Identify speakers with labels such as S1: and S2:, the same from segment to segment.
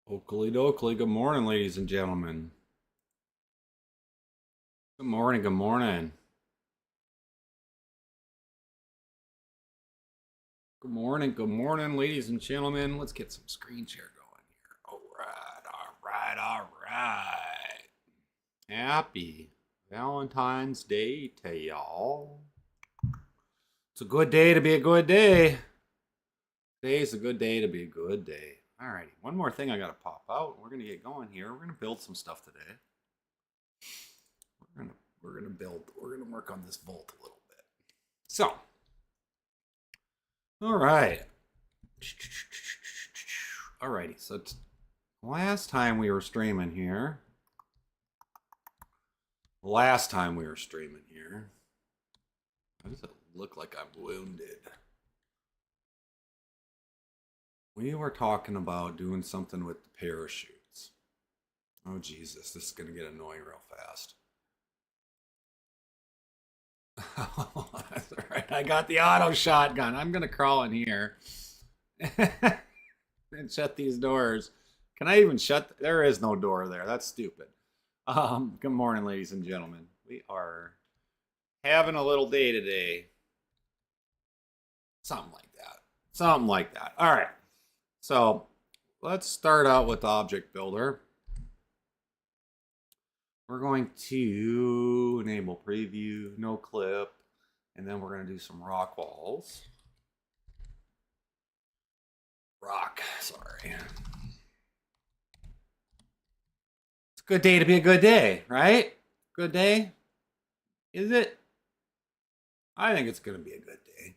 S1: Oakley dokley. Good morning, ladies and gentlemen. Good morning. Good morning. Good morning. Good morning, ladies and gentlemen. Let's get some screen share going here. All right. All right. All right. Happy Valentine's Day to y'all. It's a good day to be a good day. Today's a good day to be a good day. Alrighty. One more thing I gotta pop out. We're gonna get going here. We're gonna build some stuff today. We're gonna work on this vault a little bit. So, all right. Alrighty. So last time we were streaming here. Why does it look like I'm wounded? We were talking about doing something with the parachutes. Oh Jesus, this is gonna get annoying real fast. That's all right. I got the auto shotgun. I'm gonna crawl in here and shut these doors. Can I even shut? There is no door there. That's stupid. Good morning, ladies and gentlemen. We are having a little day today. Something like that. Something like that. All right. So let's start out with Object Builder. We're going to enable preview, no clip, and then we're going to do some rock walls. Sorry. It's a good day to be a good day, right? Good day? Is it? I think it's going to be a good day.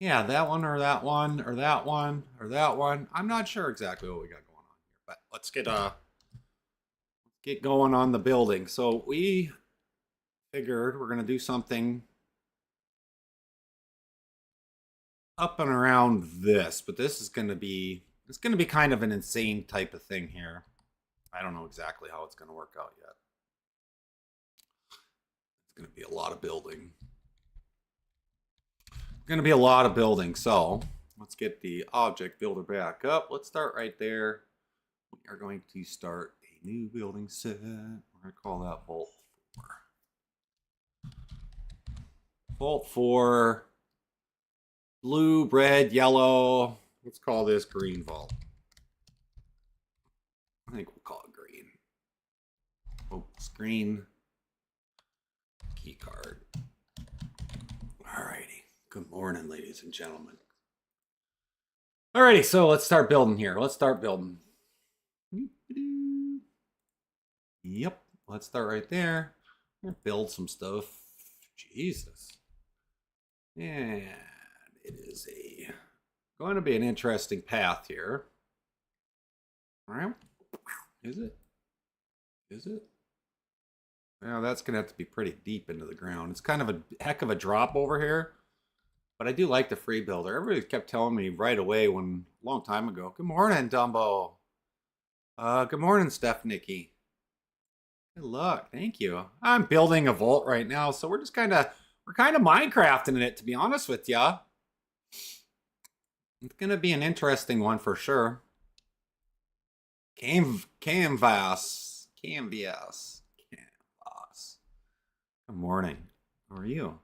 S1: Yeah, that one or that one or that one or that one. I'm not sure exactly what we got going on here, but let's get going on the building. So we figured we're going to do something up and around this, but this is going to be kind of an insane type of thing here. I don't know exactly how it's going to work out yet. It's going to be a lot of building. So let's get the object builder back up. Let's start right there. We are going to start a new building set. We're going to call that Vault 4. Vault 4. Blue, red, yellow. Let's call this green vault. I think we'll call it green. Oh, screen. Key card. Alrighty. Good morning, ladies and gentlemen. Alrighty, so let's start building here. Yep, let's start right there. We're gonna build some stuff. Jesus. And it is going to be an interesting path here. All right. Is it? Well, that's going to have to be pretty deep into the ground. It's kind of a heck of a drop over here. But I do like the free builder. Everybody kept telling me right away a long time ago. Good morning, Dumbo. Good morning, Stephanie. Good luck. Thank you. I'm building a vault right now, so we're kind of Minecrafting it, to be honest with ya. It's gonna be an interesting one for sure. Canvas. Good morning. How are you?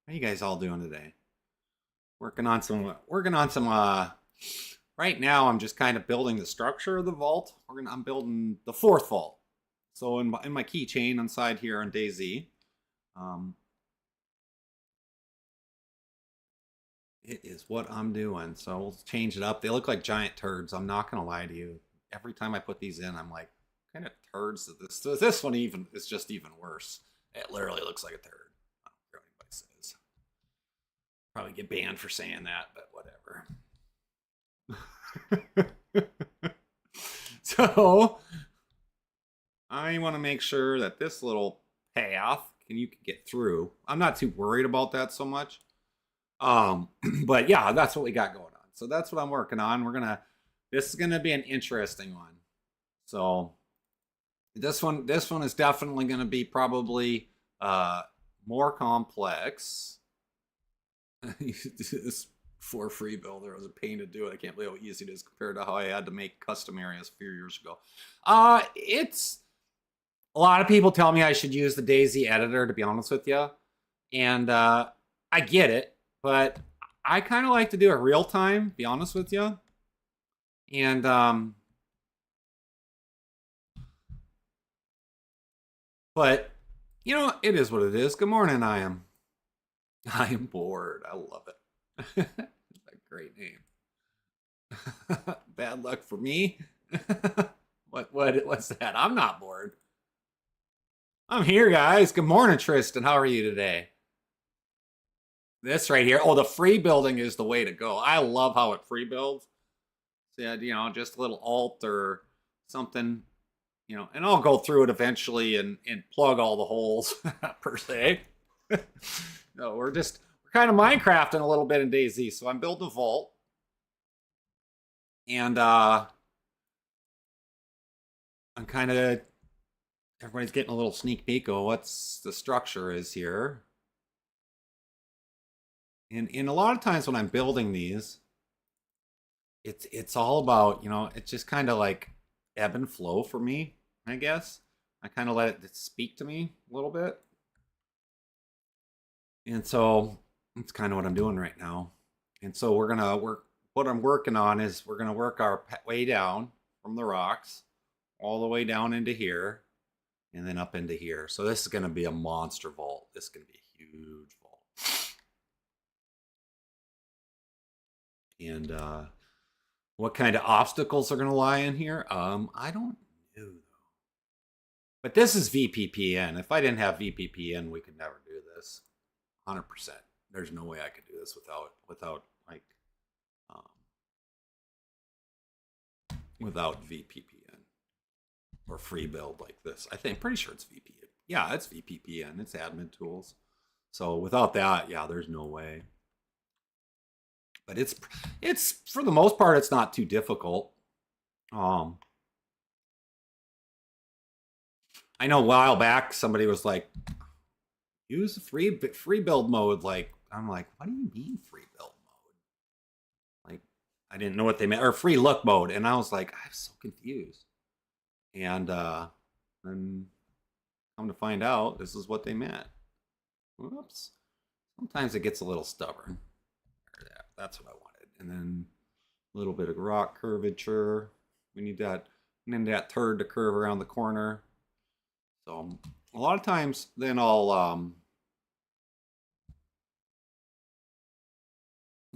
S1: How you guys all doing today? Working on some right now I'm just kind of building the structure of the vault. I'm building the fourth vault. So in my keychain inside here on DayZ, it is what I'm doing. So we'll change it up. They look like giant turds. I'm not gonna lie to you. Every time I put these in, I'm like, kind of turds. This one even is just even worse. It literally looks like a turd. I don't care what anybody says. Probably get banned for saying that, but whatever. So I want to make sure that this little path you can get through. I'm not too worried about that so much. But yeah, that's what we got going on. So that's what I'm working on. This is gonna be an interesting one. So this one is definitely gonna be probably more complex. This for free builder. It was a pain to do it. I can't believe how easy it is compared to how I had to make custom areas a few years ago. It's a lot of people tell me I should use the DayZ editor, to be honest with you. And I get it, but I kind of like to do it real time, to be honest with you. And but you know, it is what it is. Good morning, I am bored. I love it. It's a great name. Bad luck for me. What's that? I'm not bored. I'm here, guys. Good morning, Tristan. How are you today? This right here. Oh, the free building is the way to go. I love how it free builds. Said, you know, just a little alt or something, you know, and I'll go through it eventually and plug all the holes per se. No, we're kind of Minecrafting a little bit in DayZ. So I'm building a vault. And I'm kind of, everybody's getting a little sneak peek of what's the structure is here. And a lot of times when I'm building these, it's all about, you know, it's just kind of like ebb and flow for me, I guess. I kind of let it speak to me a little bit. And so that's kind of what I'm doing right now. And so we're going to work, what I'm working on is we're going to work our way down from the rocks all the way down into here and then up into here. So this is going to be a monster vault. This is going to be a huge vault. And what kind of obstacles are going to lie in here? I don't know though. But this is VPPN. If I didn't have VPPN, we could never do this. 100%. There's no way I could do this without like without VPPN or free build like this. Pretty sure it's VPN. Yeah, it's VPPN. It's admin tools. So without that, yeah, there's no way. But it's for the most part, it's not too difficult. I know a while back somebody was like, use free build mode. Like, I'm like, what do you mean free build mode? Like, I didn't know what they meant, or free look mode. And I was like, I'm so confused. And then come to find out, this is what they meant. Whoops. Sometimes it gets a little stubborn. That's what I wanted. And then a little bit of rock curvature. We need that turd to curve around the corner. So a lot of times then I'll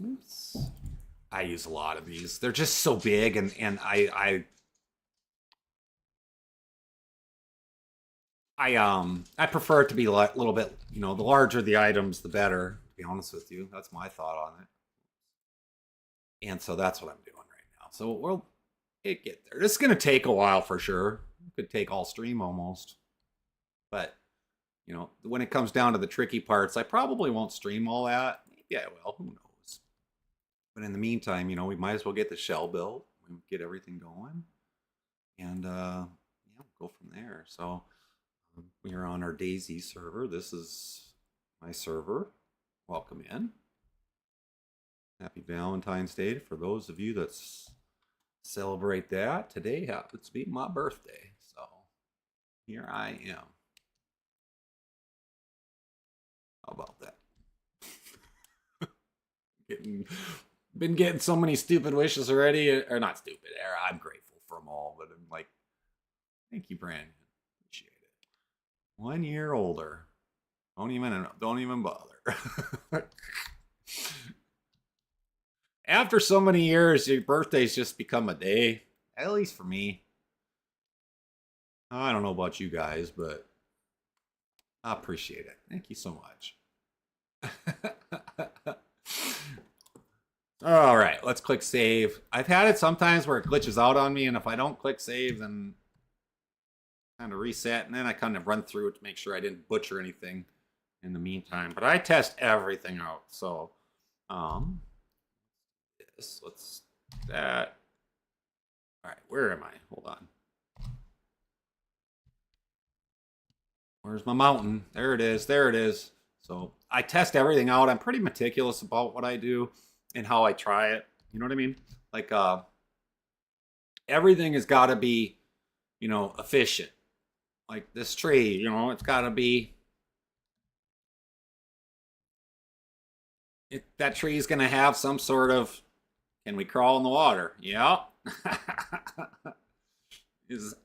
S1: oops. I use a lot of these. They're just so big, and I prefer it to be a little bit, you know, the larger the items, the better, to be honest with you. That's my thought on it. And so that's what I'm doing right now. So we'll get there. This is going to take a while for sure. It could take all stream almost. But, you know, when it comes down to the tricky parts, I probably won't stream all that. Maybe I will. Who knows? But in the meantime, you know, we might as well get the shell built. Get everything going. And, yeah, go from there. So we are on our DayZ server. This is my server. Welcome in. Happy Valentine's Day for those of you that celebrate that. Today happens to be my birthday. So here I am. How about that? Been getting so many stupid wishes already. Or not stupid. I'm grateful for them all. But I'm like, thank you, Brandon. Appreciate it. 1 year older. Don't even bother. After so many years, your birthday's just become a day. At least for me. I don't know about you guys, but I appreciate it. Thank you so much. All right, let's click save. I've had it sometimes where it glitches out on me, and if I don't click save, then kind of reset, and then I kind of run through it to make sure I didn't butcher anything in the meantime. But I test everything out, so let's that. All right, where am I? Hold on. Where's my mountain? There it is. There it is. So I test everything out. I'm pretty meticulous about what I do. and how I try it. You know what I mean? Like everything has got to be, efficient. Like this tree, it's got to be. That tree is going to have some sort of. Can we crawl in the water? Yeah.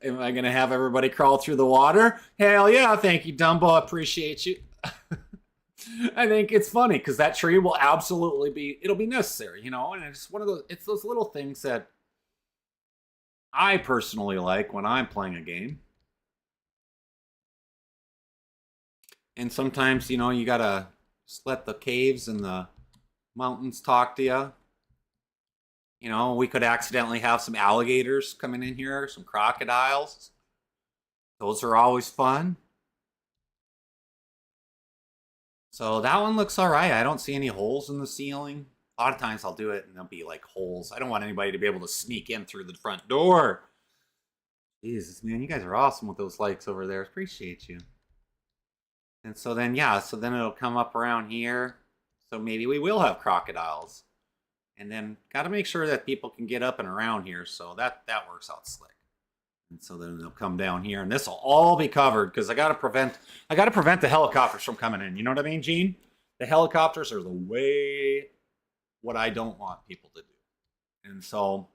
S1: Am I going to have everybody crawl through the water? Hell yeah. Thank you, Dumbo. Appreciate you. I think it's funny because that tree will absolutely it'll be necessary, and it's it's those little things that I personally like when I'm playing a game. And sometimes, you gotta just let the caves and the mountains talk to you. We could accidentally have some alligators coming in here, some crocodiles. Those are always fun. So that one looks all right. I don't see any holes in the ceiling. A lot of times I'll do it and there'll be like holes. I don't want anybody to be able to sneak in through the front door. Jesus, man, you guys are awesome with those likes over there. Appreciate you. And so then, yeah, so then it'll come up around here. So maybe we will have crocodiles. And then got to make sure that people can get up and around here. So that works out slick. And so then they'll come down here, and this will all be covered because I got to prevent the helicopters from coming in. You know what I mean, Gene? The helicopters are the way what I don't want people to do. And so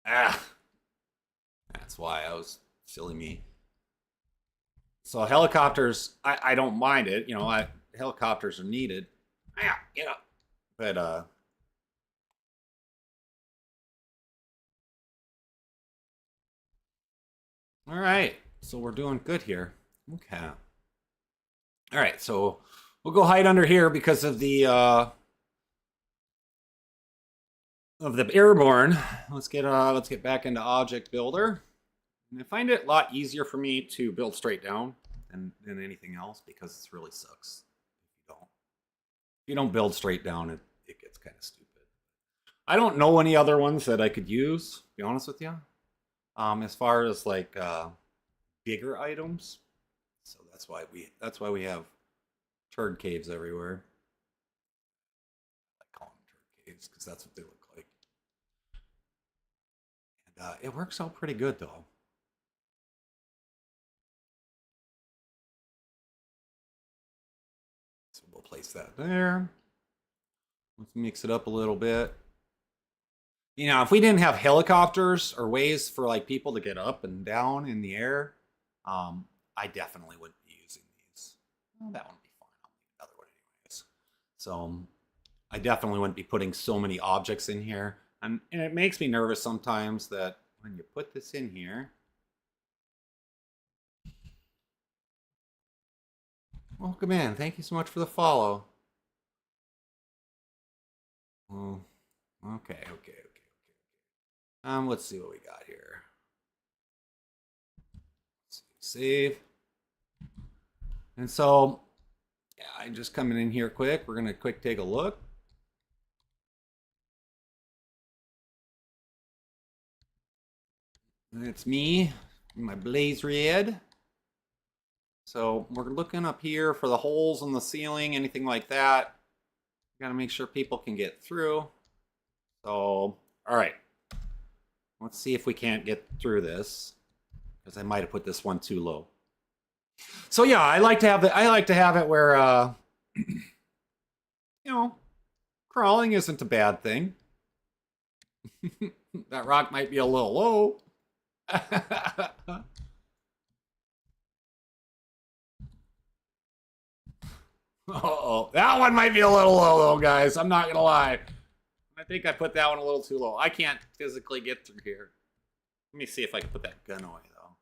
S1: that's why I was silly me. So helicopters, I don't mind it. Helicopters are needed. But all right, so we're doing good here. Okay. All right, so we'll go hide under here because of the airborne. Let's get back into Object Builder. And I find it a lot easier for me to build straight down than anything else because it really sucks if you don't build straight down. It gets kind of stupid. I don't know any other ones that I could use, to be honest with you. As far as like bigger items, so that's why we have turd caves everywhere. I call them turd caves because that's what they look like, and it works out pretty good though. So we'll place that there. Let's mix it up a little bit. If we didn't have helicopters or ways for like people to get up and down in the air, I definitely wouldn't be using these. Well, that wouldn't be fun. I'll make another one anyways. So I definitely wouldn't be putting so many objects in here. And it makes me nervous sometimes that when you put this in here. Welcome in. Thank you so much for the follow. Oh, okay. Let's see what we got here. Save. And so, yeah, I'm just coming in here quick. We're going to quick take a look. And it's me, my blaze red. So we're looking up here for the holes in the ceiling, anything like that. Got to make sure people can get through. So, all right. Let's see if we can't get through this, because I might have put this one too low. So yeah, I like to have it where crawling isn't a bad thing. That rock might be a little low. Uh-oh, that one might be a little low though, guys. I'm not gonna lie. I think I put that one a little too low. I can't physically get through here. Let me see if I can put that gun away, though.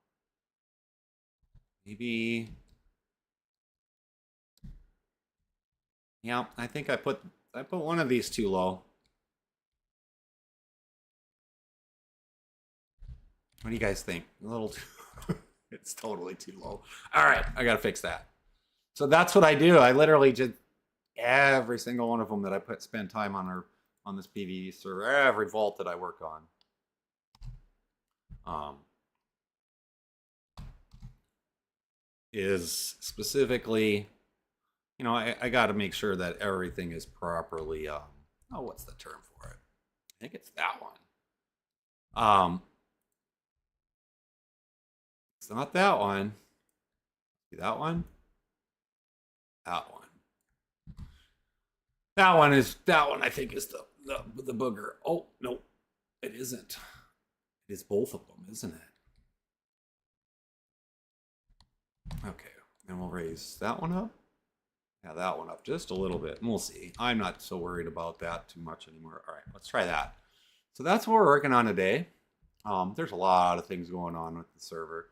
S1: Maybe. Yeah, I think I put one of these too low. What do you guys think? A little too... It's totally too low. All right, I gotta fix that. So that's what I do. I literally just every single one of them that I spend time on this PvE server, every vault that I work on, is specifically you know, I got to make sure that everything is properly. Oh, what's the term for it? I think it's that one. It's not that one. See that one? That one. That one. I think is the booger. Oh no, it isn't. It is both of them, isn't it? Okay, and we'll raise that one up. Yeah, that one up just a little bit. And we'll see. I'm not so worried about that too much anymore. All right, let's try that. So that's what we're working on today. There's a lot of things going on with the server.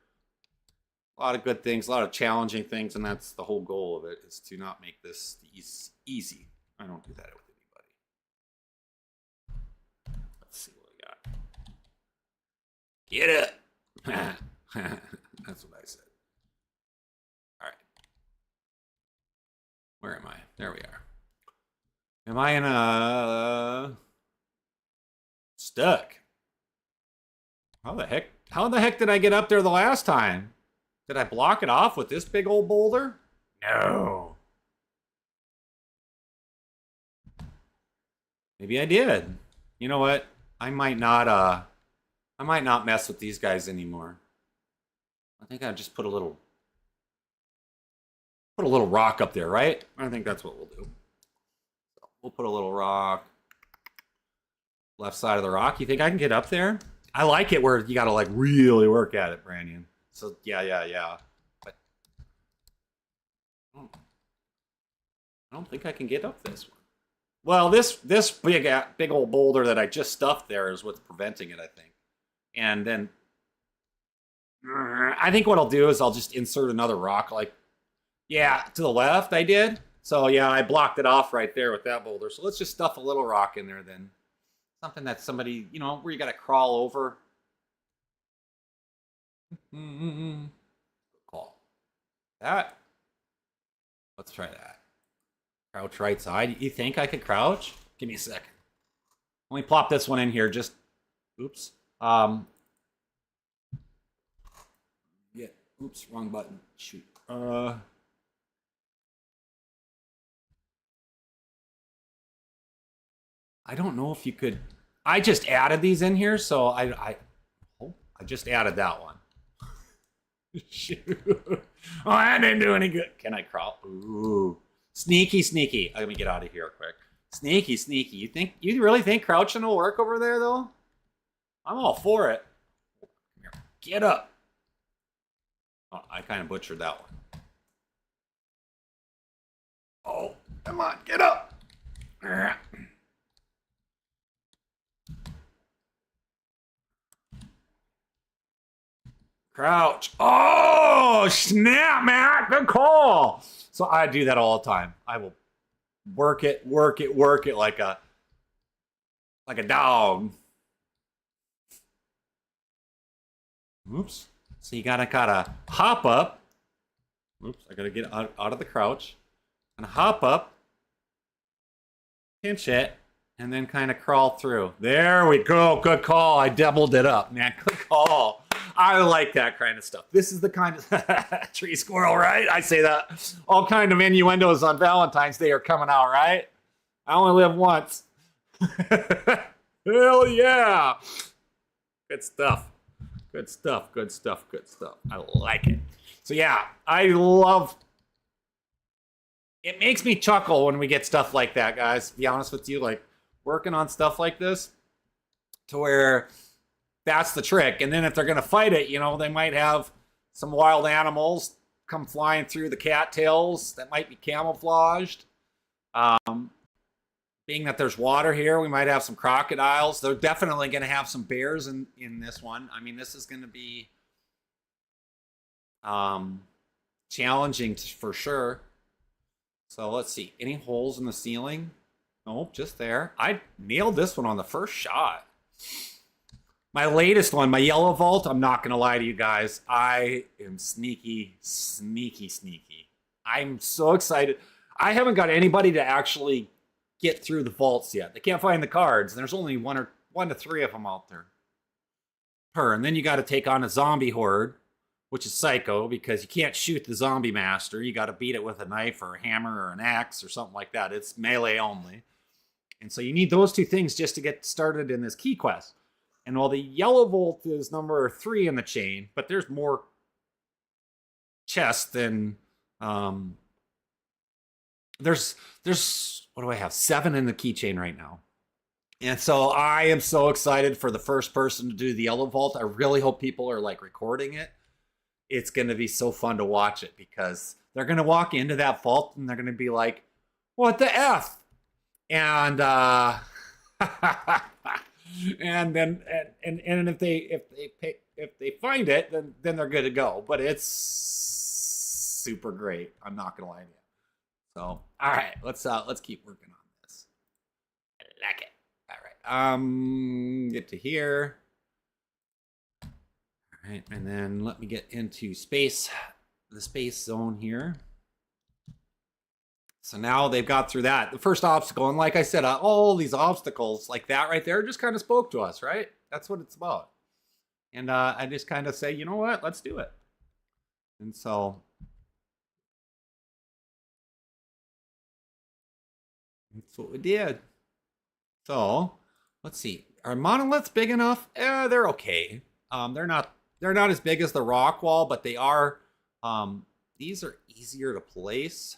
S1: A lot of good things, a lot of challenging things, and that's the whole goal of it, is to not make this easy. I don't do that with anybody. Let's see what we got. Get it! That's what I said. All right. Where am I? There we are. Am I in a... Stuck. How the heck did I get up there the last time? Did I block it off with this big old boulder? No. Maybe I did. You know what? I might not mess with these guys anymore. I think I'll just put a little rock up there, right? I think that's what we'll do. So we'll put a little rock. Left side of the rock. You think I can get up there? I like it where you got to like really work at it, Brandon. So yeah. But I don't think I can get up this one. Well, this big old boulder that I just stuffed there is what's preventing it, I think. And then I think what I'll do is I'll just insert another rock, like, yeah, to the left I did. So yeah, I blocked it off right there with that boulder. So let's just stuff a little rock in there then. Something that somebody, you know, where you got to crawl over. Call that. Let's try that. Crouch right side. You think I could crouch? Give me a second. Let me plop this one in here. Just, oops. Yeah. Oops. Wrong button. Shoot. I don't know if you could. I just added these in here, so I just added that one. Shoot. Oh, that didn't do any good. Can I crawl? Ooh. Sneaky. Let me get out of here quick. Sneaky. You really think crouching will work over there, though? I'm all for it. Come here. Get up. Oh, I kind of butchered that one. Oh, come on. Get up. Crouch. Oh, snap, Matt. Good call. So I do that all the time. I will work it like a dog. Oops. So you gotta hop up. Oops, I gotta get out of the crouch. And hop up. Pinch it. And then kind of crawl through. There we go. Good call. I doubled it up, man. Good call. I like that kind of stuff. This is the kind of tree squirrel, right? I say that. All kind of innuendos on Valentine's Day are coming out, right? I only live once. Hell yeah. Good stuff. I like it. So yeah, I love... It makes me chuckle when we get stuff like that, guys. To be honest with you, like working on stuff like this to where... That's the trick. And then if they're going to fight it, you know, they might have some wild animals come flying through the cattails that might be camouflaged. Being that there's water here, we might have some crocodiles. They're definitely going to have some bears in this one. I mean, this is going to be challenging for sure. So let's see. Any holes in the ceiling? Nope, just there. I nailed this one on the first shot. My latest one, my yellow vault, I'm not going to lie to you guys. I am sneaky. I'm so excited. I haven't got anybody to actually get through the vaults yet. They can't find the cards. And there's only one to three of them out there. And then you got to take on a zombie horde, which is psycho because you can't shoot the zombie master. You got to beat it with a knife or a hammer or an axe or something like that. It's melee only. And so you need those two things just to get started in this key quest. And while the yellow volt is number 3 in the chain, but there's more chests than there's what do I have? 7 in the keychain right now. And so I am so excited for the first person to do the yellow vault. I really hope people are like recording it. It's going to be so fun to watch it because they're going to walk into that vault and they're going to be like, what the F? And and then and if they find it, then they're good to go. But it's super great. I'm not gonna lie to you. So all right, let's keep working on this. I like it. All right, get to here. All right, and then let me get into space, the space zone here. So now they've got through that. The first obstacle, and like I said, all these obstacles like that right there just kind of spoke to us, right? That's what it's about. And I just kind of say, you know what? Let's do it. And so that's what we did. So let's see. Are monoliths big enough? They're okay. They're not as big as the rock wall, but they are. These are easier to place.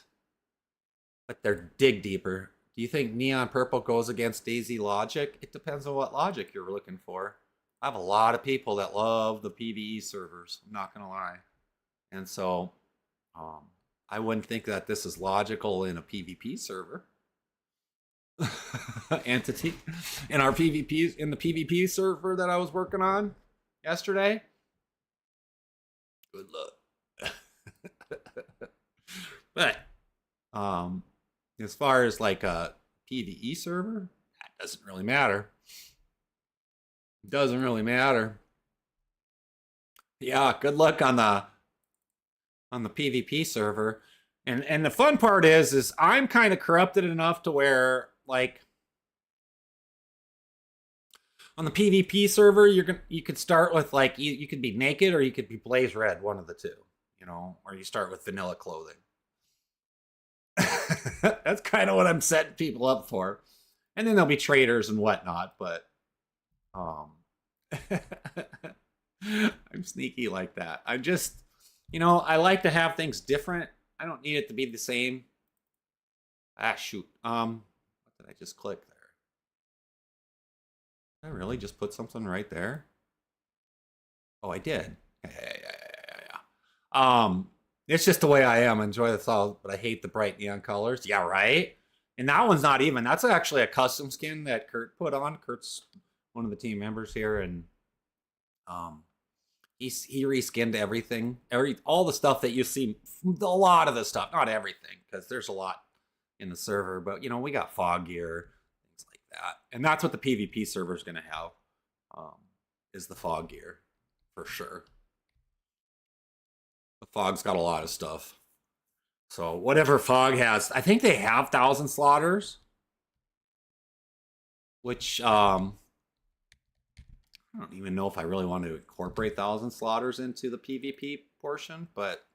S1: But they're dig deeper. Do you think neon purple goes against DayZ logic? It depends on what logic you're looking for. I have a lot of people that love the PvE servers. I'm not gonna lie. And so I wouldn't think that this is logical in a PvP server. Entity. In our PvP, in the PvP server that I was working on yesterday. Good luck. But as far as like a PvE server, that doesn't really matter. It doesn't really matter. Yeah, good luck on the PvP server. And the fun part is I'm kind of corrupted enough to where like on the PvP server you could start with like you could be naked or you could be blaze red, one of the two, you know, or you start with vanilla clothing. That's kind of what I'm setting people up for. And then there'll be traders and whatnot, but I'm sneaky like that. I'm just, you know, I like to have things different. I don't need it to be the same. Ah, shoot. What did I just click there? Did I really just put something right there? Oh, I did. Yeah. It's just the way I am. I enjoy the solid, but I hate the bright neon colors. Yeah, right? And that one's not even. That's actually a custom skin that Kurt put on. Kurt's one of the team members here, and he reskinned everything. All the stuff that you see, a lot of the stuff. Not everything, because there's a lot in the server, but you know, we got fog gear, things like that. And that's what the PvP server is going to have, is the fog gear, for sure. The fog's got a lot of stuff. So whatever fog has, I think they have 1,000 slaughters, which I don't even know if I really want to incorporate 1,000 slaughters into the PvP portion, but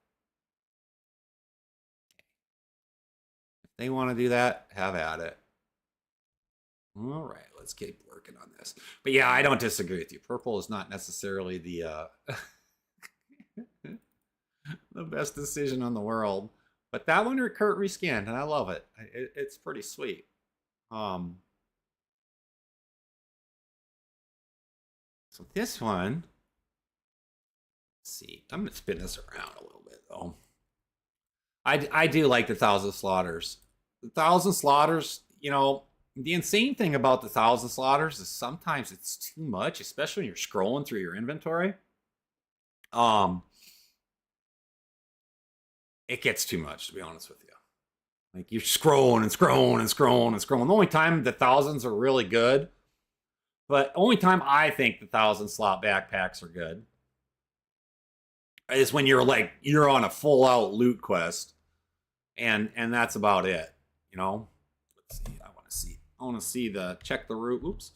S1: if they want to do that, have at it. All right, let's keep working on this. But yeah, I don't disagree with you. Purple is not necessarily the the best decision in the world, but that one Kurt reskinned, and I love it. It's pretty sweet. So this one, let's see. I'm gonna spin this around a little bit though. I do like the 1,000 slaughters. The 1,000 slaughters, you know, the insane thing about the 1,000 slaughters is sometimes it's too much, especially when you're scrolling through your inventory. It gets too much, to be honest with you. Like you're scrolling and scrolling and scrolling and scrolling. The only time the 1,000s are really good, but only time I think the 1,000 slot backpacks are good is when you're like you're on a full out loot quest, and that's about it. You know. Let's see. I want to see the check the roof. Oops.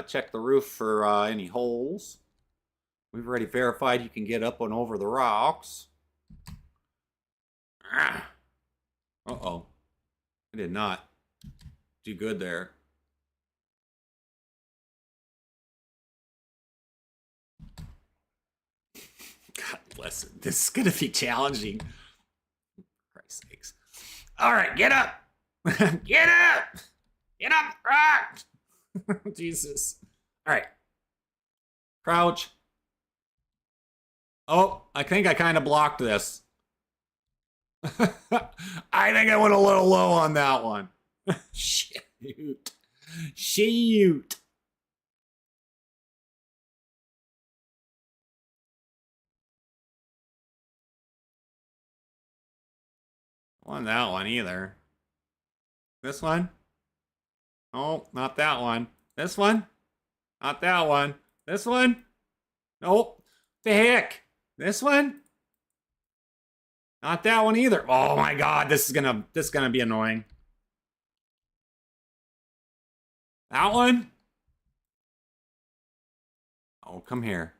S1: Check the roof for any holes. We've already verified you can get up and over the rocks. Uh-oh. I did not do good there. God bless it. This is going to be challenging. For Christ's sakes. All right, get up. Get up. Get up, rock. Jesus. All right. Crouch. Oh, I think I kind of blocked this. I think I went a little low on that one. Shoot. Shoot. On that one either. This one? Oh, not that one. This one? Not that one. This one? Nope. The heck? This one? Not that one either. Oh my god, this is gonna be annoying. That one? Oh, come here.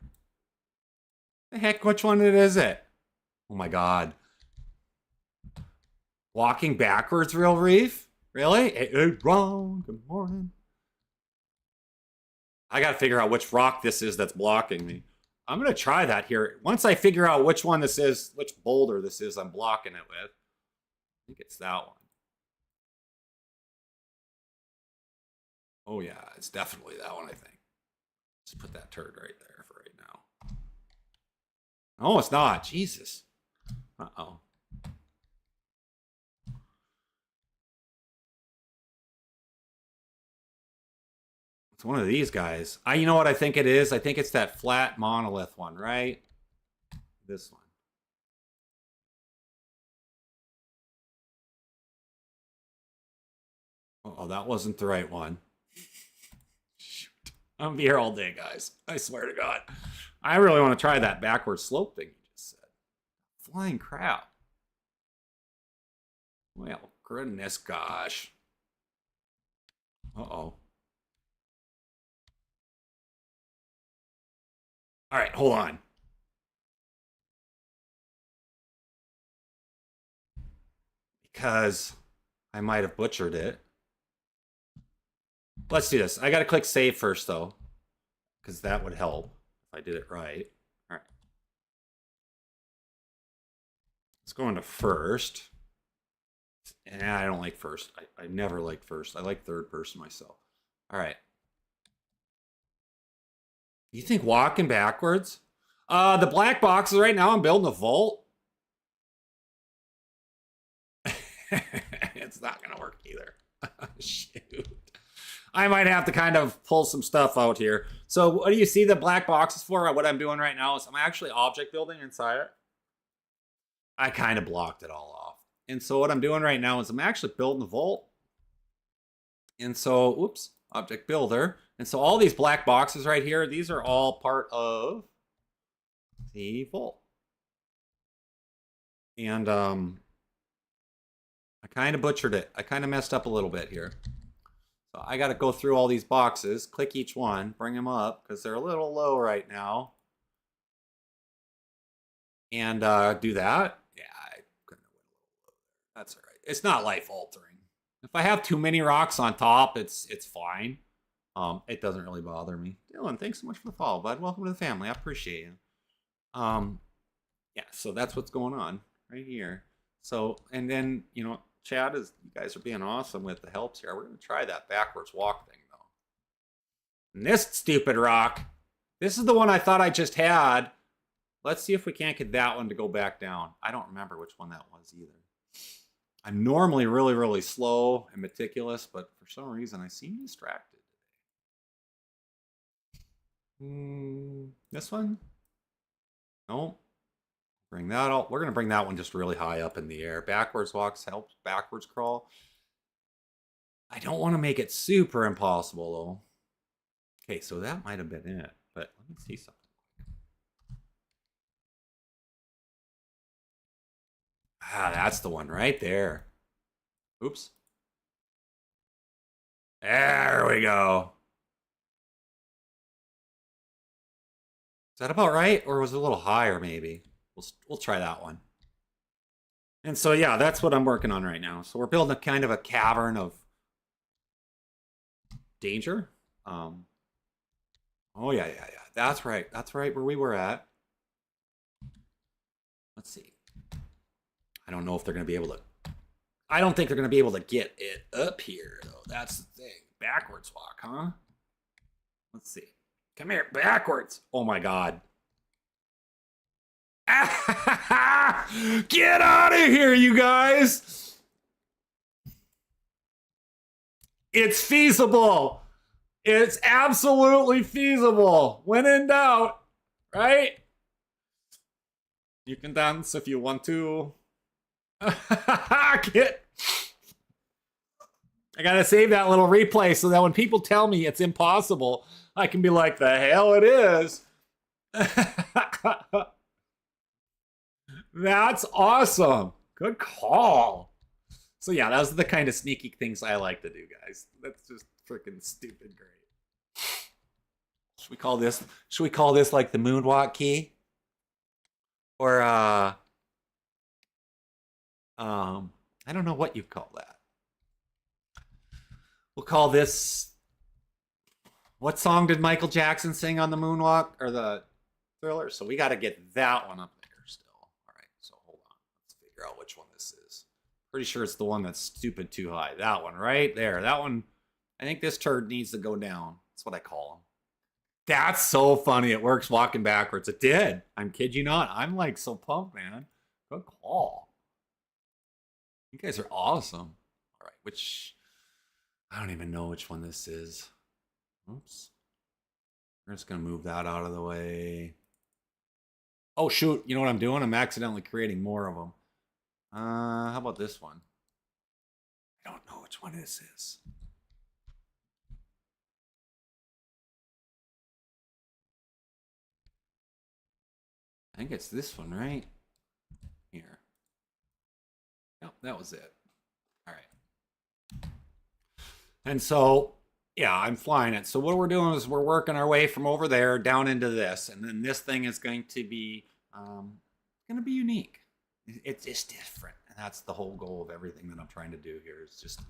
S1: The heck, which one is it? Oh my god. Walking backwards, Real Reef? Really? Hey, wrong. Good morning. I gotta figure out which rock this is that's blocking me. I'm gonna try that here. Once I figure out which one this is, which boulder this is I'm blocking it with. I think it's that one. Oh yeah, it's definitely that one, I think. Just put that turd right there for right now. No, it's not. Jesus. Uh-oh. It's one of these guys. You know what I think it is? I think it's that flat monolith one, right? This one. Oh, that wasn't the right one. Shoot. I'm gonna be here all day, guys. I swear to God. I really want to try that backward slope thing you just said. Flying crap. Well, goodness gosh. Uh-oh. All right, hold on. Because I might have butchered it. Let's do this. I got to click save first, though, because that would help if I did it right. All right. Let's go into first. I don't like first. I never liked first. I like third person myself. All right. You think walking backwards? The black boxes right now, I'm building a vault. It's not going to work either. Shoot. I might have to kind of pull some stuff out here. So what do you see the black boxes for? What I'm doing right now is I'm actually object building inside it. I kind of blocked it all off. And so what I'm doing right now is I'm actually building the vault. And so, oops, object builder. And so all these black boxes right here, these are all part of the vault. And I kind of butchered it. I kind of messed up a little bit here. So I got to go through all these boxes, click each one, bring them up because they're a little low right now. And do that. Yeah, I couldn't have went a little low there. That's all right. It's not life altering. If I have too many rocks on top, it's fine. It doesn't really bother me. Dylan, thanks so much for the follow, bud. Welcome to the family. I appreciate you. Yeah, so that's what's going on right here. So, and then, you know, Chad, you guys are being awesome with the helps here. We're going to try that backwards walk thing, though. And this stupid rock, this is the one I thought I just had. Let's see if we can't get that one to go back down. I don't remember which one that was either. I'm normally really, really slow and meticulous, but for some reason I seem distracted today. This one? No. Bring that out. We're going to bring that one just really high up in the air. Backwards walks helps backwards crawl. I don't want to make it super impossible, though. Okay, so that might have been it. But let me see something. Ah, that's the one right there. Oops. There we go. Is that about right? Or was it a little higher maybe? We'll try that one. And so, yeah, that's what I'm working on right now. So we're building a kind of a cavern of danger. Oh, yeah. That's right. That's right where we were at. Let's see. I don't know if they're going to be able to... I don't think they're going to be able to get it up here, though. That's the thing. Backwards walk, huh? Let's see. Come here, backwards. Oh, my God. Get out of here, you guys. It's feasible. It's absolutely feasible. When in doubt, right? You can dance if you want to. Get. I gotta save that little replay so that when people tell me it's impossible, I can be like, the hell it is. That's awesome. Good call. So yeah, those are the kind of sneaky things I like to do, guys. That's just freaking stupid great. Should we call this like the moonwalk key? Or I don't know what you'd call that. We'll call this... What song did Michael Jackson sing on the moonwalk or the Thriller? So we got to get that one up there still. All right, so hold on. Let's figure out which one this is. Pretty sure it's the one that's stupid too high. That one right there. That one. I think this turd needs to go down. That's what I call him. That's so funny. It works walking backwards. It did. I'm kid you not. I'm like so pumped, man. Good call. You guys are awesome. All right, which... I don't even know which one this is. Oops. We're just going to move that out of the way. Oh, shoot. You know what I'm doing? I'm accidentally creating more of them. How about this one? I don't know which one this is. I think it's this one, right? Here. Yep, that was it. All right. And so, yeah, I'm flying it. So what we're doing is we're working our way from over there down into this. And then this thing is going to be unique. It's just different. And that's the whole goal of everything that I'm trying to do here is just to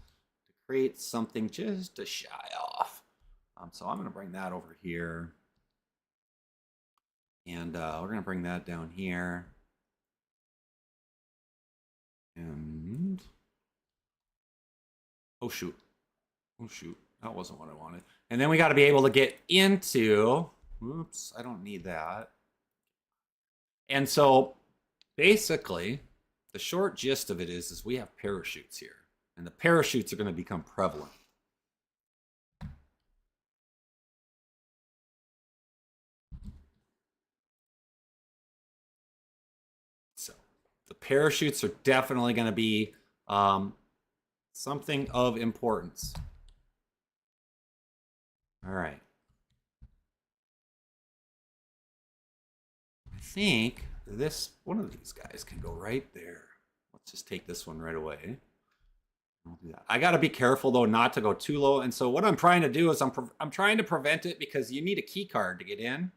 S1: create something just to shy off. So I'm going to bring that over here. And we're going to bring that down here. And... Oh, shoot. That wasn't what I wanted. And then we got to be able to get into... Oops, I don't need that. And so, basically, the short gist of it is we have parachutes here. And the parachutes are going to become prevalent. So, the parachutes are definitely going to be something of importance. All right. I think one of these guys can go right there. Let's just take this one right away. I'll do that. I got to be careful though not to go too low. And so what I'm trying to do is I'm trying to prevent it because you need a key card to get in.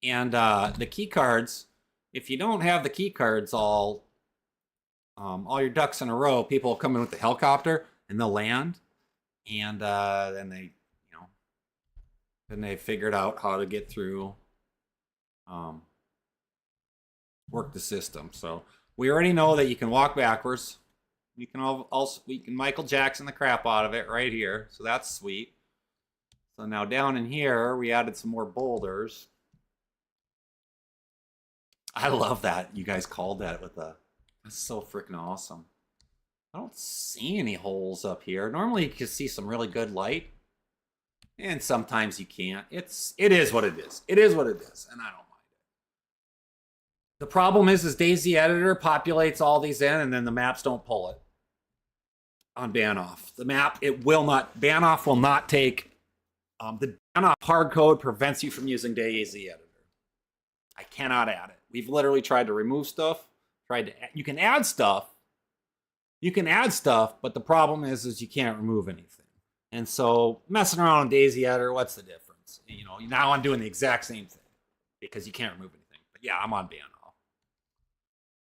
S1: And the key cards, if you don't have the key cards all your ducks in a row, people will come in with the helicopter and they'll land. And then they figured out how to get through, work the system. So we already know that you can walk backwards. We can Michael Jackson the crap out of it right here. So that's sweet. So now down in here, we added some more boulders. I love that you guys called that with a... That's so freaking awesome. I don't see any holes up here. Normally you can see some really good light. And sometimes you can't. It is what it is. It is what it is. And I don't mind it. The problem is DayZ editor populates all these in and then the maps don't pull it. On ban off. The map, ban off will not take, the ban off hard code prevents you from using DayZ editor. I cannot add it. We've literally tried to remove stuff. You can add stuff. But the problem is you can't remove anything. And so messing around in DayZ editor, what's the difference? You know, now I'm doing the exact same thing because you can't remove anything. But yeah, I'm on ban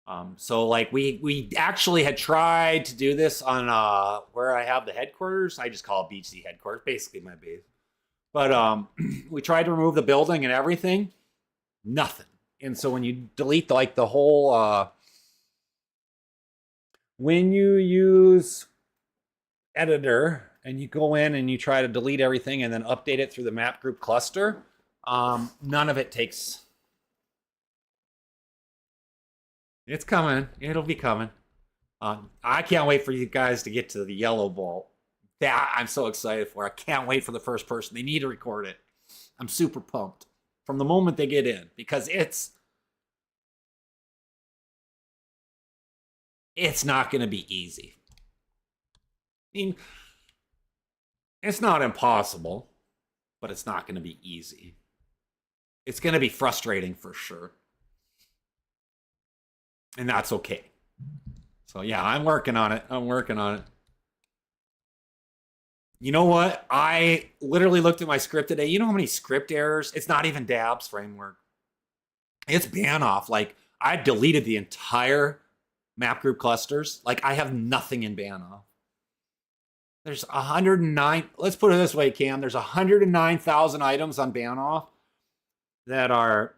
S1: off. So like we actually had tried to do this on where I have the headquarters. I just call it BeachedZ headquarters, basically my base. But we tried to remove the building and everything, nothing. And so when you delete like the whole, when you use editor and you go in and you try to delete everything and then update it through the map group cluster, none of it takes. It's coming. It'll be coming. I can't wait for you guys to get to the yellow ball. That I'm so excited for. I can't wait for the first person. They need to record it. I'm super pumped from the moment they get in because it's not going to be easy. I mean, it's not impossible, but it's not going to be easy. It's going to be frustrating for sure. And that's okay. So yeah, I'm working on it. You know what? I literally looked at my script today. You know how many script errors? It's not even Dab's framework. It's ban off. Like, I deleted the entire map group clusters. Like, I have nothing in ban off. There's 109. Let's put it this way, Cam. There's 109,000 items on ban off that are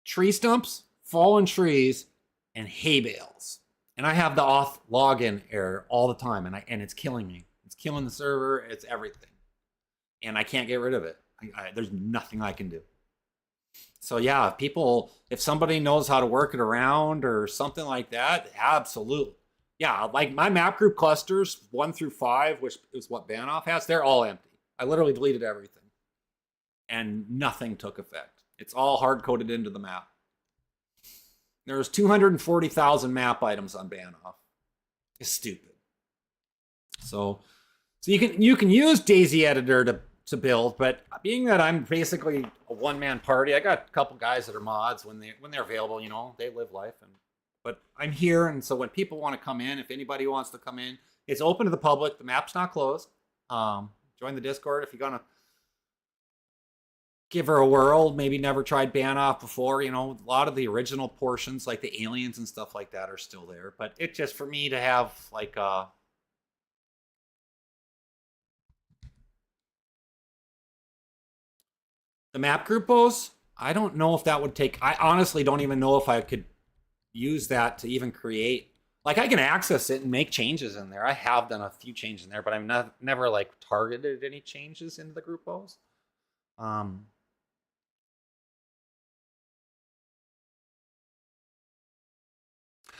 S1: tree stumps, fallen trees, and hay bales. And I have the auth login error all the time, and it's killing me. It's killing the server. It's everything. And I can't get rid of it. There's nothing I can do. So yeah, if somebody knows how to work it around or something like that, absolutely. Yeah, like my map group clusters, 1 through 5, which is what Banoff has, they're all empty. I literally deleted everything. And nothing took effect. It's all hard-coded into the map. There's 240,000 map items on Banoff. It's stupid. So you can use DayZ editor to build, but being that I'm basically a one-man party, I got a couple guys that are mods when they're available. You know, they live life, but I'm here, and so when people want to come in, if anybody wants to come in, it's open to the public. The map's not closed. Join the Discord if you're gonna give her a whirl. Maybe never tried Banoff before. You know, a lot of the original portions, like the aliens and stuff like that, are still there. But it just for me to have like the map groupos, I don't know if that would take. I honestly don't even know if I could use that to even create. Like, I can access it and make changes in there. I have done a few changes in there, but I've never like targeted any changes into the groupos.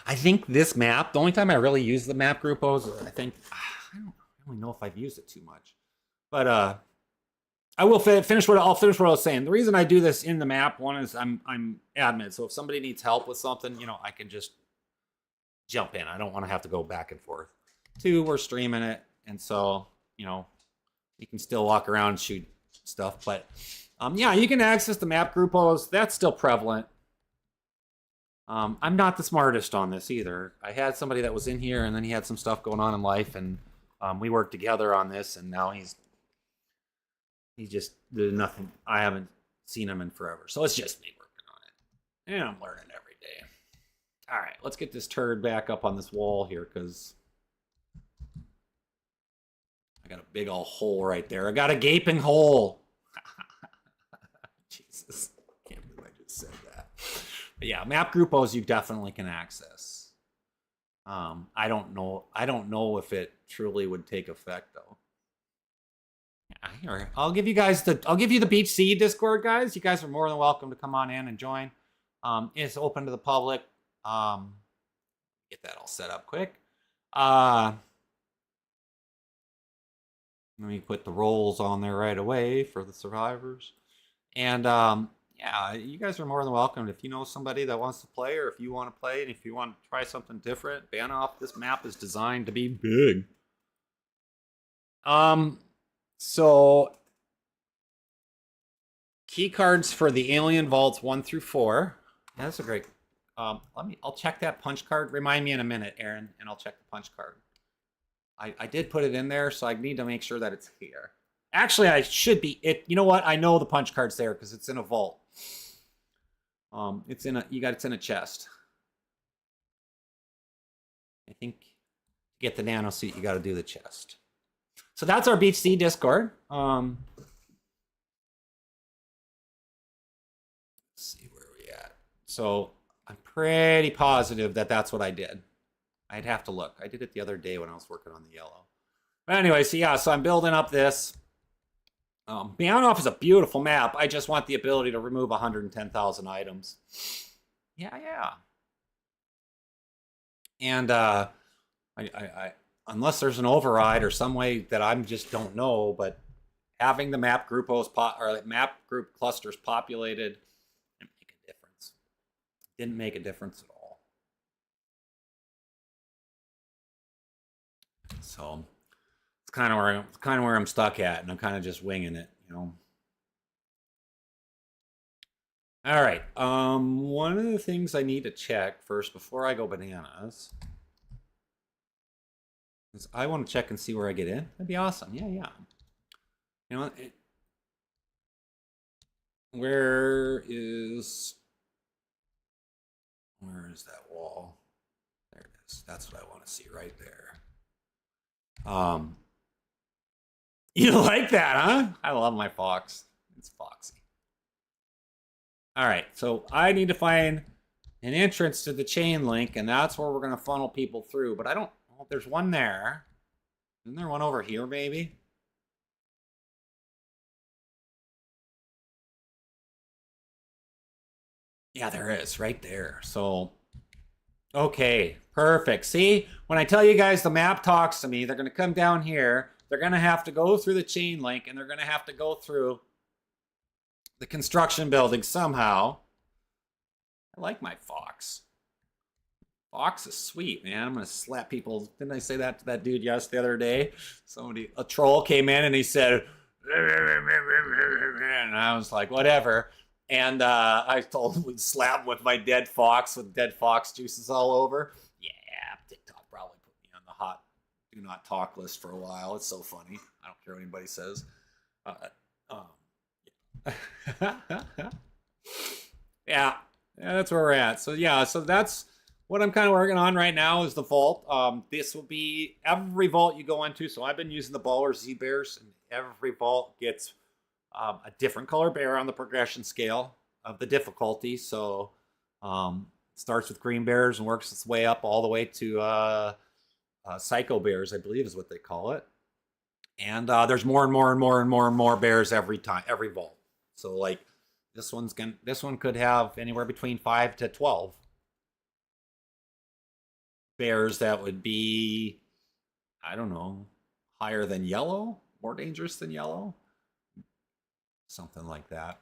S1: I think this map, the only time I really use the map groupos, I don't really know if I've used it too much. But I'll finish what I was saying. The reason I do this in the map, one is I'm admin, so if somebody needs help with something, you know, I can just jump in. I don't want to have to go back and forth. 2, we're streaming it, and so, you know, you can still walk around and shoot stuff. But yeah, you can access the map groupos. That's still prevalent. I'm not the smartest on this either. I had somebody that was in here, and then he had some stuff going on in life, and we worked together on this, and now he just did nothing. I haven't seen him in forever, so it's just me working on it, and I'm learning every day. All right, let's get this turd back up on this wall here, because I got a big old hole right there. I got a gaping hole. Jesus, can't believe I just said that. But yeah, map groupos you definitely can access. I don't know if it truly would take effect though. Yeah, here, I'll give you the BeachedZ Discord, guys. You guys are more than welcome to come on in and join. It's open to the public. Get that all set up quick. Let me put the roles on there right away for the survivors. And yeah, you guys are more than welcome. If you know somebody that wants to play, or if you want to play, and if you want to try something different, Banoff, this map is designed to be big. So key cards for the alien vaults 1 through 4. Yeah, that's a great. I'll check that punch card. Remind me in a minute, Aaron, and I'll check the punch card. I did put it in there, so I need to make sure that it's here. Actually, I should be it. You know what? I know the punch card's there because it's in a vault. It's in a it's in a chest. I think to get the nano suit, you got to do the chest. So that's our BeachedZ Discord. Let's see where we at. So I'm pretty positive that that's what I did. I'd have to look. I did it the other day when I was working on the yellow. But anyway, so yeah, so I'm building up this. Beyond is a beautiful map. I just want the ability to remove 110,000 items. Yeah. And I unless there's an override or some way that I just don't know, but having the map group clusters populated didn't make a difference. Didn't make a difference at all. So it's kind of where I'm stuck at, and I'm kind of just winging it, you know. All right. One of the things I need to check first before I go bananas is I want to check and see where I get in. That'd be awesome. Yeah. You know, where is that wall? There it is. That's what I want to see right there. You like that, huh? I love my fox. It's foxy. All right, so I need to find an entrance to the chain link, and that's where we're going to funnel people through. But I don't. Well, there's one there. Isn't there one over here, maybe? Yeah, there is, right there. So, okay, perfect. See, when I tell you guys the map talks to me, they're going to come down here. They're going to have to go through the chain link, and they're going to have to go through the construction building somehow. I like my fox. Fox is sweet, man. I'm going to slap people. Didn't I say that to that dude the other day? A troll came in and he said, and I was like, whatever. And I told him we'd slap him with my dead fox with dead fox juices all over. Yeah, TikTok probably put me on the hot do not talk list for a while. It's so funny. I don't care what anybody says. Yeah, that's where we're at. So yeah, so that's what I'm kind of working on right now is the vault. This will be every vault you go into. So I've been using the Baller Z bears, and every vault gets a different color bear on the progression scale of the difficulty. So it starts with green bears and works its way up all the way to psycho bears, I believe is what they call it. And there's more and more bears every vault. So like this one could have anywhere between 5 to 12 bears that would be, I don't know, higher than yellow, more dangerous than yellow, something like that.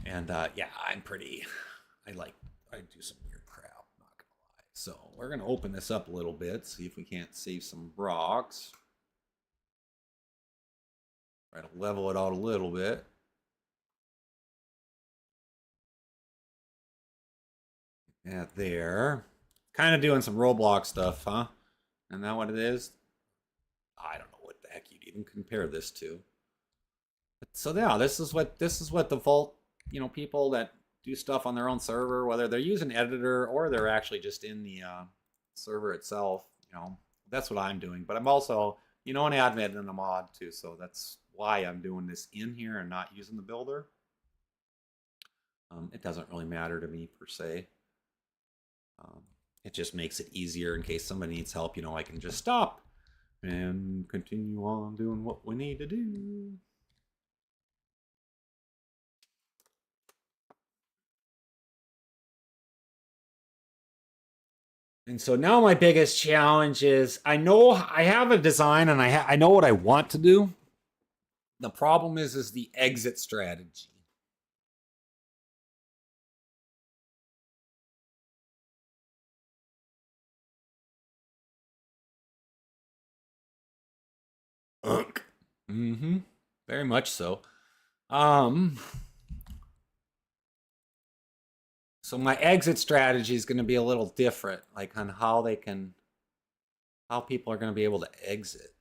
S1: And yeah, I do some weird crap, not gonna lie. So we're gonna open this up a little bit, see if we can't save some rocks. Try to level it out a little bit. Yeah, there. Kind of doing some Roblox stuff, huh? Isn't that what it is? I don't know what the heck you'd even compare this to. But, so yeah, this is what the vault, you know, people that do stuff on their own server, whether they're using editor or they're actually just in the server itself, you know, that's what I'm doing. But I'm also, you know, an admin and a mod too, so that's why I'm doing this in here and not using the builder. It doesn't really matter to me per se. It just makes it easier in case somebody needs help, you know, I can just stop and continue on doing what we need to do. And so now my biggest challenge is I know I have a design and I know what I want to do. The problem is the exit strategy. Mm-hmm. Very much so. So my exit strategy is going to be a little different, like on how people are going to be able to exit.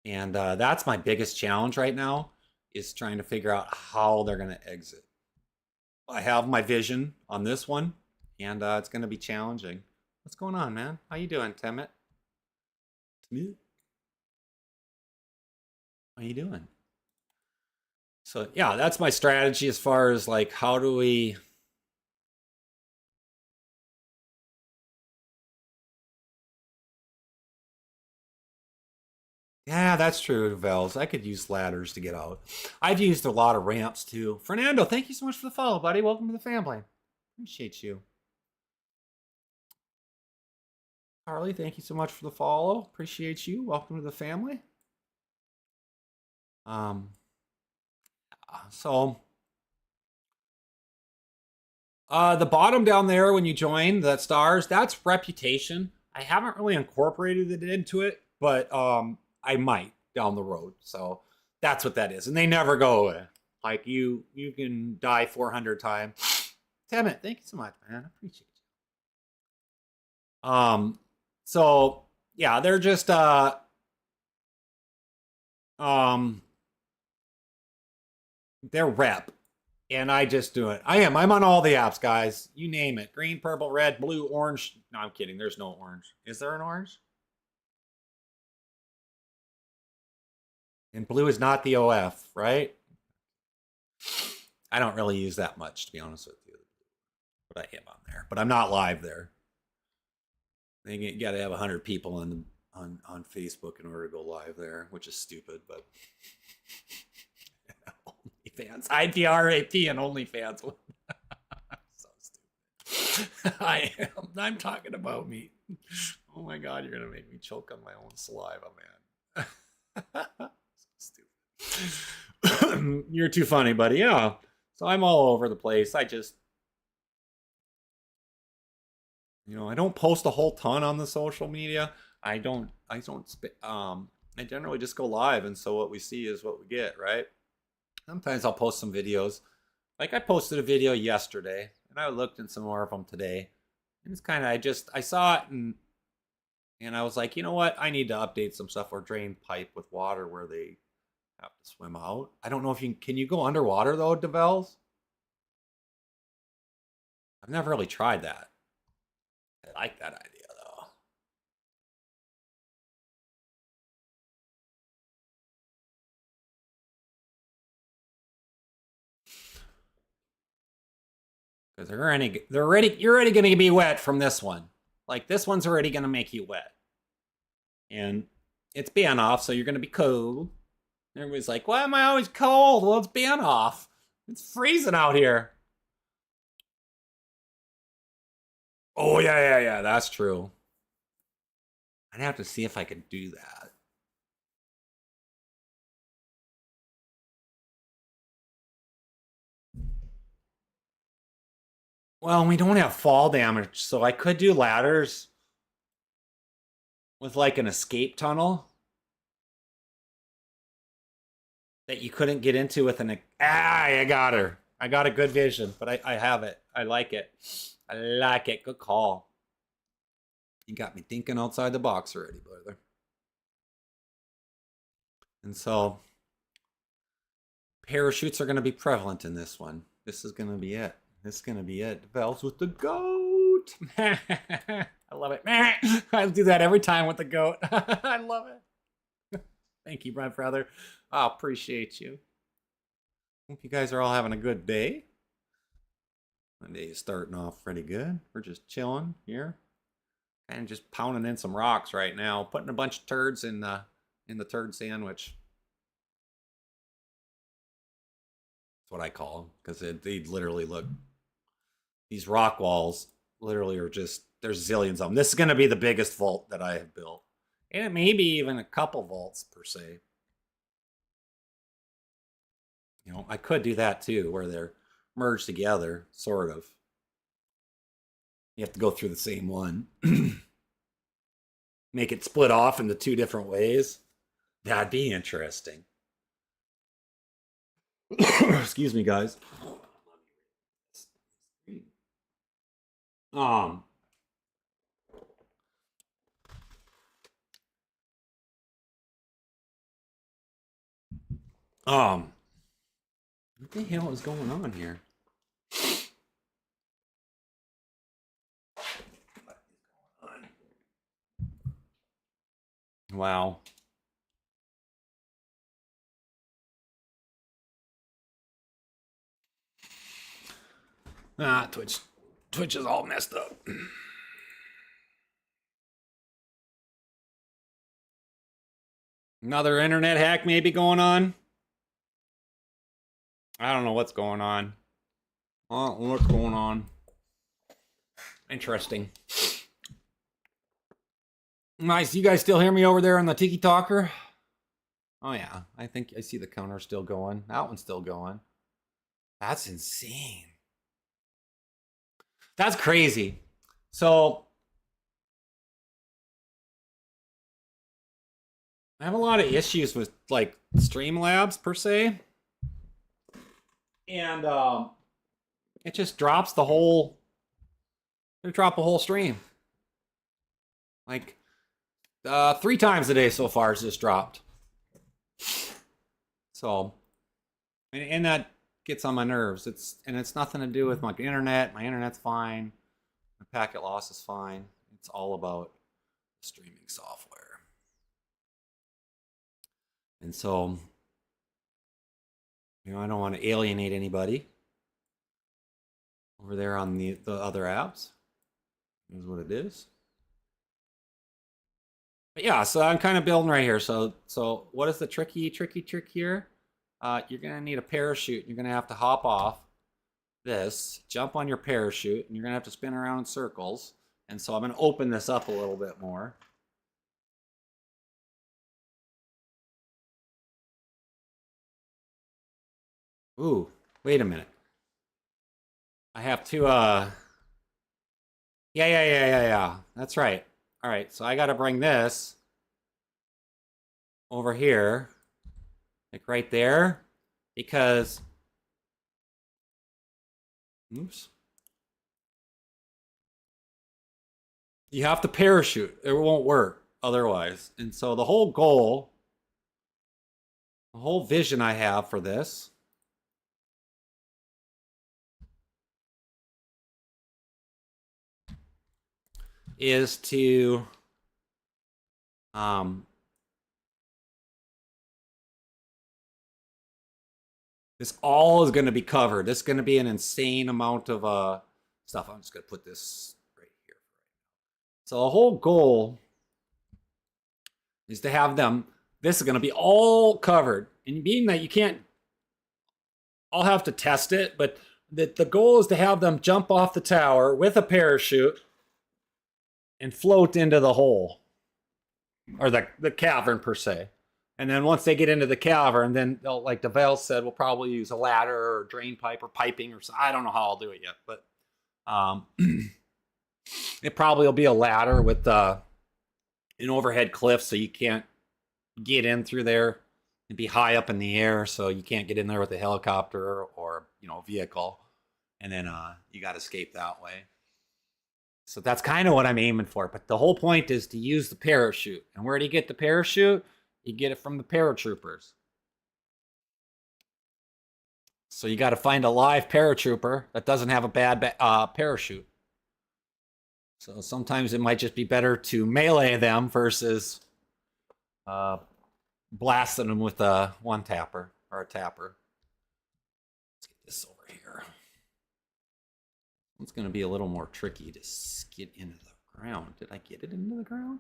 S1: And that's my biggest challenge right now, is trying to figure out how they're going to exit. I have my vision on this one, and it's going to be challenging. What's going on, man? How you doing, Timit? Timit? How you doing? So yeah, that's my strategy as far as like how do we. Yeah, that's true, Vels. I could use ladders to get out. I've used a lot of ramps too. Fernando, thank you so much for the follow, buddy. Welcome to the family. Appreciate you. Harley, thank you so much for the follow. Appreciate you. Welcome to the family. Um, so the bottom down there when you join the stars, that's reputation. I haven't really incorporated it into it, but I might down the road. So that's what that is, and they never go away. Like you can die 400 times. Damn it! Thank you so much, man. I appreciate you. So yeah, they're just um, they're rep. And I just do it. I'm on all the apps, guys. You name it. Green, purple, red, blue, orange. No, I'm kidding. There's no orange. Is there an orange? And blue is not the OF, right? I don't really use that much, to be honest with you. But I am on there. But I'm not live there. You got to have 100 people on Facebook in order to go live there, which is stupid, but OnlyFans. IPRAP and OnlyFans. So stupid. I am. I'm talking about me. Oh my God, you're gonna make me choke on my own saliva, man. So stupid. You're too funny, buddy. Yeah. So I'm all over the place. I just, I don't post a whole ton on the social media. I generally just go live, and so what we see is what we get, right? Sometimes I'll post some videos. Like I posted a video yesterday, and I looked at some more of them today. And it's kind of, I saw it, and I was like, you know what? I need to update some stuff or drain pipe with water where they have to swim out. I don't know if can you go underwater though, DeVels? I've never really tried that. I like that idea though. Because you're already going to be wet from this one. Like this one's already going to make you wet. And it's being off, so you're going to be cold. Everybody's like, why am I always cold? Well, it's being off. It's freezing out here. Oh, yeah. That's true. I'd have to see if I could do that. Well, we don't have fall damage, so I could do ladders with like an escape tunnel that you couldn't get into with an. I got her. I got a good vision, but I have it. I like it. I like it. Good call. You got me thinking outside the box already, brother. And so parachutes are going to be prevalent in this one. This is going to be it. This is going to be it. Valves with the goat. I love it. I do that every time with the goat. I love it. Thank you, my brother. I appreciate you. Hope you guys are all having a good day. My day is starting off pretty good. We're just chilling here. And just pounding in some rocks right now. Putting a bunch of turds in the turd sandwich. That's what I call them. Because they literally look... These rock walls literally are just... There's zillions of them. This is going to be the biggest vault that I have built. And it may be even a couple vaults per se. I could do that too, where they're merged together, sort of. You have to go through the same one. Make it split off into two different ways. That'd be interesting. Excuse me, guys. Um, What the hell is going on here? Wow. Twitch is all messed up. Another internet hack maybe going on. I don't know what's going on. I don't know what's going on. Interesting. Nice. You guys still hear me over there on the Tiki Talker? Oh yeah, I think I see the counter still going. That one's still going. That's insane. That's crazy. So I have a lot of issues with like Streamlabs per se. And it just drops the whole, it dropped the whole stream. Like 3 times a day so far it's just dropped. So, and that gets on my nerves. It's nothing to do with my internet. My internet's fine. My packet loss is fine. It's all about streaming software. And so, you know, I don't want to alienate anybody over there on the other apps. Is what it is. But yeah, so I'm kind of building right here. So what is the tricky trick here? You're gonna need a parachute. You're gonna have to hop off this, jump on your parachute, and you're gonna have to spin around in circles. And so I'm gonna open this up a little bit more. Ooh, wait a minute. I have to, yeah. That's right. All right, so I got to bring this over here, like right there, because, oops. You have to parachute. It won't work otherwise. And so the whole goal, the whole vision I have for this is to this all is going to be covered. This is going to be an insane amount of stuff. I'm just going to put this right here. So the whole goal is to have them, this is going to be all covered. And being that you can't, I'll have to test it, but the goal is to have them jump off the tower with a parachute and float into the hole, or the cavern per se. And then once they get into the cavern, then they'll, like DeVale said, we'll probably use a ladder or a drain pipe or piping or something. I don't know how I'll do it yet, but it probably will be a ladder with an overhead cliff, so you can't get in through there and be high up in the air, so you can't get in there with a helicopter or vehicle, and then you got to escape that way. So that's kind of what I'm aiming for. But the whole point is to use the parachute. And where do you get the parachute? You get it from the paratroopers. So you got to find a live paratrooper that doesn't have a bad parachute. So sometimes it might just be better to melee them versus blasting them with a one-tapper or a tapper. Let's get this over here. It's going to be a little more tricky to get into the ground. Did I get it into the ground?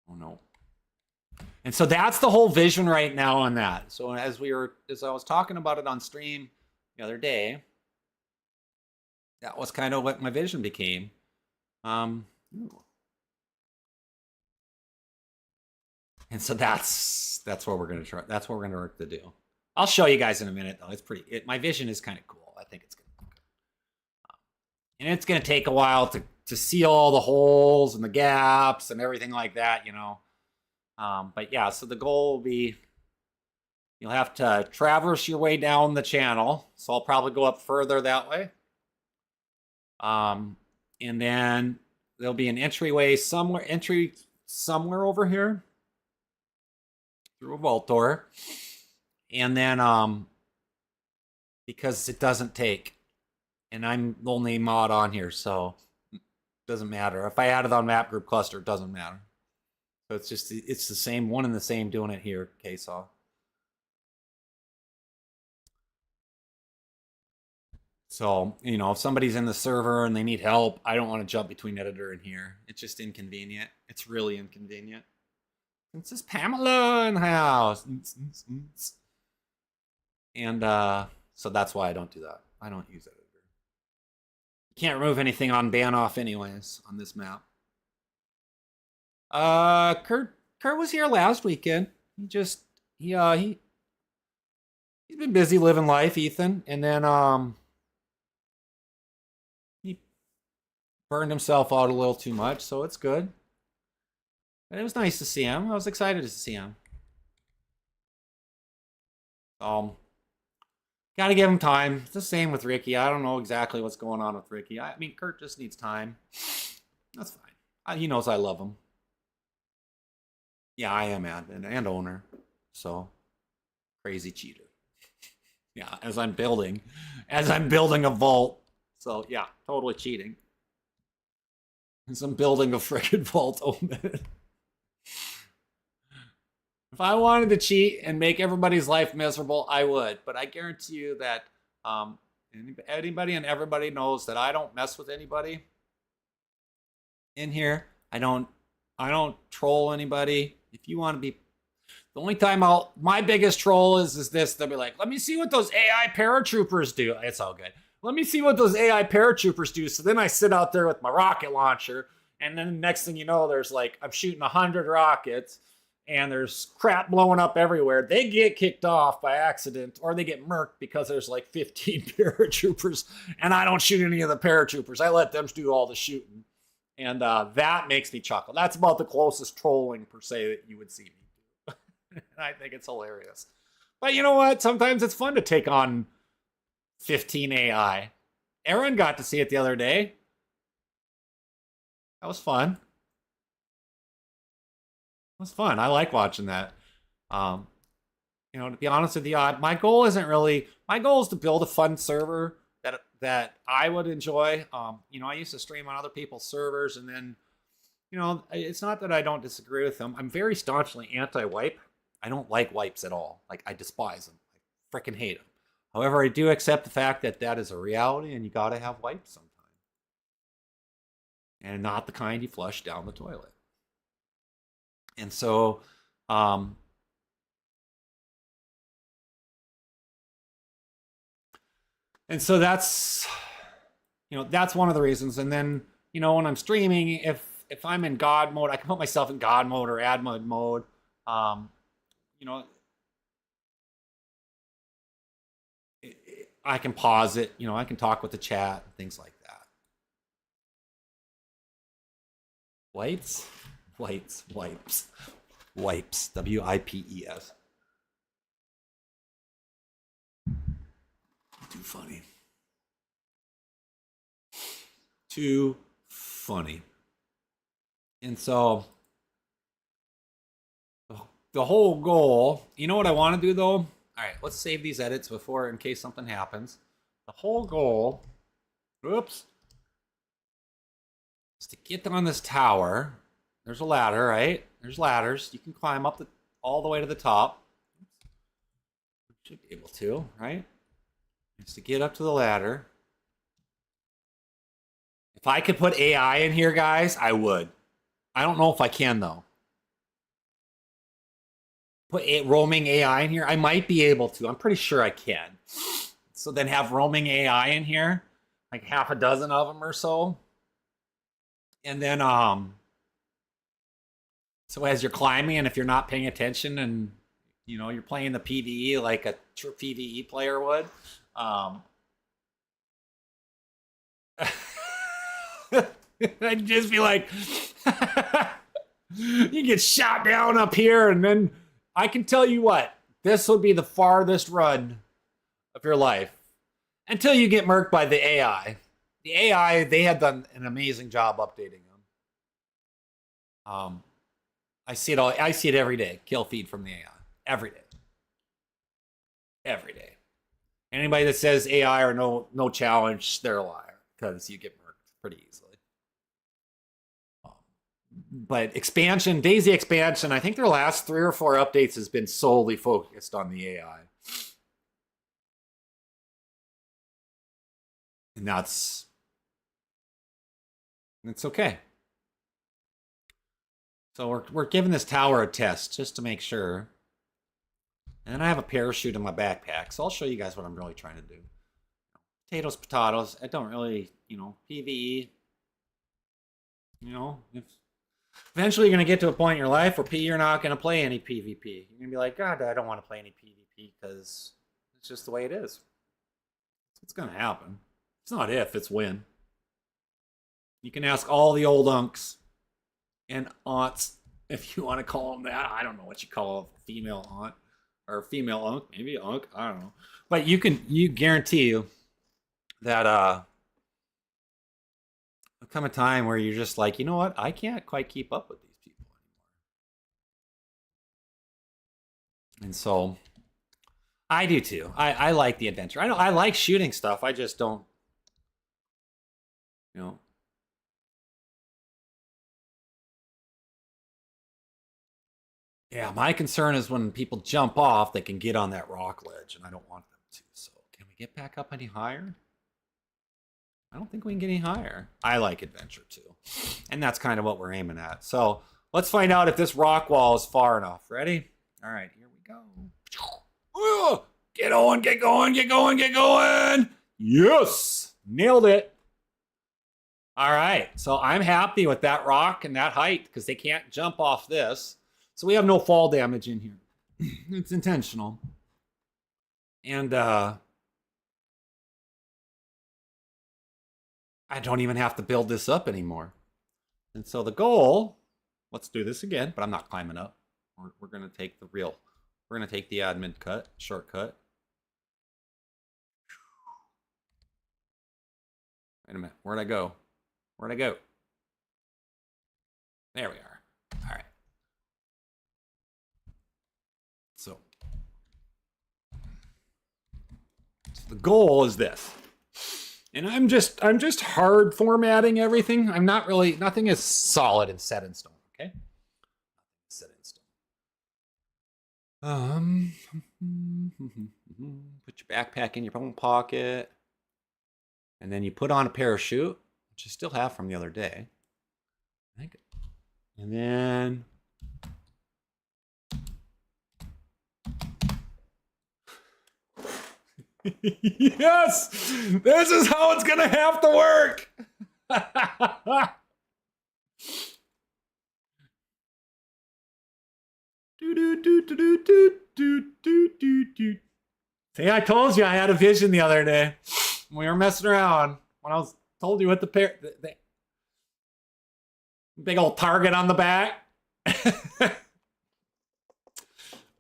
S1: Oh no. And so that's the whole vision right now on that. So as I was talking about it on stream the other day, that was kind of what my vision became. And so that's what we're going to try. That's what we're going to work to do. I'll show you guys in a minute though. It's pretty, my vision is kind of cool. I think it's good. And it's going to take a while to seal all the holes and the gaps and everything like that, But yeah, so the goal will be, you'll have to traverse your way down the channel. So I'll probably go up further that way. And then there'll be an entryway somewhere over here through a vault door. And then because it doesn't take, and I'm the only mod on here, so it doesn't matter. If I add it on map group cluster, it doesn't matter. So it's the same one and the same doing it here, KSaw. So, you know, if somebody's in the server and they need help, I don't want to jump between editor and here. It's just inconvenient. It's really inconvenient. This is Pamela in the house. And so that's why I don't do that. I don't use editor. You can't remove anything on ban off anyways on this map. Kurt was here last weekend. He's been busy living life, Ethan, and then he burned himself out a little too much, so it's good. But it was nice to see him. I was excited to see him. Gotta give him time. It's the same with Ricky. I don't know exactly what's going on with Ricky. I mean, Kurt just needs time. That's fine. He knows I love him. Yeah, I am admin and owner. So, crazy cheater. Yeah, as I'm building a vault. So, yeah, totally cheating. As I'm building a freaking vault omen. If I wanted to cheat and make everybody's life miserable, I would. But I guarantee you that anybody and everybody knows that I don't mess with anybody in here. I don't troll anybody. If you want to be, the only time my biggest troll is this. They'll be like, let me see what those AI paratroopers do. It's all good. Let me see what those AI paratroopers do. So then I sit out there with my rocket launcher, and then the next thing you know, there's like, I'm shooting 100 rockets, and there's crap blowing up everywhere. They get kicked off by accident, or they get murked because there's like 15 paratroopers, and I don't shoot any of the paratroopers. I let them do all the shooting. And that makes me chuckle. That's about the closest trolling, per se, that you would see me do. And I think it's hilarious. But you know what? Sometimes it's fun to take on 15 AI. Aaron got to see it the other day. That was fun. It was fun. I like watching that. You know, to be honest with you, my goal is to build a fun server that I would enjoy. You know, I used to stream on other people's servers, and then, you know, it's not that I don't disagree with them. I'm very staunchly anti-wipe. I don't like wipes at all. Like, I despise them. I freaking hate them. However, I do accept the fact that that is a reality, and you gotta have wipes sometimes. And not the kind you flush down the toilet. And so, that's, you know, that's one of the reasons. And then, you know, when I'm streaming, if I'm in God mode, I can put myself in God mode or admin mode. You know, I can pause it. You know, I can talk with the chat and things like that. Wipes. Wipes. WIPES. Too funny. Too funny. And so the whole goal, you know what I want to do though? All right, let's save these edits before, in case something happens. The whole goal, oops, is to get on this tower. There's a ladder, right? There's ladders. You can climb up all the way to the top. Should be able to, right? It's to get up to the ladder. If I could put AI in here, guys, I would. I don't know if I can, though. Put roaming AI in here? I might be able to. I'm pretty sure I can. So then have roaming AI in here. Like half a dozen of them or so. And then, so as you're climbing, and if you're not paying attention and, you know, you're playing the PvE like a true PvE player would, I'd just be like, you get shot down up here, and then I can tell you what, this would be the farthest run of your life until you get murked by the AI. The AI, they had done an amazing job updating them. I see it every day. Kill feed from the AI every day. every day. Anybody that says AI or no challenge, they're a liar because you get murked pretty easily. But expansion, DayZ expansion, I think their last 3 or 4 updates has been solely focused on the AI. And it's okay. So we're giving this tower a test just to make sure. And then I have a parachute in my backpack, so I'll show you guys what I'm really trying to do. Potatoes. I don't really, PvE. If eventually you're going to get to a point in your life where you're not going to play any PvP. You're going to be like, God, I don't want to play any PvP because it's just the way it is. It's going to happen. It's not if, it's when. You can ask all the old unks and aunts, if you want to call them that. I don't know what you call a female aunt or female unk, maybe unk, I don't know. But you guarantee you that there'll come a time where you're just like, you know what? I can't quite keep up with these people anymore. And so I do too. I like the adventure. I like shooting stuff. I just don't, Yeah, my concern is when people jump off, they can get on that rock ledge, and I don't want them to. So can we get back up any higher? I don't think we can get any higher. I like adventure too. And that's kind of what we're aiming at. So let's find out if this rock wall is far enough. Ready? All right, here we go. Get on, get going, get going, get going. Yes, nailed it. All right, so I'm happy with that rock and that height because they can't jump off this. So we have no fall damage in here. It's intentional. And I don't even have to build this up anymore. And so the goal, let's do this again, but I'm not climbing up. We're going to take we're going to take the admin shortcut. Wait a minute, where'd I go? Where'd I go? There we are. All right. So the goal is this. And I'm just hard formatting everything. I'm not really, nothing is solid and set in stone, okay? Set in stone. Put your backpack in your own pocket. And then you put on a parachute, which you still have from the other day. And then yes, this is how it's gonna have to work. See, I told you I had a vision the other day. We were messing around when I told you what the big old target on the back.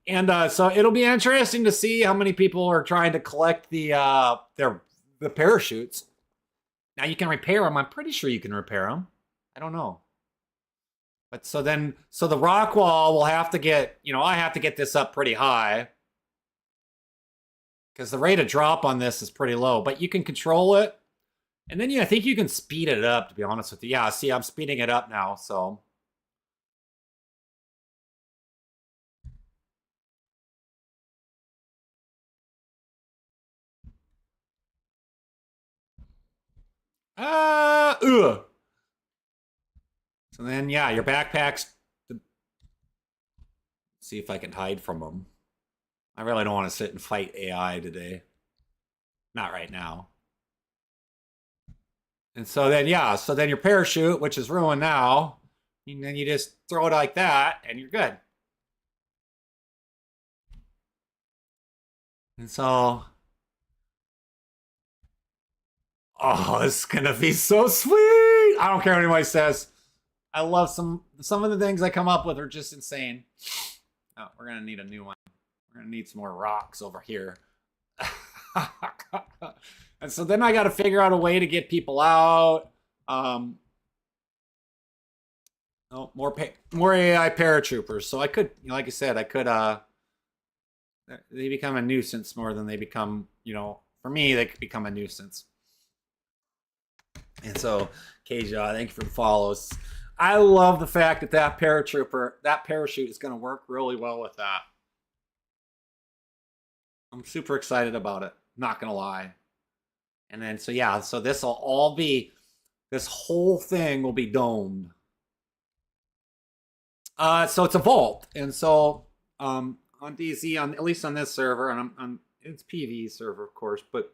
S1: And so it'll be interesting to see how many people are trying to collect the parachutes. Now you can repair them. I'm pretty sure you can repair them. I don't know. But so the rock wall will have to get, I have to get this up pretty high. Because the rate of drop on this is pretty low. But you can control it. And then I think you can speed it up, to be honest with you. Yeah, see, I'm speeding it up now, so. So then, yeah, your backpacks. See if I can hide from them. I really don't want to sit and fight AI today. Not right now. And so then, yeah, so then your parachute, which is ruined now, and then you just throw it like that, and you're good. And so, oh, this is gonna be so sweet. I don't care what anybody says. I love some of the things I come up with are just insane. Oh, we're gonna need a new one. We're gonna need some more rocks over here. And so then I got to figure out a way to get people out. More AI paratroopers. So I could, like I said, I could They become a nuisance more than they become, you know, for me, they could become a nuisance. And so, Keja, thank you for the follows. I love the fact that that parachute is going to work really well with that. I'm super excited about it. Not going to lie. And then, so yeah, so this will all be, this whole thing will be domed. So it's a vault. And so on DayZ, at least on this server, and it's PV server, of course, but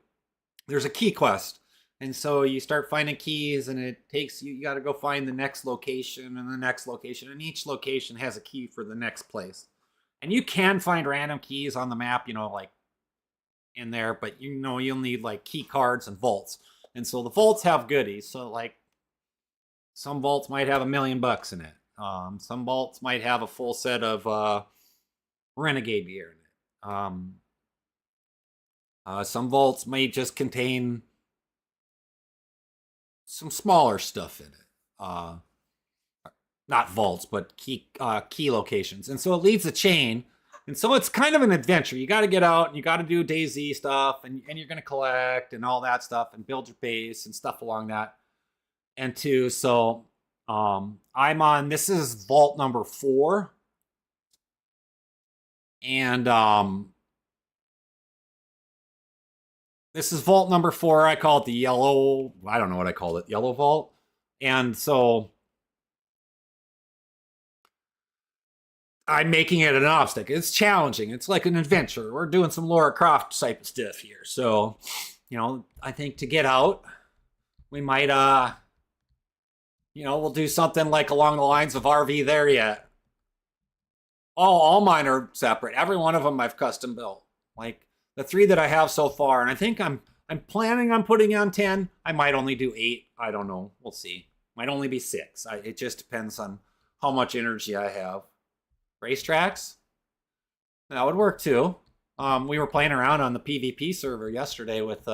S1: there's a key quest. And so you start finding keys, and it takes you got to go find the next location and the next location, and each location has a key for the next place. And you can find random keys on the map, you know, like in there, but you know you'll need like key cards and vaults. And so the vaults have goodies. So like some vaults might have $1 million in it. Some vaults might have a full set of Renegade gear in it. Some vaults may just contain some smaller stuff in it. Not vaults, but key locations. And so it leaves a chain. And so it's kind of an adventure. You got to get out and you got to do DayZ stuff, and you're going to collect and all that stuff and build your base and stuff along that. And two, so I'm on, this is vault number 4. And this is vault number 4. I call it the yellow, I don't know what I call it, yellow vault. And so I'm making it an obstacle. It's challenging. It's like an adventure. We're doing some Lara Croft type of stuff here. So, you know, I think to get out, we might, you know, we'll do something like along the lines of RV there yet. All mine are separate. Every one of them I've custom built. Like the 3 that I have so far, and I think I'm planning on putting on 10. I might only do 8. I don't know. We'll see. Might only be 6. It just depends on how much energy I have. Racetracks? That would work too. We were playing around on the PvP server yesterday with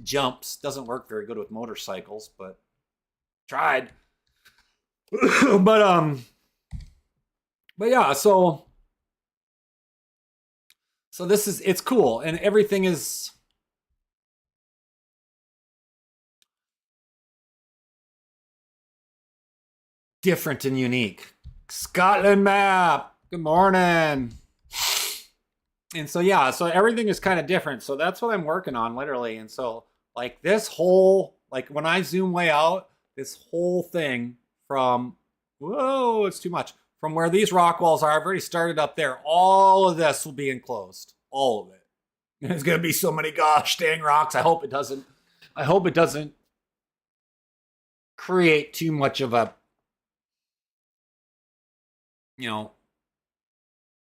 S1: jumps. Doesn't work very good with motorcycles, but tried. but yeah, so this is, it's cool, and everything is different and unique. Scotland map. Good morning. And so yeah, so everything is kind of different. So that's what I'm working on, literally. And so like this whole, like when I zoom way out, this whole thing from, whoa, it's too much. From where these rock walls are, I've already started up there. All of this will be enclosed. All of it. There's gonna be so many gosh dang rocks. I hope it doesn't create too much of a, you know,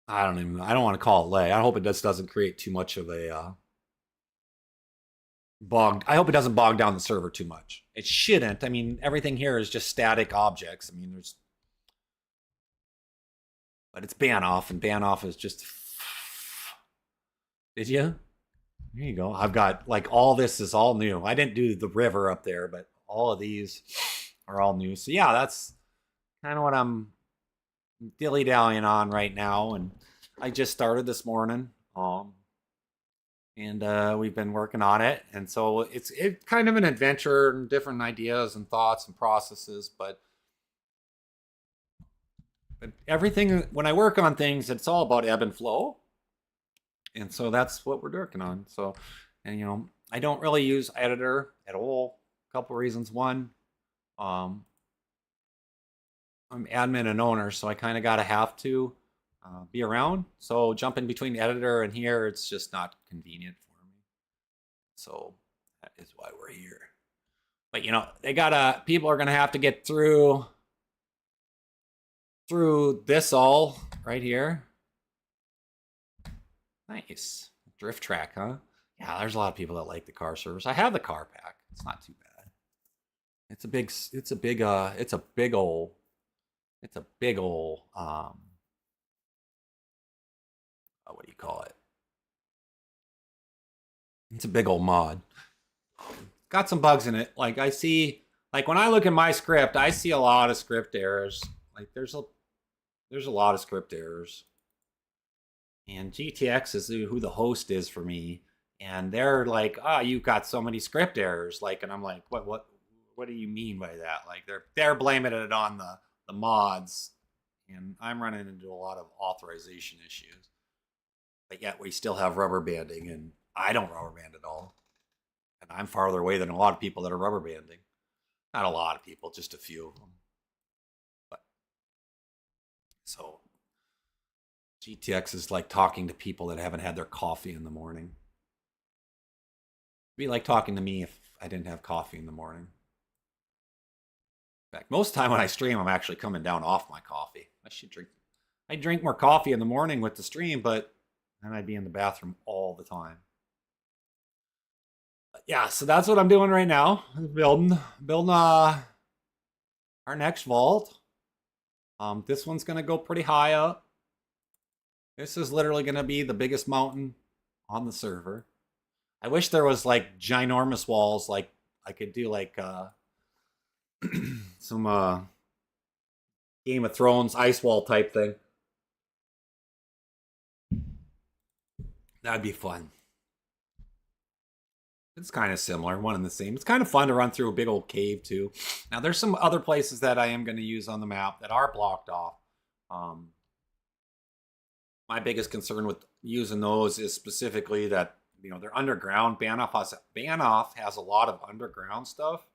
S1: I don't want to call it lay. I hope it just doesn't create too much of a I hope it doesn't bog down the server too much. It shouldn't. I mean, everything here is just static objects. I mean, but it's Banoff, and Banoff is just, did you? There you go. I've got, like, all this is all new. I didn't do the river up there, but all of these are all new. So yeah, that's kind of what I'm dilly-dallying on right now, and I just started this morning, and we've been working on it, and so it's kind of an adventure and different ideas and thoughts and processes, but everything, when I work on things, it's all about ebb and flow, and so that's what we're working on. So, and you know, I don't really use editor at all. A couple reasons. One, I'm admin and owner, so I kind of gotta have to be around. So jumping between the editor and here, it's just not convenient for me. So that is why we're here. But you know, people are gonna have to get through this all right here. Nice drift track, huh? Yeah, there's a lot of people that like the car servers. I have the car pack. It's not too bad. It's a big old what do you call it? It's a big old mod. Got some bugs in it. Like I see, like when I look at my script, I see a lot of script errors. Like there's a lot of script errors. And GTX is who the host is for me. And they're like, "Oh, you've got so many script errors." Like, and I'm like, what do you mean by that? Like, they're blaming it on the mods, and I'm running into a lot of authorization issues. But yet we still have rubber banding, and I don't rubber band at all. And I'm farther away than a lot of people that are rubber banding. Not a lot of people, just a few of them. But so GTX is like talking to people that haven't had their coffee in the morning. It'd be like talking to me if I didn't have coffee in the morning. In fact, most of the time when I stream, I'm actually coming down off my coffee. I drink more coffee in the morning with the stream, but then I'd be in the bathroom all the time. But yeah, so that's what I'm doing right now. Building our next vault. This one's gonna go pretty high up. This is literally gonna be the biggest mountain on the server. I wish there was like ginormous walls, like I could do like some Game of Thrones ice wall type thing. That'd be fun. It's kind of similar, one and the same. It's kind of fun to run through a big old cave too. Now there's some other places that I am going to use on the map that are blocked off. My biggest concern with using those is specifically that, you know, they're underground. Banoff has a lot of underground stuff.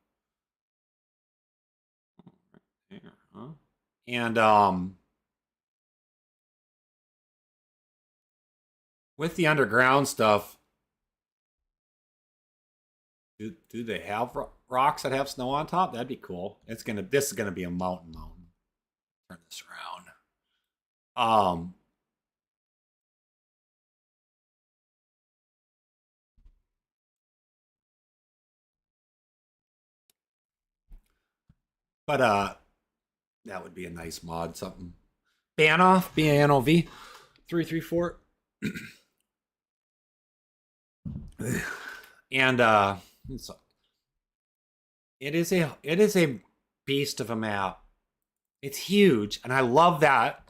S1: And with the underground stuff, do they have rocks that have snow on top? That'd be cool. This is gonna be a mountain. Turn this around. But that would be a nice mod, something. Banoff, BANOV 334. And it is a beast of a map. It's huge, and I love that.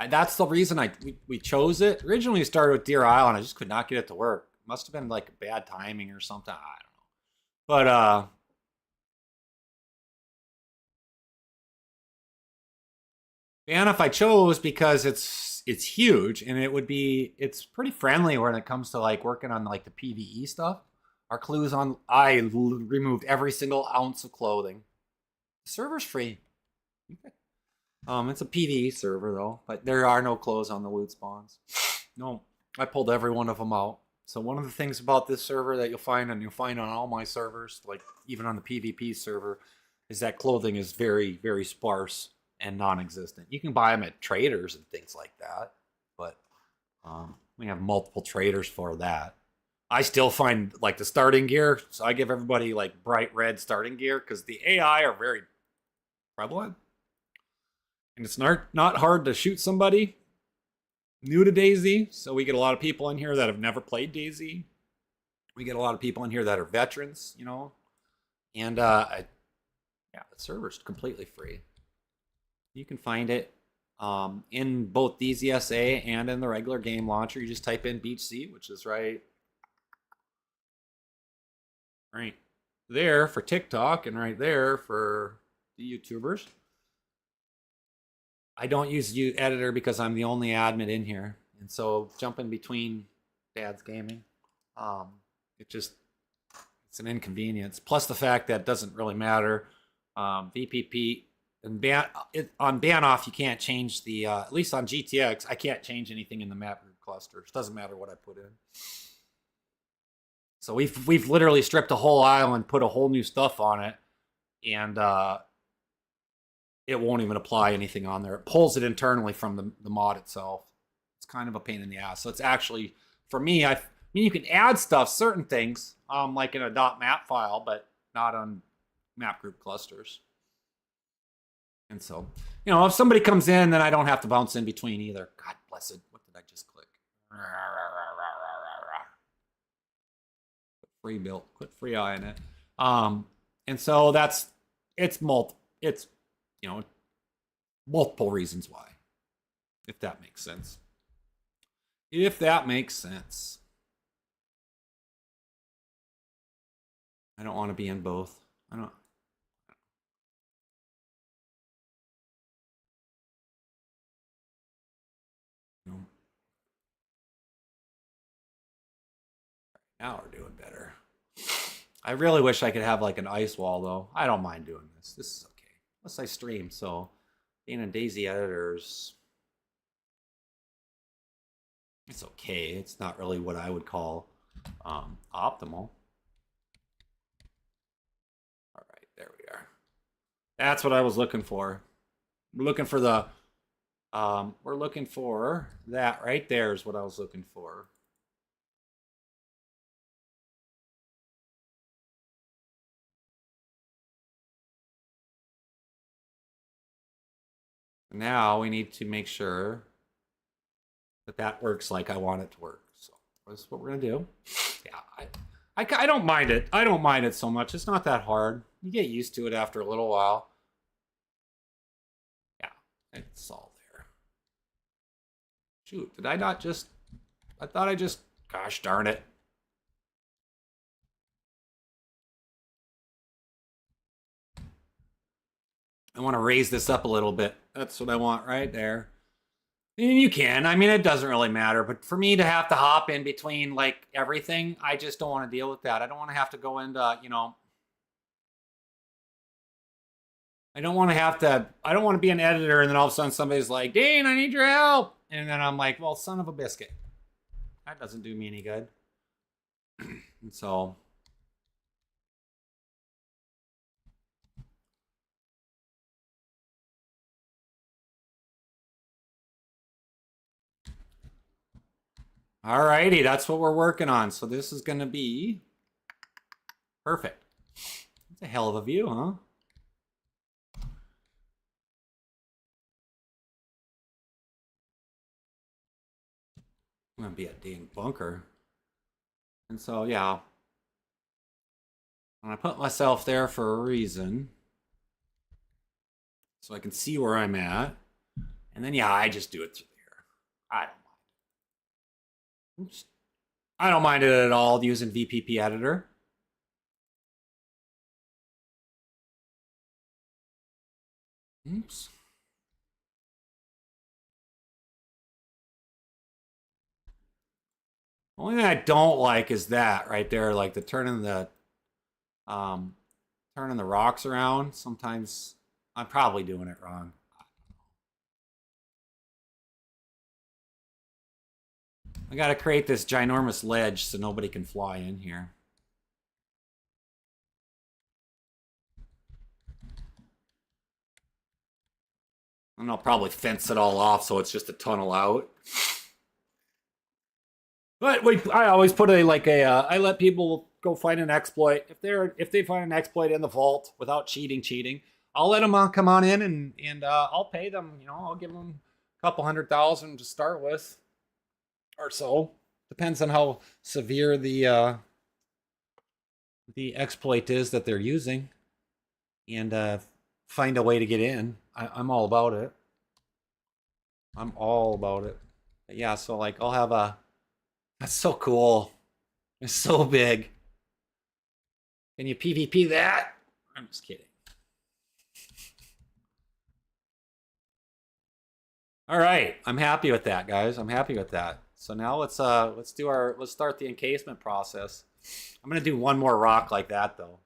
S1: That's the reason we chose it. Originally, we started with Deer Island. I just could not get it to work. Must have been like bad timing or something. I don't know. But Banoff I chose because it's huge, and it's pretty friendly when it comes to like working on like the PvE stuff. Our clues on I removed every single ounce of clothing. The server's free. It's a PvE server though, but there are no clothes on the loot spawns. No, I pulled every one of them out. So one of the things about this server that you'll find on all my servers, like even on the PvP server, is that clothing is very, very sparse and non-existent. You can buy them at traders and things like that, but we have multiple traders for that. I still find like the starting gear, so I give everybody like bright red starting gear because the AI are very prevalent. And it's not hard to shoot somebody new to DayZ. So we get a lot of people in here that have never played DayZ. We get a lot of people in here that are veterans, you know. And yeah, the server's completely free. You can find it in both DayZ and in the regular game launcher. You just type in BeachedZ, which is right there for TikTok and right there for the YouTubers. I don't use editor because I'm the only admin in here, and so jumping between Dad's gaming, it's an inconvenience. Plus the fact that it doesn't really matter. VPP and on Banoff you can't change the at least on GTX I can't change anything in the map group clusters. Doesn't matter what I put in. So we've literally stripped a whole island, put a whole new stuff on it, and it won't even apply anything on there. It pulls it internally from the mod itself. It's kind of a pain in the ass. So it's actually, for me, I mean, you can add stuff, certain things, like in a .map file, but not on map group clusters. And so, you know, if somebody comes in, then I don't have to bounce in between either. God bless it. What did I just click? Put free built, put free eye in it. And so it's you know, multiple reasons why. if that makes sense. If that makes sense. I don't want to be in both. I don't. No. Now we're doing better. I really wish I could have like an ice wall though. I don't mind doing this. This is okay. Unless I stream, so being a DayZ editors, it's okay. It's not really what I would call optimal. All right, there we are. That's what I was looking for. We're looking for the we're looking for that right there is what I was looking for. Now we need to make sure that that works like I want it to work. So that's what we're gonna do. Yeah, I don't mind it. I don't mind it so much. It's not that hard. You get used to it after a little while. Yeah, it's all there. Shoot, did I not just... I thought I just... Gosh darn it. I want to raise this up a little bit. That's what I want right there. And you can. I mean, it doesn't really matter. But for me to have to hop in between, like, everything, I just don't want to deal with that. I don't want to have to go into, you know... I don't want to have to... I don't want to be an editor and then all of a sudden somebody's like, Dane, I need your help. And then I'm like, well, son of a biscuit. That doesn't do me any good. And so... Alrighty, that's what we're working on. So this is going to be perfect. That's a hell of a view, huh? I'm going to be a dang bunker. And so, yeah. And I put myself there for a reason. So I can see where I'm at. And then, yeah, I just do it through here. I don't mind. Oops. I don't mind it at all using VPP editor. Oops. Only thing I don't like is that right there, like the turning the rocks around. Sometimes I'm probably doing it wrong. I gotta create this ginormous ledge so nobody can fly in here. And I'll probably fence it all off so it's just a tunnel out. But I always put I let people go find an exploit. If they find an exploit in the vault without cheating, I'll let them come on in and I'll pay them. You know, I'll give them a couple $100,000 to start with, or so. Depends on how severe the exploit is that they're using, and find a way to get in. I'm all about it. I'm all about it. But yeah, so like I'll have a... That's so cool. It's so big. Can you PvP that? I'm just kidding. All right, I'm happy with that, guys. I'm happy with that. So now let's start the encasement process. I'm gonna do one more rock like that though,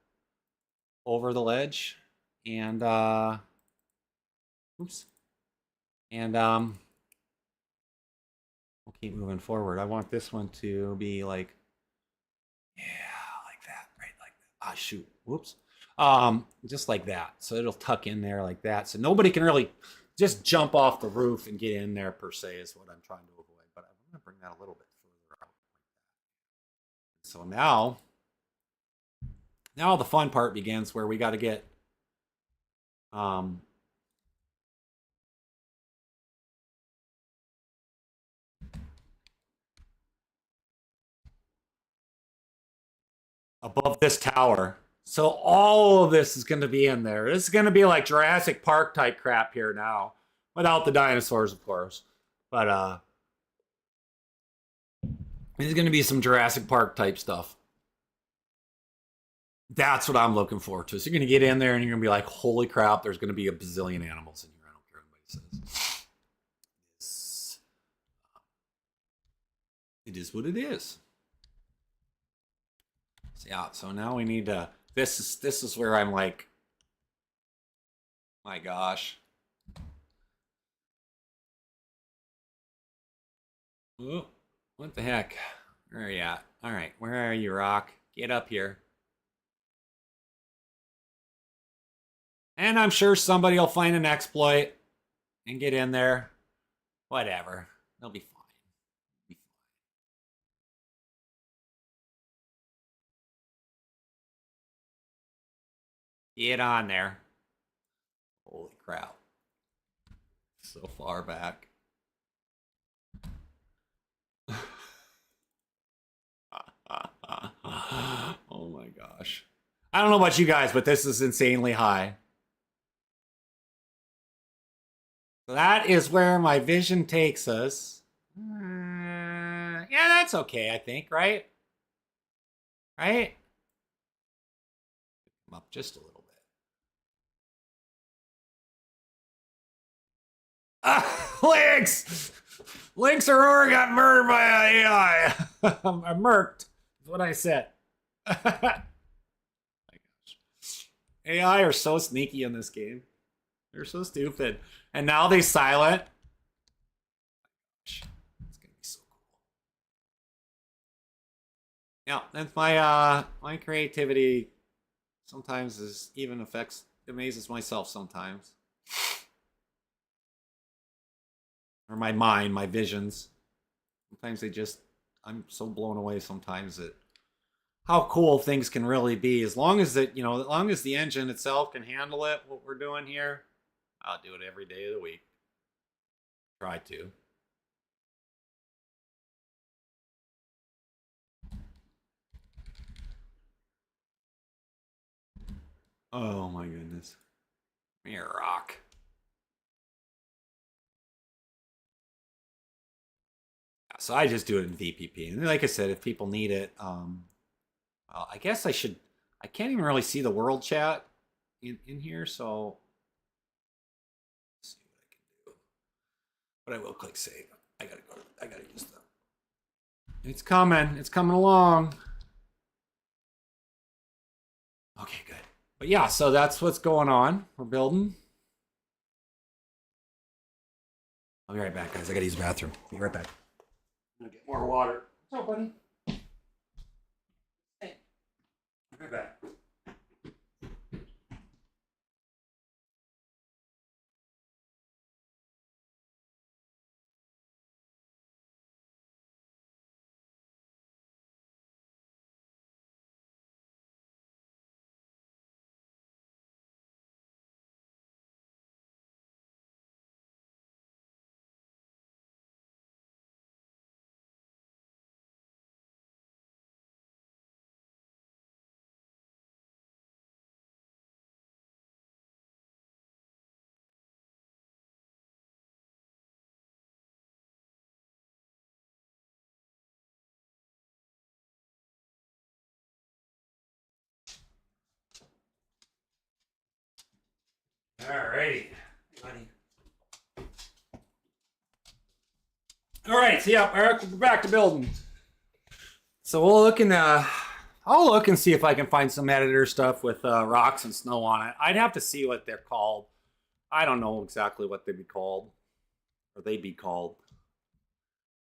S1: over the ledge, and oops, and we'll keep moving forward. I want this one to be like, yeah, like that, right, like that. Ah, shoot, whoops. Just like that. So it'll tuck in there like that. So nobody can really just jump off the roof and get in there per se is what I'm trying to avoid. But I'm gonna bring that a little bit further out. So now the fun part begins where we got to get above this tower. So all of this is going to be in there. This is going to be like Jurassic Park type crap here now, without the dinosaurs, of course. But there's going to be some Jurassic Park type stuff. That's what I'm looking forward to. So you're going to get in there and you're going to be like, holy crap, there's going to be a bazillion animals in here. I don't care what anybody says. It is what it is. So yeah, so now we need to, this is where I'm like, my gosh. Oh, what the heck? Where are you at? All right, where are you, Rock? Get up here. And I'm sure somebody will find an exploit and get in there. Whatever. They'll be fine. Get on there. Holy crap. So far back. Oh my gosh. I don't know about you guys, but this is insanely high. That is where my vision takes us. Yeah, that's okay, I think, right? Right? Come up just a little bit. Lynx! Lynx Aurora got murdered by an AI. I'm murked, is what I said. My gosh. AI are so sneaky in this game. They're so stupid. And now they silent. Gosh, it's gonna be so cool. Yeah, that's my creativity sometimes is even amazes myself sometimes. Or my mind, my visions. Sometimes I'm so blown away sometimes at how cool things can really be. As long as as long as the engine itself can handle it, what we're doing here, I'll do it every day of the week. Try to. Oh my goodness. Mere rock. So I just do it in VPP. And like I said, if people need it, I guess I can't even really see the world chat in here, so let's see what I can do. But I will click save. I gotta use them. It's coming along. Okay, good. But yeah, so that's what's going on. We're building. I'll be right back, guys. I gotta use the bathroom. Be right back. I'm gonna get more water. What's up, buddy? Hey. I'll be right back. Alrighty, buddy. All right, so yeah, Eric, we're back to building. So we'll look I'll look and see if I can find some editor stuff with rocks and snow on it. I'd have to see what they're called. I don't know exactly what they'd be called, or they'd be called.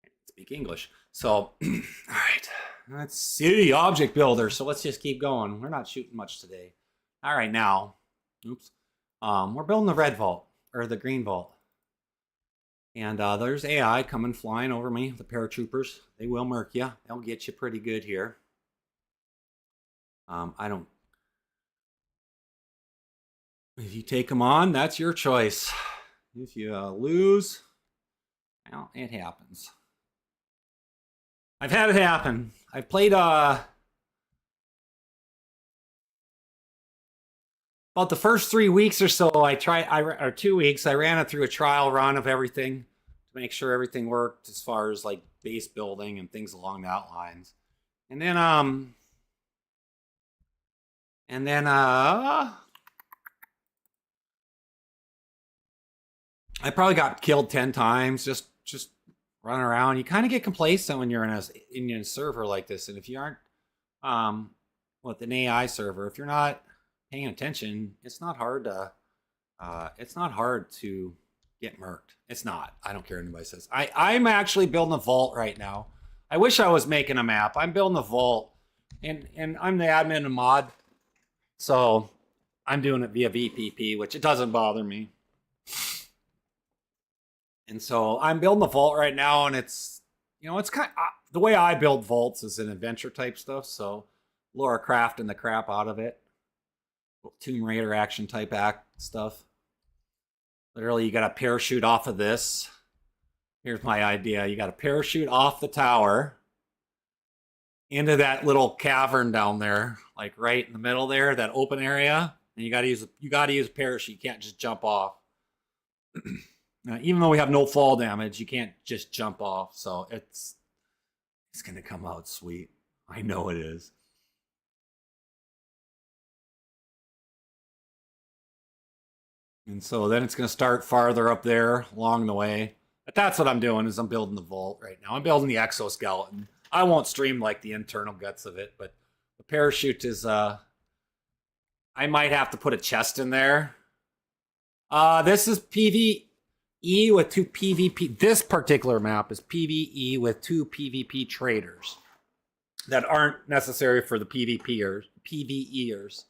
S1: I can't speak English. So, all right, let's see object builder. So let's just keep going. We're not shooting much today. All right, now, oops, we're building the red vault or the green vault. And there's AI coming flying over me, the paratroopers. They will murk you. They'll get you pretty good here. I don't... If you take them on, that's your choice. If you lose, well, it happens. I've had it happen. I've played about the first 3 weeks or so. Or 2 weeks, I ran it through a trial run of everything to make sure everything worked as far as like base building and things along that lines. And then I probably got killed 10 times just running around. You kind of get complacent when you're in a server like this, and if you aren't with an AI server, if you're not paying attention, it's not hard to get murked. It's not. I don't care what anybody says. I'm actually building a vault right now. I wish I was making a map. I'm building a vault, and I'm the admin and mod, so I'm doing it via VPP, which it doesn't bother me. And so I'm building the vault right now, and it's, you know, it's kind of, the way I build vaults is an adventure type stuff. So Laura crafting the crap out of it, Tomb Raider action type stuff. Literally, you got to parachute off of this. Here's my idea: you got to parachute off the tower into that little cavern down there, like right in the middle there, that open area. And you got to use a parachute. You can't just jump off. Now, even though we have no fall damage, you can't just jump off. So it's going to come out sweet. I know it is. And so then it's going to start farther up there along the way. But that's what I'm doing, is I'm building the vault right now. I'm building the exoskeleton. I won't stream like the internal guts of it, but the parachute is, I might have to put a chest in there. This is PvE with 2 PvP. This particular map is PvE with 2 PvP traders that aren't necessary for the PvPers, PvEers.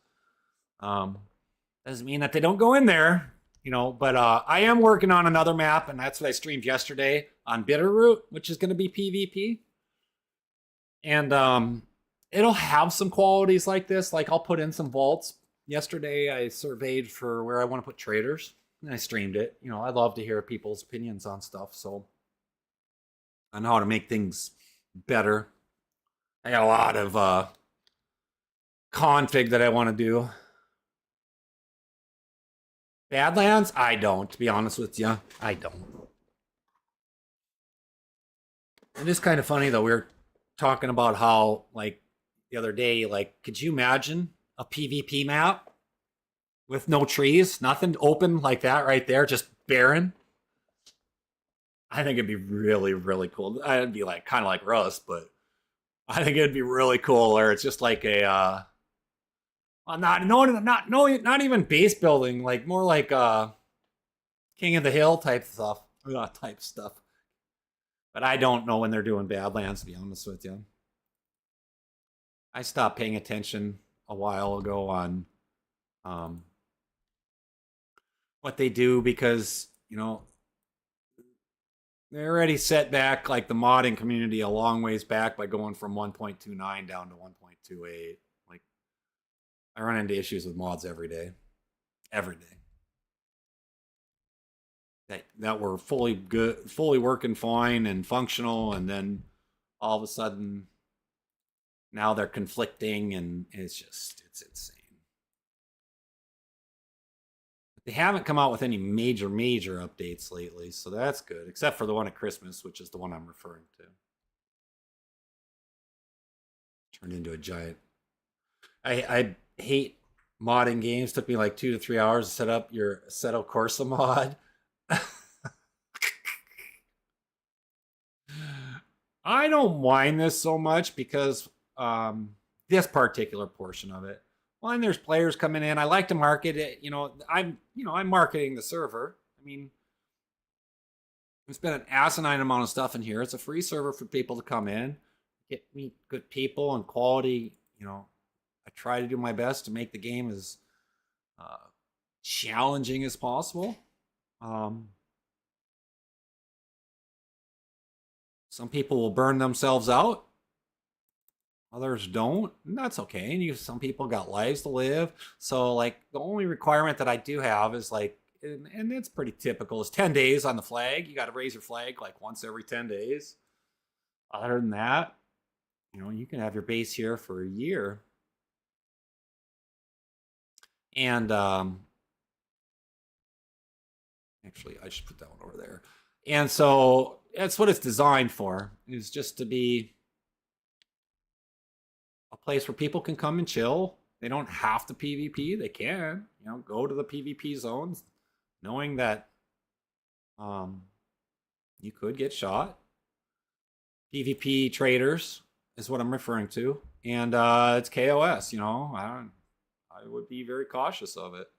S1: Doesn't mean that they don't go in there, you know, but I am working on another map, and that's what I streamed yesterday on Bitterroot, which is going to be PvP. And it'll have some qualities like this. Like, I'll put in some vaults. Yesterday, I surveyed for where I want to put traders, and I streamed it. You know, I love to hear people's opinions on stuff, so I know how to make things better. I got a lot of config that I want to do. Badlands? I don't, to be honest with you. I don't. It is kind of funny, though. We were talking about how, like, the other day, like, could you imagine a PvP map with no trees, nothing open like that right there, just barren? I think it'd be really, really cool. I'd be like kind of like Rust, but I think it'd be really cool. Or it's just like a not even base building, like more like King of the Hill type stuff. Type stuff. But I don't know when they're doing Badlands, to be honest with you. I stopped paying attention a while ago on what they do, because, you know, they already set back like the modding community a long ways back by going from 1.29 down to 1.28. Like, I run into issues with mods every day. Every day. That were fully good, fully working fine and functional, and then all of a sudden now they're conflicting, and it's insane. They haven't come out with any major updates lately, so that's good, except for the one at Christmas, which is the one I'm referring to. Turned into a giant. I hate modding games. Took me like 2 to 3 hours to set up your Assetto Corsa mod. I don't mind this so much because this particular portion of it, when there's players coming in, I like to market it. I'm marketing the server. I mean, we spent an asinine amount of stuff in here. It's a free server for people to come in, meet good people and quality. I try to do my best to make the game as challenging as possible. Some people will burn themselves out. Others don't, and that's okay. And some people got lives to live. So, like, the only requirement that I do have is, like, and it's pretty typical, is 10 days on the flag. You got to raise your flag, like, once every 10 days. Other than that, you can have your base here for a year. And, actually, I should put that one over there. And so that's what it's designed for, is just to be a place where people can come and chill. They don't have to PvP. They can, go to the PvP zones knowing that you could get shot. PvP traders is what I'm referring to. And it's KOS, I would be very cautious of it.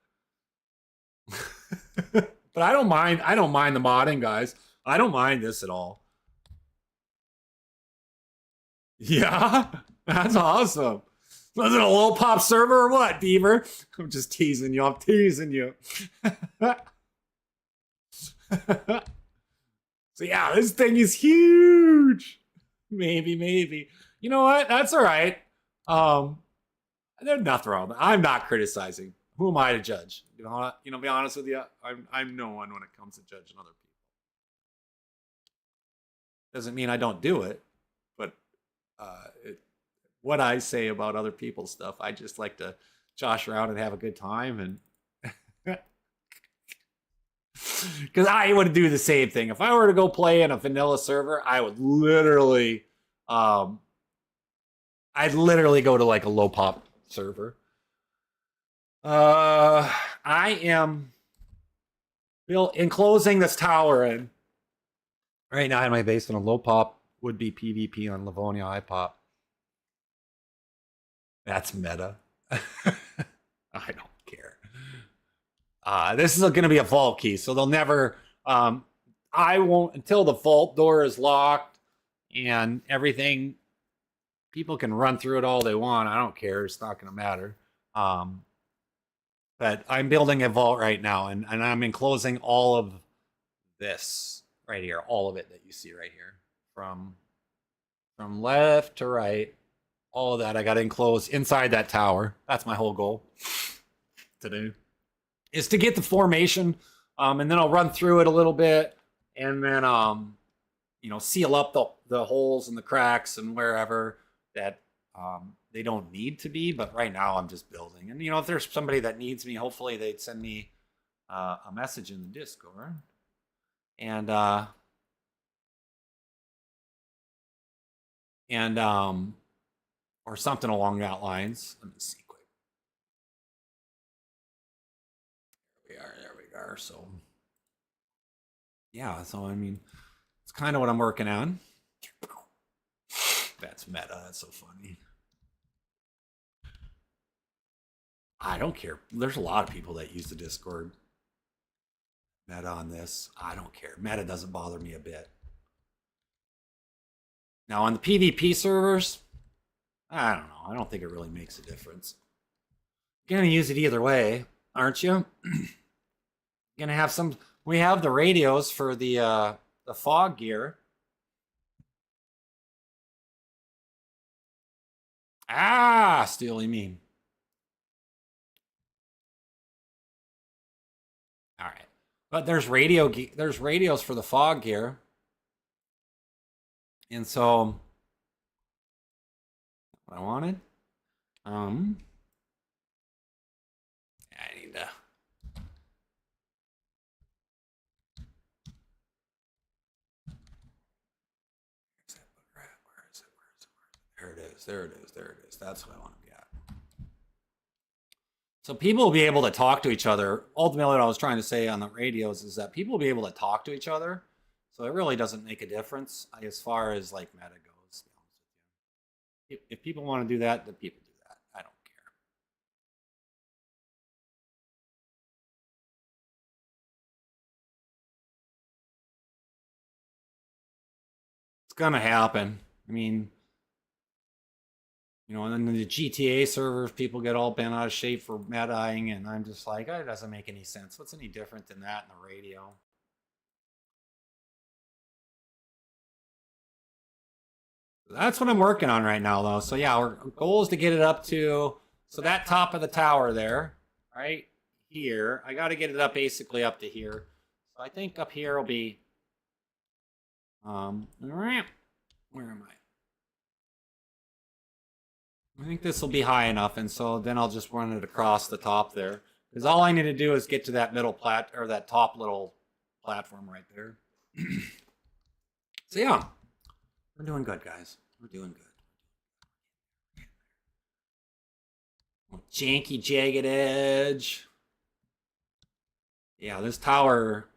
S1: But I don't mind the modding, guys. I don't mind this at all. Yeah, that's awesome. Was it a low pop server or what, Beaver? I'm just teasing you. I'm teasing you. So yeah, this thing is huge. Maybe. You know what? That's all right. There's nothing wrong with it. I'm not criticizing. Who am I to judge? Be honest with you, I'm no one when it comes to judging other people. Doesn't mean I don't do it, but what I say about other people's stuff, I just like to josh around and have a good time, and because I would do the same thing if I were to go play in a vanilla server. I would literally, I'd literally go to like a low pop server. I am enclosing this tower in right now in my basement. A low pop would be PvP on Livonia iPop. That's meta. I don't care. This is going to be a vault key, so they'll never. I won't until the vault door is locked and everything. People can run through it all they want. I don't care. It's not going to matter. But I'm building a vault right now, and I'm enclosing all of this right here, all of it that you see right here, from left to right, all of that I got to enclose inside that tower. That's my whole goal to do, is to get the formation, and then I'll run through it a little bit, and then seal up the holes and the cracks and wherever that they don't need to be. But right now I'm just building. And if there's somebody that needs me, hopefully they'd send me a message in the Discord, and or something along that lines. Let me see quick. There we are. So yeah, so I mean, it's kind of what I'm working on. That's meta. That's so funny. I don't care. There's a lot of people that use the Discord meta on this. I don't care. Meta doesn't bother me a bit. Now on the PvP servers, I don't know. I don't think it really makes a difference. You're gonna use it either way, aren't you? Gonna have some. We have the radios for the fog gear. Steely mean. All right, but there's radios for the fog gear, and so what I wanted, I need to. There it is. That's what I want to get. So people will be able to talk to each other. Ultimately, what I was trying to say on the radios is that people will be able to talk to each other. So it really doesn't make a difference as far as like meta goes, to be honest with you. If people want to do that, then people do that. I don't care. It's gonna happen. I mean, and then the GTA servers, people get all bent out of shape for metaing, and I'm just like, it doesn't make any sense. What's any different than that in the radio? That's what I'm working on right now, though. So yeah, our goal is to get it up to, so that top of the tower there, right here, I got to get it up basically up to here. So I think up here will be, where am I? I think this will be high enough, and so then I'll just run it across the top there. Because all I need to do is get to that middle that top little platform right there. So yeah, we're doing good, guys. We're doing good. Janky, jagged edge. Yeah, this tower.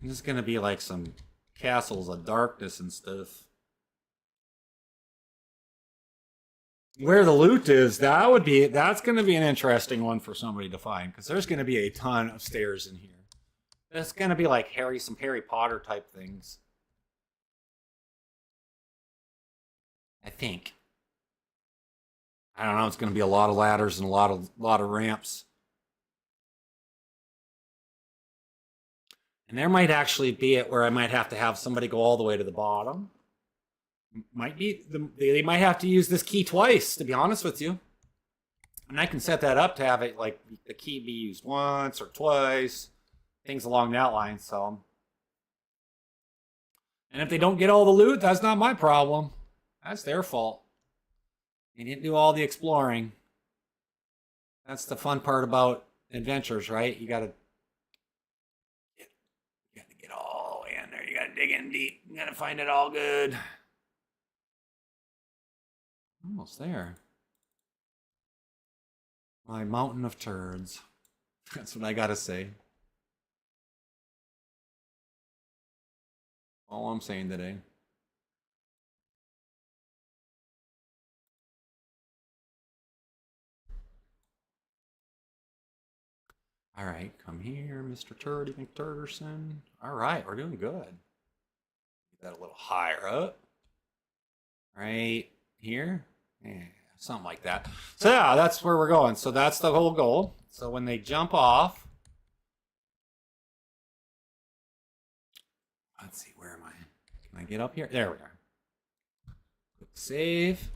S1: This is gonna be like some castles of darkness and stuff. Where the loot is, that's gonna be an interesting one for somebody to find, because there's gonna be a ton of stairs in here. It's gonna be like some Harry Potter type things. I think. I don't know. It's going to be a lot of ladders and a lot of ramps. And there might actually be it where I might have to have somebody go all the way to the bottom. They might have to use this key twice, to be honest with you. And I can set that up to have it like the key be used once or twice, things along that line. So, and if they don't get all the loot, that's not my problem. That's their fault. They didn't do all the exploring. That's the fun part about adventures, right? You gotta get all the way in there. You gotta dig in deep. You gotta find it all good. Almost there. My mountain of turds. That's what I gotta say. All I'm saying today. All right, come here, Mr. Turdy McTurderson. All right, we're doing good. Get that a little higher up. Right here. Yeah, something like that. So yeah, that's where we're going. So that's the whole goal. So when they jump off, let's see, where am I? Can I get up here? There we are. Quick save.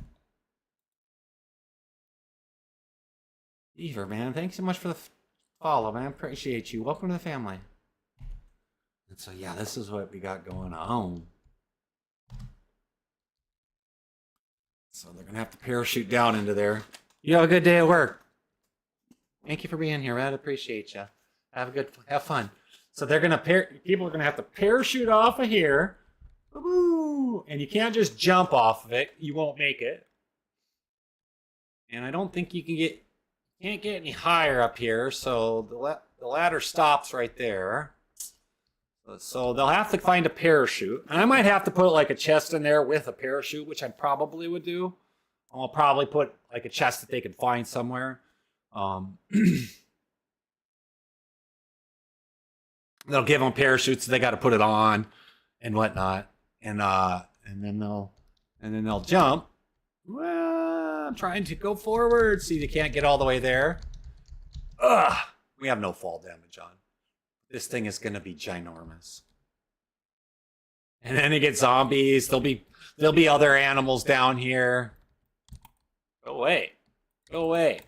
S1: Beaver, man, thanks so much for the follow, man. Appreciate you. Welcome to the family. And so yeah, this is what we got going on. So they're gonna have to parachute down into there. You have a good day at work. Thank you for being here, man. Appreciate you. Have fun. So they're gonna people are gonna have to parachute off of here. Woo-hoo! And you can't just jump off of it. You won't make it. And I don't think you can't get any higher up here. So the ladder stops right there. So they'll have to find a parachute. And I might have to put like a chest in there with a parachute, which I probably would do. I'll probably put like a chest that they can find somewhere. They'll give them parachutes, so they got to put it on and whatnot. And then they'll jump. Well, I'm trying to go forward. See, they can't get all the way there. Ugh, we have no fall damage on. This thing is going to be ginormous. And then they get zombies. There'll be other animals down here. Go away. Go away.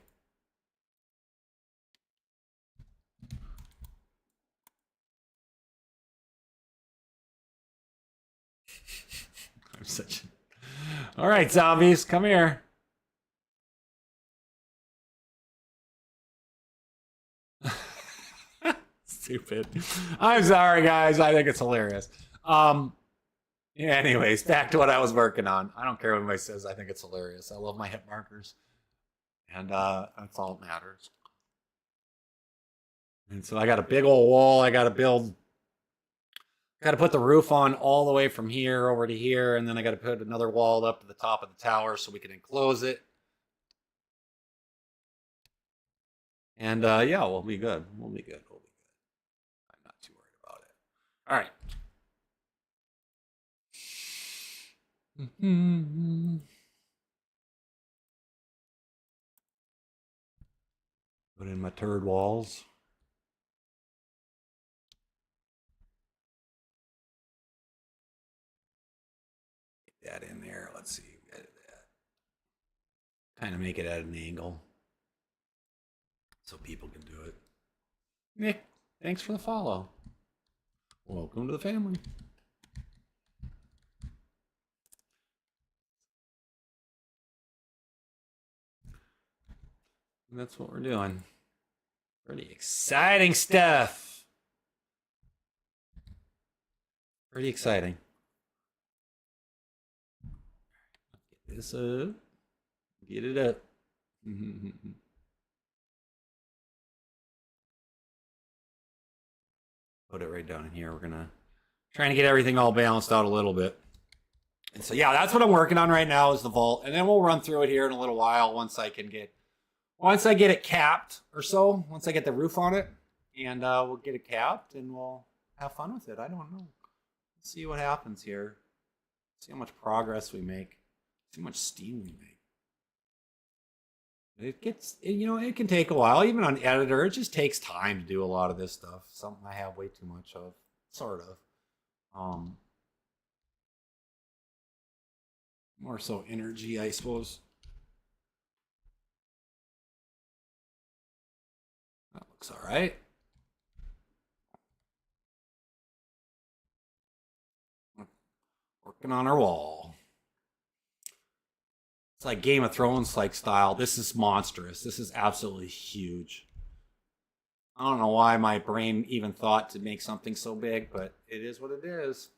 S1: I'm such a... All right, zombies, come here. Stupid. I'm sorry, guys. I think it's hilarious. Yeah, anyways, back to what I was working on. I don't care what anybody says. I think it's hilarious. I love my hit markers. And that's all that matters. And so I got a big old wall I got to build. Got to put the roof on all the way from here over to here. And then I got to put another wall up to the top of the tower so we can enclose it. And yeah, we'll be good. We'll be good. We'll be good. I'm not too worried about it. All right. Put in my turd walls. Get that in there. Let's see. Edit that. Kind of make it at an angle so people can do it. Nick, thanks for the follow. Welcome to the family. And that's what we're doing. Pretty exciting stuff. Pretty exciting. Get this up. Get it up. Put it right down in here. We're gonna trying to get everything all balanced out a little bit. And so yeah, that's what I'm working on right now is the vault, and then we'll run through it here in a little while once I get it capped or so. Once I get the roof on it, and we'll get it capped and we'll have fun with it. I don't know. Let's see what happens here. See how much progress we make. See how much steam we make. It can take a while. Even on editor, it just takes time to do a lot of this stuff. Something I have way too much of, sort of. More so energy, I suppose. That looks all right. Working on our wall. It's like Game of Thrones like style. This is monstrous. This is absolutely huge. I don't know why my brain even thought to make something so big, but it is what it is.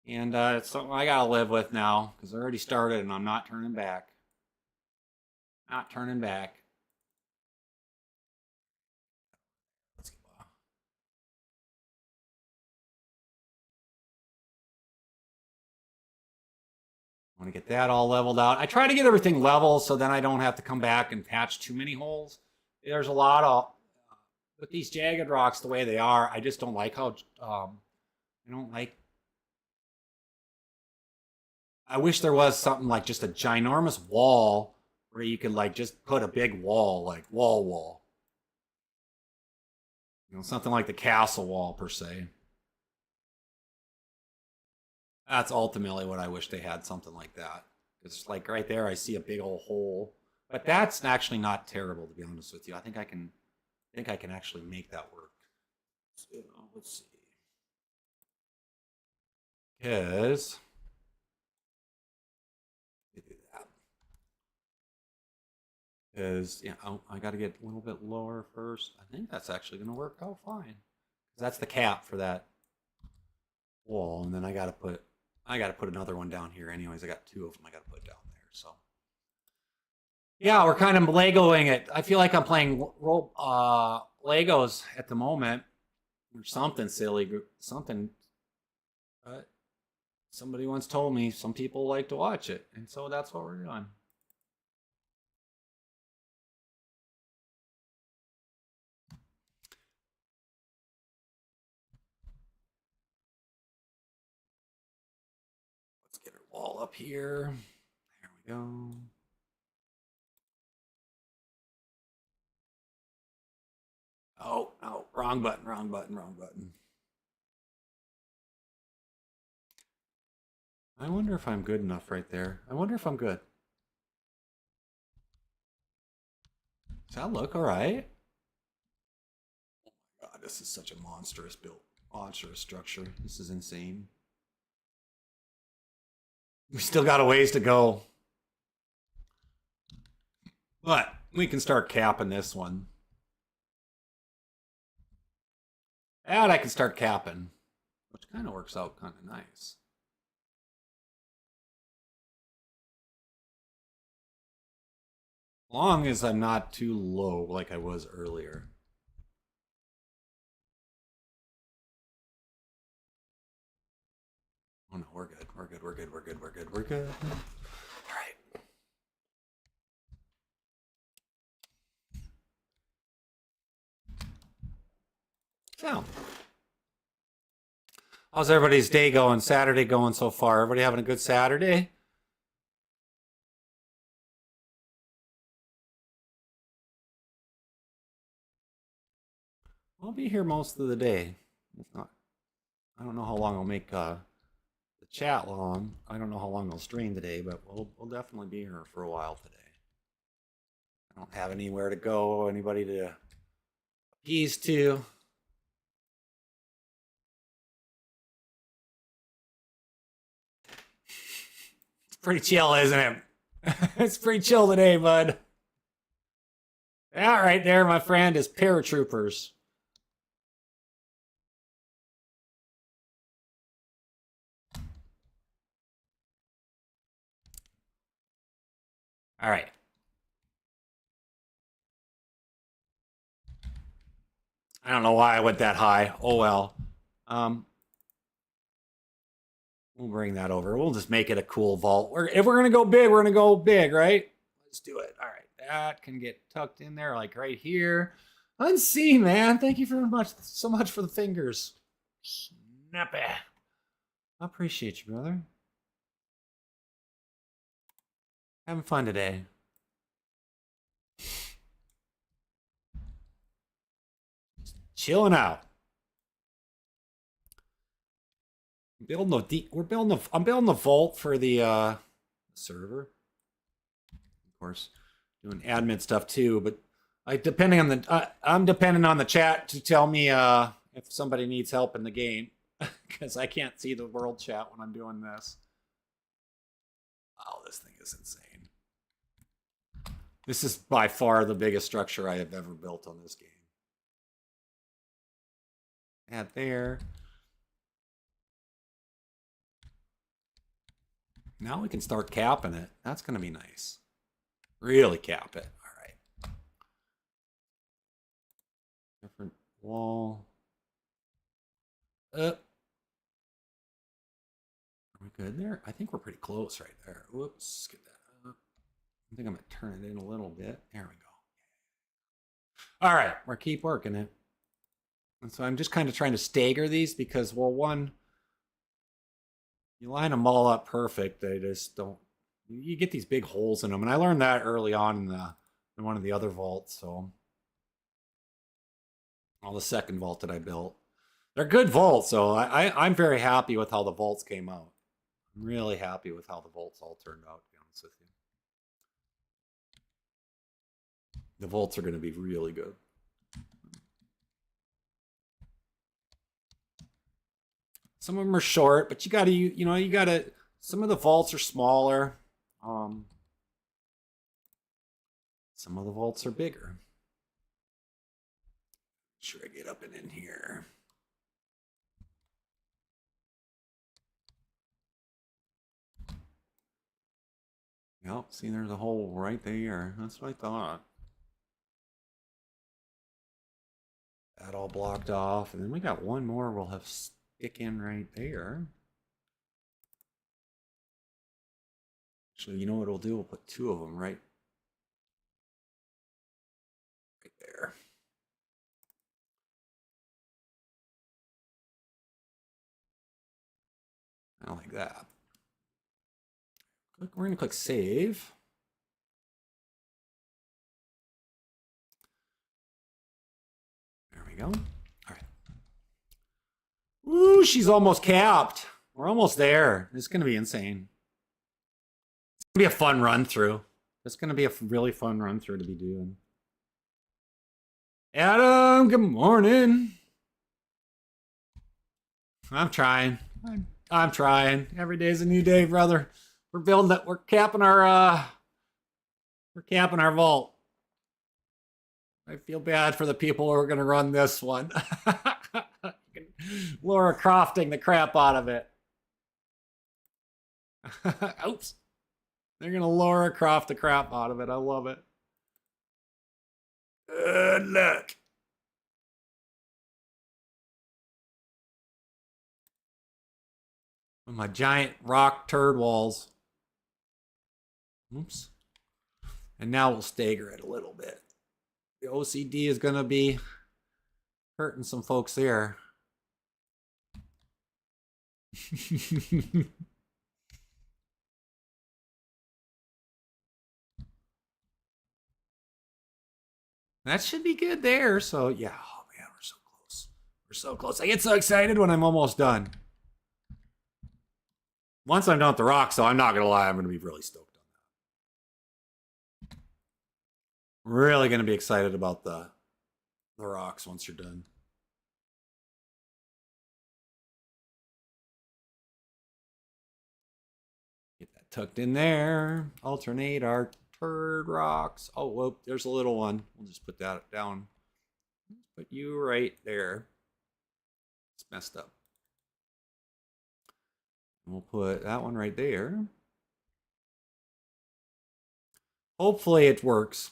S1: And it's something I gotta live with now because I already started and I'm not turning back. Not turning back. Let's go. I want to get that all leveled out. I try to get everything level so then I don't have to come back and patch too many holes. There's a lot of, with these jagged rocks the way they are, I just don't like how, I wish there was something like just a ginormous wall where you could like just put a big wall, like wall. Something like the castle wall per se. That's ultimately what I wish they had, something like that. It's like right there, I see a big old hole, but that's actually not terrible to be honest with you. I think I can actually make that work. So, let's see, because yeah, I got to get a little bit lower first. I think that's actually going to work out fine. That's the cap for that wall, and then I got to put another one down here. Anyways, I got two of them I got to put down there. So yeah, we're kind of Legoing it. I feel like I'm playing Legos at the moment, or something silly, something. Somebody once told me some people like to watch it, and so that's what we're doing. Let's get our wall up here. There we go. Oh, no, wrong button. I wonder if I'm good enough right there. I wonder if I'm good. Does that look all right? Oh my God, this is such a monstrous structure. This is insane. We still got a ways to go. But we can start capping this one. And I can start capping, which kind of works out kind of nice. Long as I'm not too low like I was earlier. Oh no, we're good. We're good. All right. So, how's everybody's day going? Saturday going so far? Everybody having a good Saturday? I'll be here most of the day. If not, I don't know how long I'll make the chat long. I don't know how long I'll stream today, but we'll definitely be here for a while today. I don't have anywhere to go, anybody to appease to. It's pretty chill, isn't it? It's pretty chill today, bud. All right, there, my friend, is paratroopers. All right. I don't know why I went that high. Oh well. We'll bring that over. We'll just make it a cool vault. If we're gonna go big, we're gonna go big, right? Let's do it. All right. That can get tucked in there, like right here. Unseen, man. Thank you so much for the fingers. Snappy. I appreciate you, brother. Having fun today. Chilling out. I'm building the vault for the server. Of course, doing admin stuff too, but I'm depending on the chat to tell me if somebody needs help in the game, because I can't see the world chat when I'm doing this. Oh, this thing is insane. This is by far the biggest structure I have ever built on this game. Add there. Now we can start capping it. That's going to be nice. Really cap it. All right. Different wall. Are we good there? I think we're pretty close right there. Whoops. Get that up. I think I'm going to turn it in a little bit. There we go. All right. We're keep working it. And so I'm just kind of trying to stagger these because, well, one, you line them all up perfect. They just don't. You get these big holes in them, and I learned that early on in one of the other vaults. So, the second vault that I built, they're good vaults. So I'm very happy with how the vaults came out. I'm really happy with how the vaults all turned out. To be honest with you, the vaults are going to be really good. Some of them are short, but you gotta, some of the vaults are smaller. Some of the vaults are bigger. Make sure I get up and in here. Yep, see there's a hole right there. That's what I thought. That all blocked off. And then we got one more we'll have stick in right there. Actually, you know what we'll do? We'll put two of them right there. I like that. We're going to click save. There we go. All right. Ooh, she's almost capped. We're almost there. It's going to be insane. It's going to be a fun run through. It's going to be a really fun run through to be doing. Adam, good morning. I'm trying. I'm trying. Every day's a new day, brother. We're building that. We're capping our vault. I feel bad for the people who are going to run this one. Laura Crofting the crap out of it. Oops. They're going to Laura Croft the crap out of it. I love it. Good luck. With my giant rock turd walls. Oops. And now we'll stagger it a little bit. The OCD is going to be hurting some folks there. That should be good there. So, yeah. Oh, man, we're so close. We're so close. I get so excited when I'm almost done. Once I'm done with the rocks, though, I'm not going to lie. I'm going to be really stoked on that. Really going to be excited about the rocks once you're done. Get that tucked in there. Alternate our turd rocks. Oh, whoop, there's a little one. We'll just put that down. Put you right there. It's messed up. We'll put that one right there. Hopefully it works.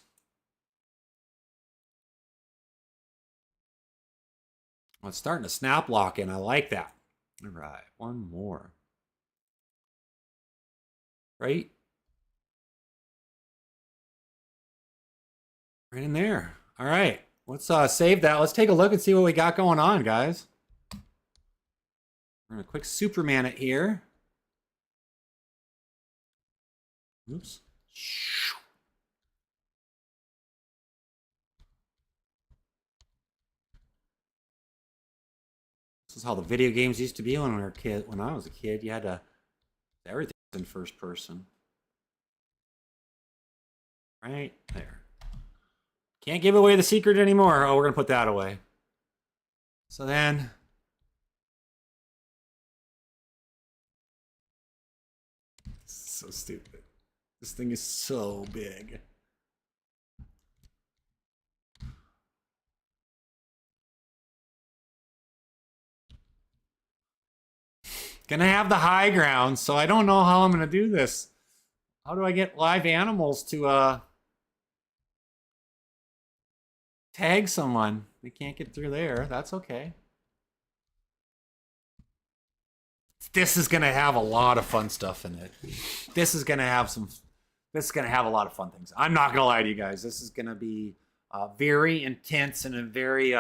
S1: Well, it's starting to snap lock in. I like that. All right, one more. Right? Right in there. All right. Let's save that. Let's take a look and see what we got going on, guys. We're going to quick Superman it here. Oops. This is how the video games used to be when we were a kid. When I was a kid, you had to everything was in first person. Right there. Can't give away the secret anymore. Oh, we're gonna put that away. So then, so stupid. This thing is so big. Gonna have the high ground, so I don't know how I'm gonna do this. How do I get live animals to tag someone? They can't get through there. That's okay. This is gonna have a lot of fun stuff in it. This is gonna have a lot of fun things. I'm not gonna lie to you guys. This is gonna be very intense and a very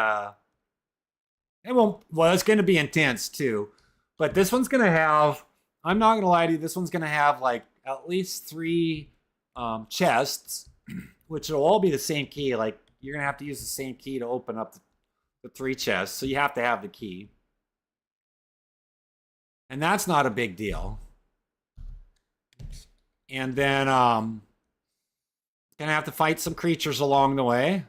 S1: it's gonna be intense too. But this one's gonna have, I'm not gonna lie to you, this one's gonna have like at least 3 chests, which will all be the same key. Like you're gonna have to use the same key to open up the 3 chests. So you have to have the key. And that's not a big deal. And then gonna have to fight some creatures along the way.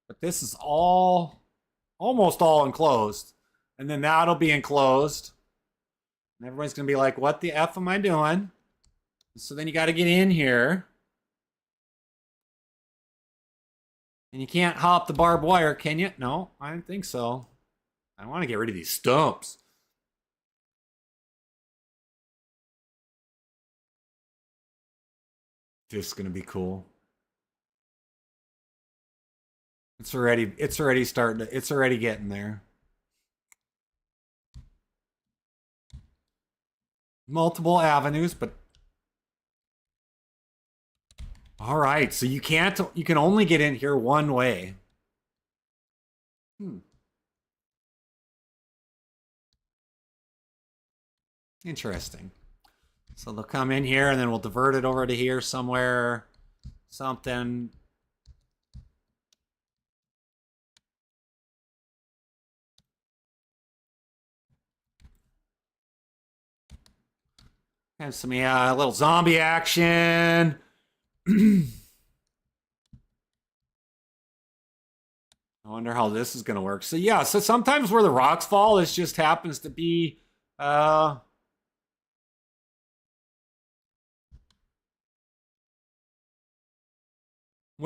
S1: But this is almost all enclosed. And then that'll be enclosed. And everybody's going to be like, what the F am I doing? So then you got to get in here. And you can't hop the barbed wire, can you? No, I don't think so. I want to get rid of these stumps. This is going to be cool. It's already getting there. Multiple avenues, but all right, so you can only get in here one way. Interesting. So they'll come in here and then we'll divert it over to here somewhere. Something. Have some little zombie action. I wonder how this is going to work. So yeah, so sometimes where the rocks fall, this just happens to be where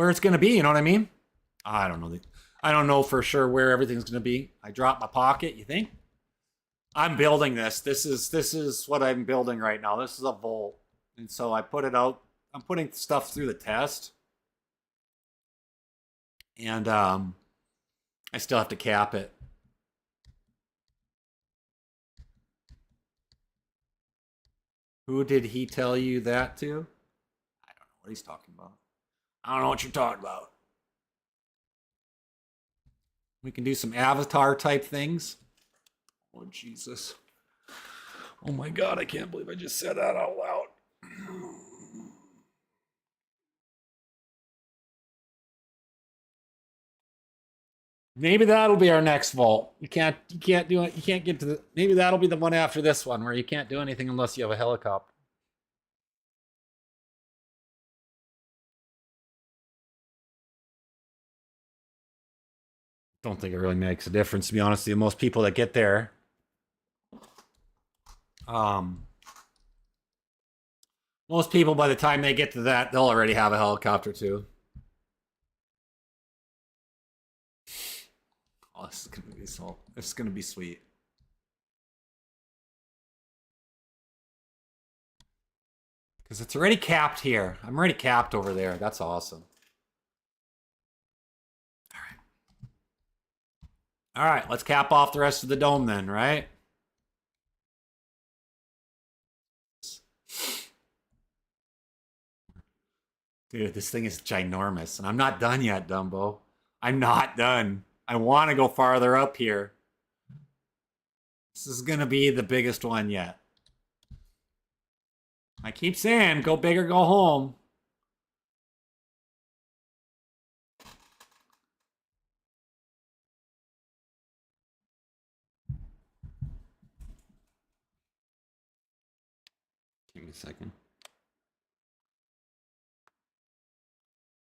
S1: it's going to be. You know what I mean? I don't know. I don't know for sure where everything's going to be. I dropped my pocket. You think? I'm building this. This is what I'm building right now. This is a vault, and so I put it out. I'm putting stuff through the test, and I still have to cap it. Who did he tell you that to? I don't know what he's talking about. I don't know what you're talking about. We can do some avatar type things. Oh, Jesus. Oh my God, I can't believe I just said that out loud. Maybe that'll be our next vault. You can't do it. You can't get to the, maybe that'll be the one after this one where you can't do anything unless you have a helicopter. Don't think it really makes a difference, to be honest with you. Most people that get there, most people by the time they get to that, they'll already have a helicopter too. Oh, this is gonna be so. This is gonna be sweet. Because it's already capped here. I'm already capped over there. That's awesome. All right, let's cap off the rest of the dome then, right? Dude, this thing is ginormous. And I'm not done yet, Dumbo. I'm not done. I want to go farther up here. This is going to be the biggest one yet. I keep saying, go big or go home. Give me a second.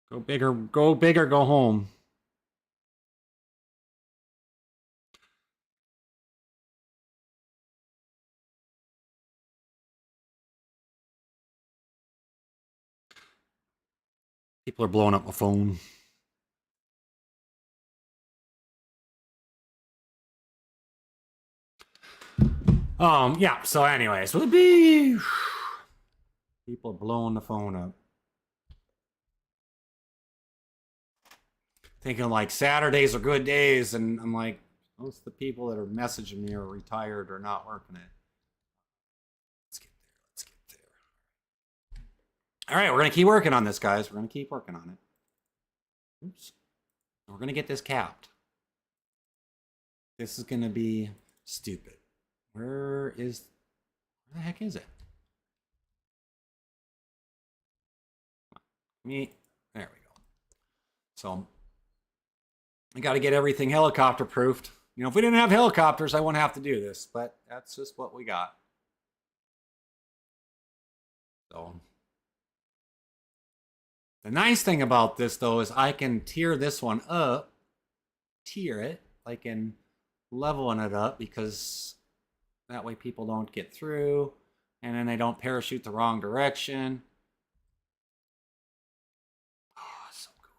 S1: Go big or go home. People are blowing up my phone. Yeah, so anyways, would it be people are blowing the phone up. Thinking like Saturdays are good days, and I'm like, most of the people that are messaging me are retired or not working it. Let's get there. Let's get there. All right, we're gonna keep working on this, guys. We're gonna keep working on it. Oops. We're gonna get this capped. This is gonna be stupid. Where the heck is it? There we go. So I got to get everything helicopter proofed. You know, if we didn't have helicopters, I wouldn't have to do this, but that's just what we got. So the nice thing about this, though, is I can tier this one up, tier it, like in leveling it up, because that way people don't get through, and then they don't parachute the wrong direction. Oh, so cool.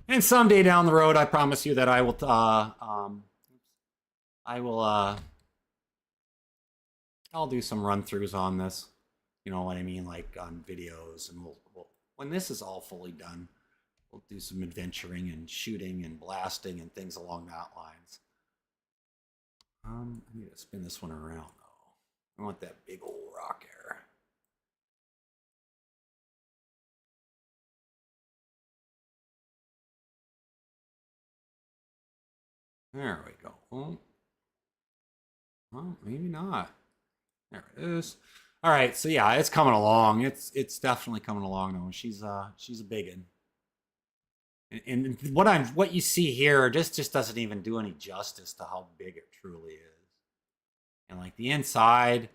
S1: And someday down the road, I promise you that I will, I'll do some run-throughs on this. You know what I mean? Like on videos, and we'll when this is all fully done, we'll do some adventuring and shooting and blasting and things along that lines. I need to spin this one around though. I want that big old rock here. There we go. Well, maybe not. There it is. All right, so yeah, it's coming along. It's definitely coming along though. She's a biggin. And what you see here just doesn't even do any justice to how big it truly is. And like the inside,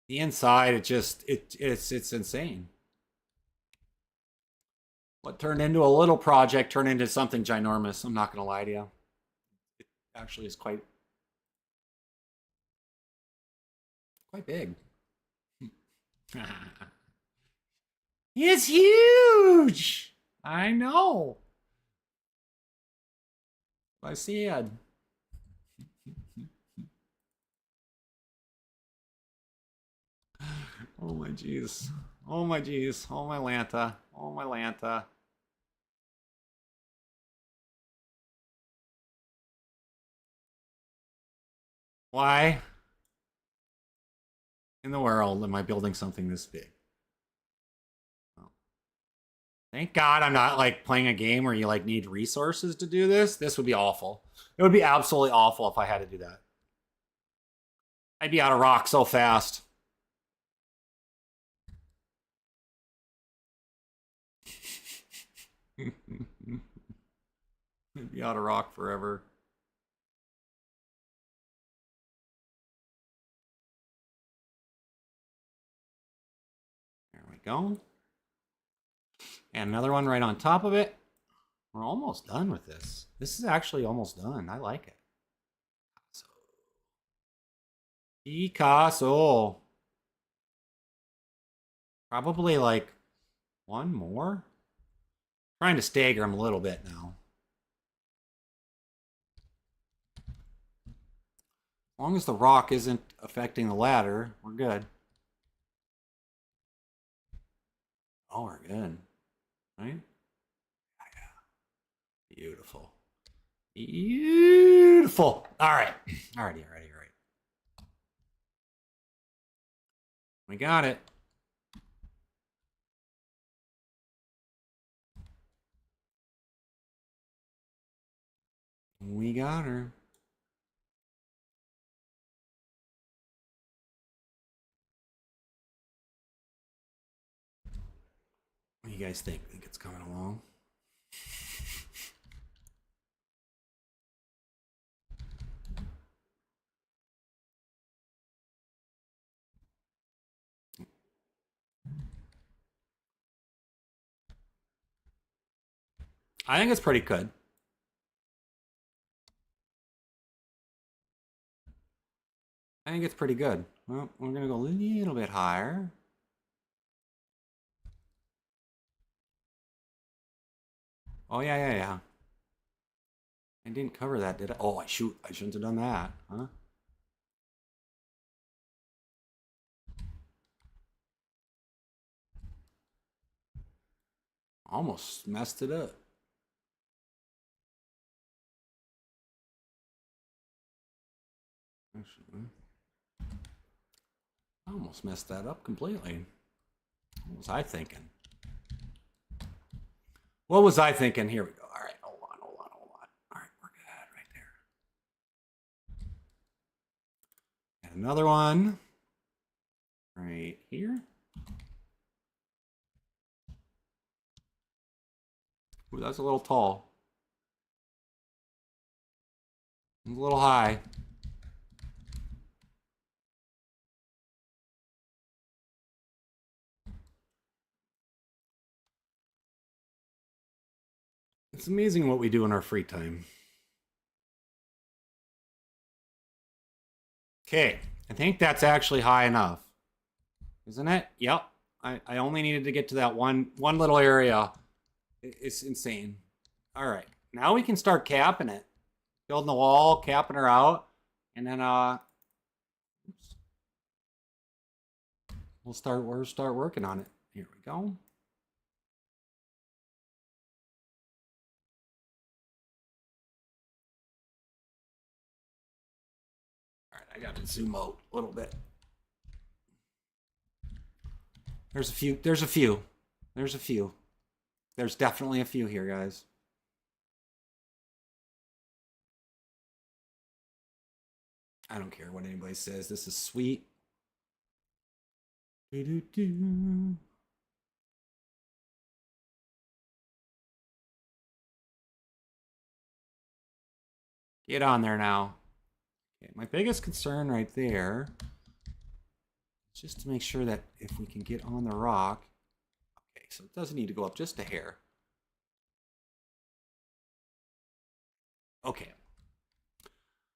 S1: it's insane. What turned into a little project turned into something ginormous. I'm not gonna lie to you. It actually is quite big. It's huge. I know. I see it. Oh my jeez. Oh my jeez. Oh my Lanta. Oh my Lanta. Why in the world am I building something this big? Oh. Thank God I'm not like playing a game where you like need resources to do this. This would be awful. It would be absolutely awful if I had to do that. I'd be out of rock so fast. I'd be out of rock forever. There we go. And another one right on top of it. We're almost done with this. This is actually almost done. I like it. Picasso. Probably like one more. Trying to stagger them a little bit now. long as the rock isn't affecting the ladder, we're good. Oh, we're good. Right? Yeah. Beautiful. Beautiful. All right. Alrighty. We got it. We got her. What do you guys think? Think it's coming along? I think it's pretty good. I think it's pretty good. Well, we're going to go a little bit higher. Oh, yeah. I didn't cover that, did I? Oh, shoot. I shouldn't have done that, huh? Almost messed it up. I almost messed that up completely. What was I thinking? What was I thinking? Here we go. All right, hold on. All right, we're good right there. And another one right here. Ooh, that's a little tall. It's a little high. It's amazing what we do in our free time. Okay, I think that's actually high enough. Isn't it? Yep. I only needed to get to that one little area. It's insane. All right, now we can start capping it. Building the wall, capping her out, and then we'll start working on it. Here we go. All right, I got to zoom out a little bit. There's a few. There's definitely a few here, guys. I don't care what anybody says. This is sweet. Do-do-do. Get on there now. Okay, my biggest concern right there is just to make sure that if we can get on the rock. Okay, so it doesn't need to go up just a hair. Okay.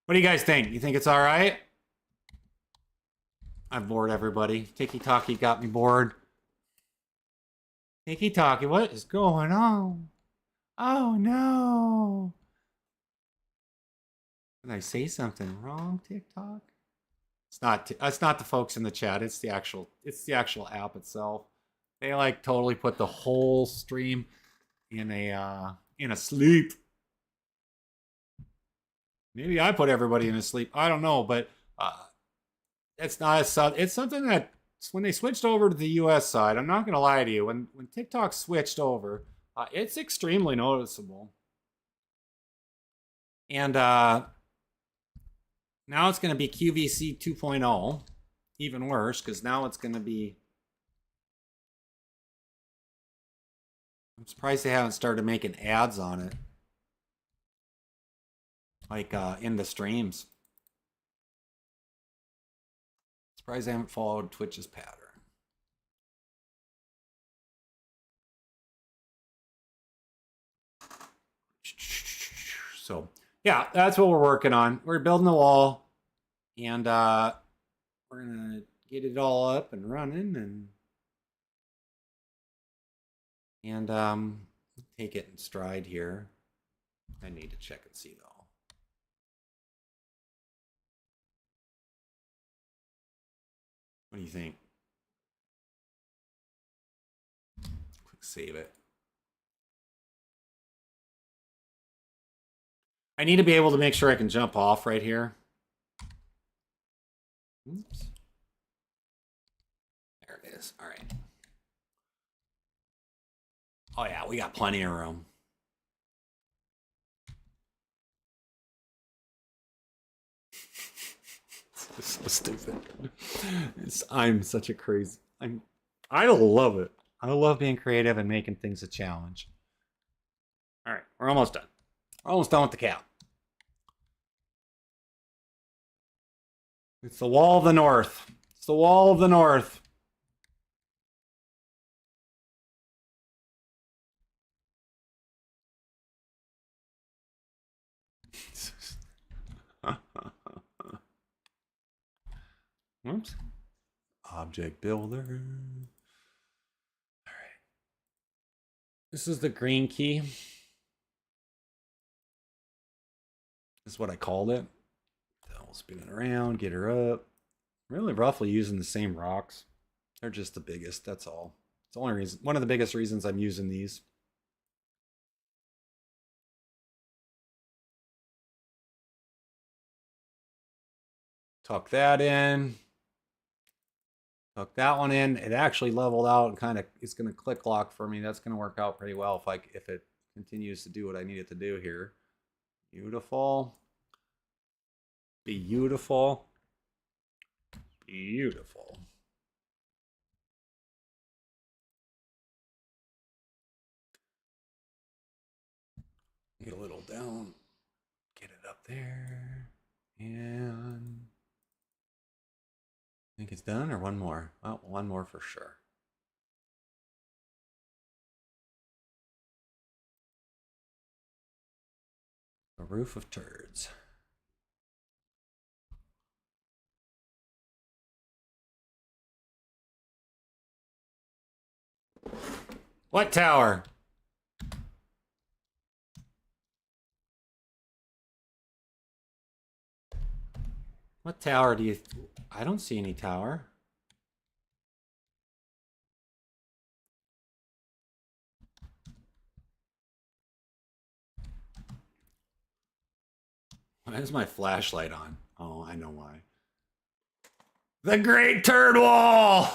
S1: What do you guys think? You think it's all right? I've bored everybody. Tiki-Taki got me bored. Tiki-Taki, what is going on? Oh, no. Did I say something wrong, TikTok? It's not the folks in the chat. It's the actual app itself. They like totally put the whole stream in a sleep. Maybe I put everybody in a sleep. I don't know, but it's something that when they switched over to the US side, I'm not going to lie to you, when TikTok switched over, it's extremely noticeable. And now it's going to be QVC 2.0, even worse, because now it's going to be... I'm surprised they haven't started making ads on it. Like in the streams. Surprised they haven't followed Twitch's pattern. So, yeah, that's what we're working on. We're building the wall, and we're going to get it all up and running, and take it in stride here. I need to check and see, though. What do you think? Click save it. I need to be able to make sure I can jump off right here. Oops. There it is. All right. Oh yeah, we got plenty of room. It's so stupid. I'm such a crazy. I love it. I love being creative and making things a challenge. All right, we're almost done. We're almost done with the cow. It's the wall of the north. It's the wall of the north. Oops. Object builder. All right. This is the green key. This is what I called it. So we'll spin it around, get her up. Really roughly using the same rocks. They're just the biggest, that's all. It's the only reason, one of the biggest reasons I'm using these. Tuck that in. Tuck that one in. It actually leveled out and kind of, it's going to click lock for me. That's going to work out pretty well if it continues to do what I need it to do here. Beautiful. Beautiful. Beautiful. Get a little down. Get it up there. And I think it's done, or one more? Oh, one more for sure. A roof of turds. What tower? What tower do you... I don't see any tower. Why is my flashlight on? Oh, I know why. The Great Turd Wall!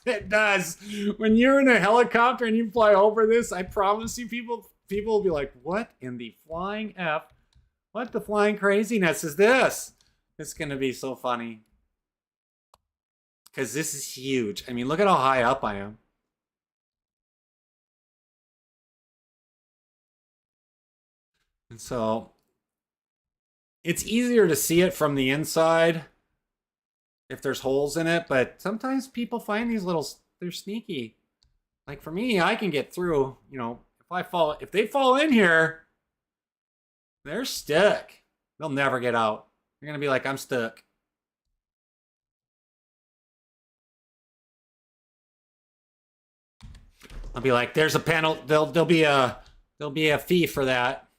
S1: It does. When you're in a helicopter and you fly over this, I promise you people will be like, what in the flying F? What the flying craziness is this? It's going to be so funny. Because this is huge. I mean, look at how high up I am. And so it's easier to see it from the inside if there's holes in it, but sometimes people find these little, they're sneaky. Like for me, I can get through, you know, if they fall in here, they're stuck. They'll never get out. They're going to be like, I'm stuck. I'll be like, there's a panel. There'll be a fee for that.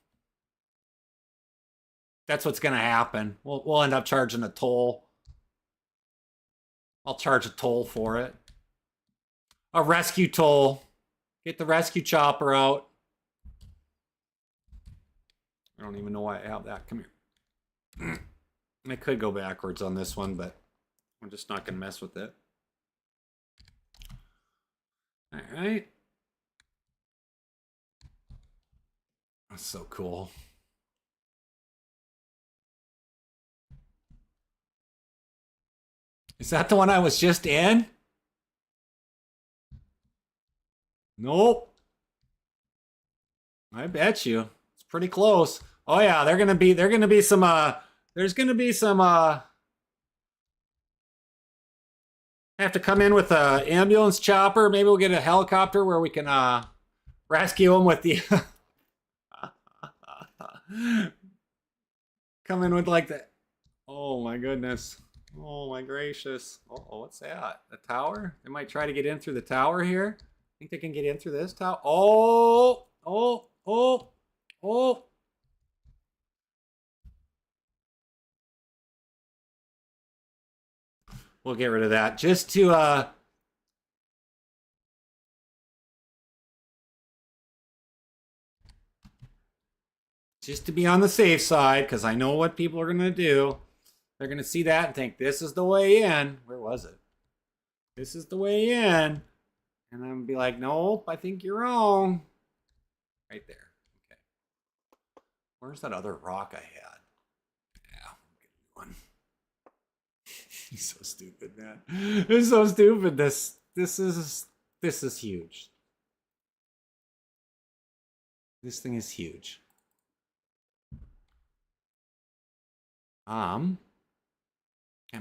S1: That's what's going to happen. We'll end up charging a toll. I'll charge a toll for it. A rescue toll. Get the rescue chopper out. I don't even know why I have that. Come here. I could go backwards on this one, but I'm just not going to mess with it. All right. That's so cool. Is that the one I was just in? Nope. I bet you. It's pretty close. Oh yeah, there's gonna be some I have to come in with a ambulance chopper. Maybe we'll get a helicopter where we can rescue them with the come in with like that. Oh my goodness. Oh my gracious. Oh, what's that? The tower? They might try to get in through the tower here. Think they can get in through this tower? Oh. we'll get rid of that just to be on the safe side, because I know what people are gonna do. They're gonna see that and think this is the way in. Where was it? This is the way in. And I'm gonna be like, nope, I think you're wrong. Right there. Okay. Where's that other rock I had? Yeah, I'll get a new one. He's so stupid, man. It's so stupid. This is huge. This thing is huge. Come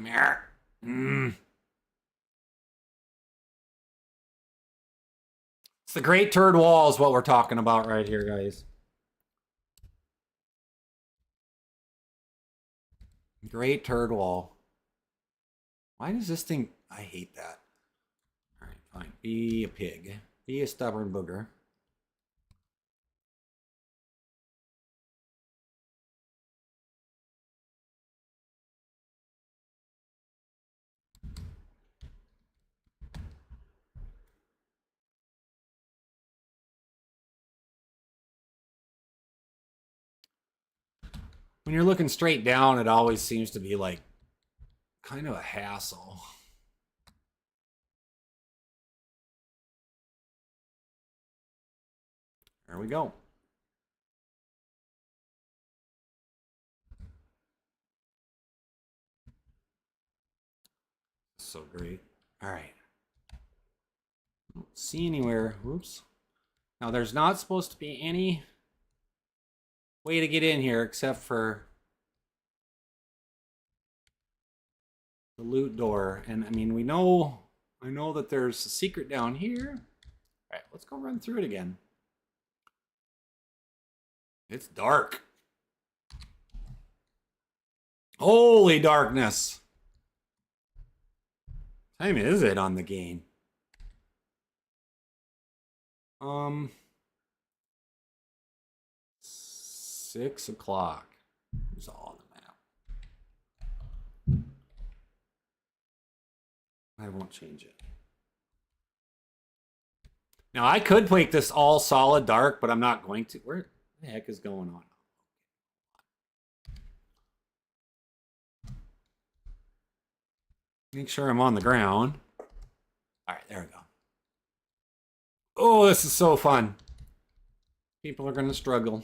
S1: here. It's the Great Turd Wall is what we're talking about right here, guys. Great Turd Wall. Why does this thing... I hate that. All right, fine. Be a pig. Be a stubborn booger. When you're looking straight down, it always seems to be like kind of a hassle. There we go. So great. All right. Don't see anywhere. Whoops. Now there's not supposed to be any way to get in here except for the loot door. And I mean, I know that there's a secret down here. All right, let's go run through it again. It's dark. Holy darkness. What time is it on the game? 6 o'clock. It's all on the map. I won't change it. Now I could make this all solid dark, but I'm not going to. Where the heck is going on? Make sure I'm on the ground. All right, there we go. Oh, this is so fun. People are going to struggle.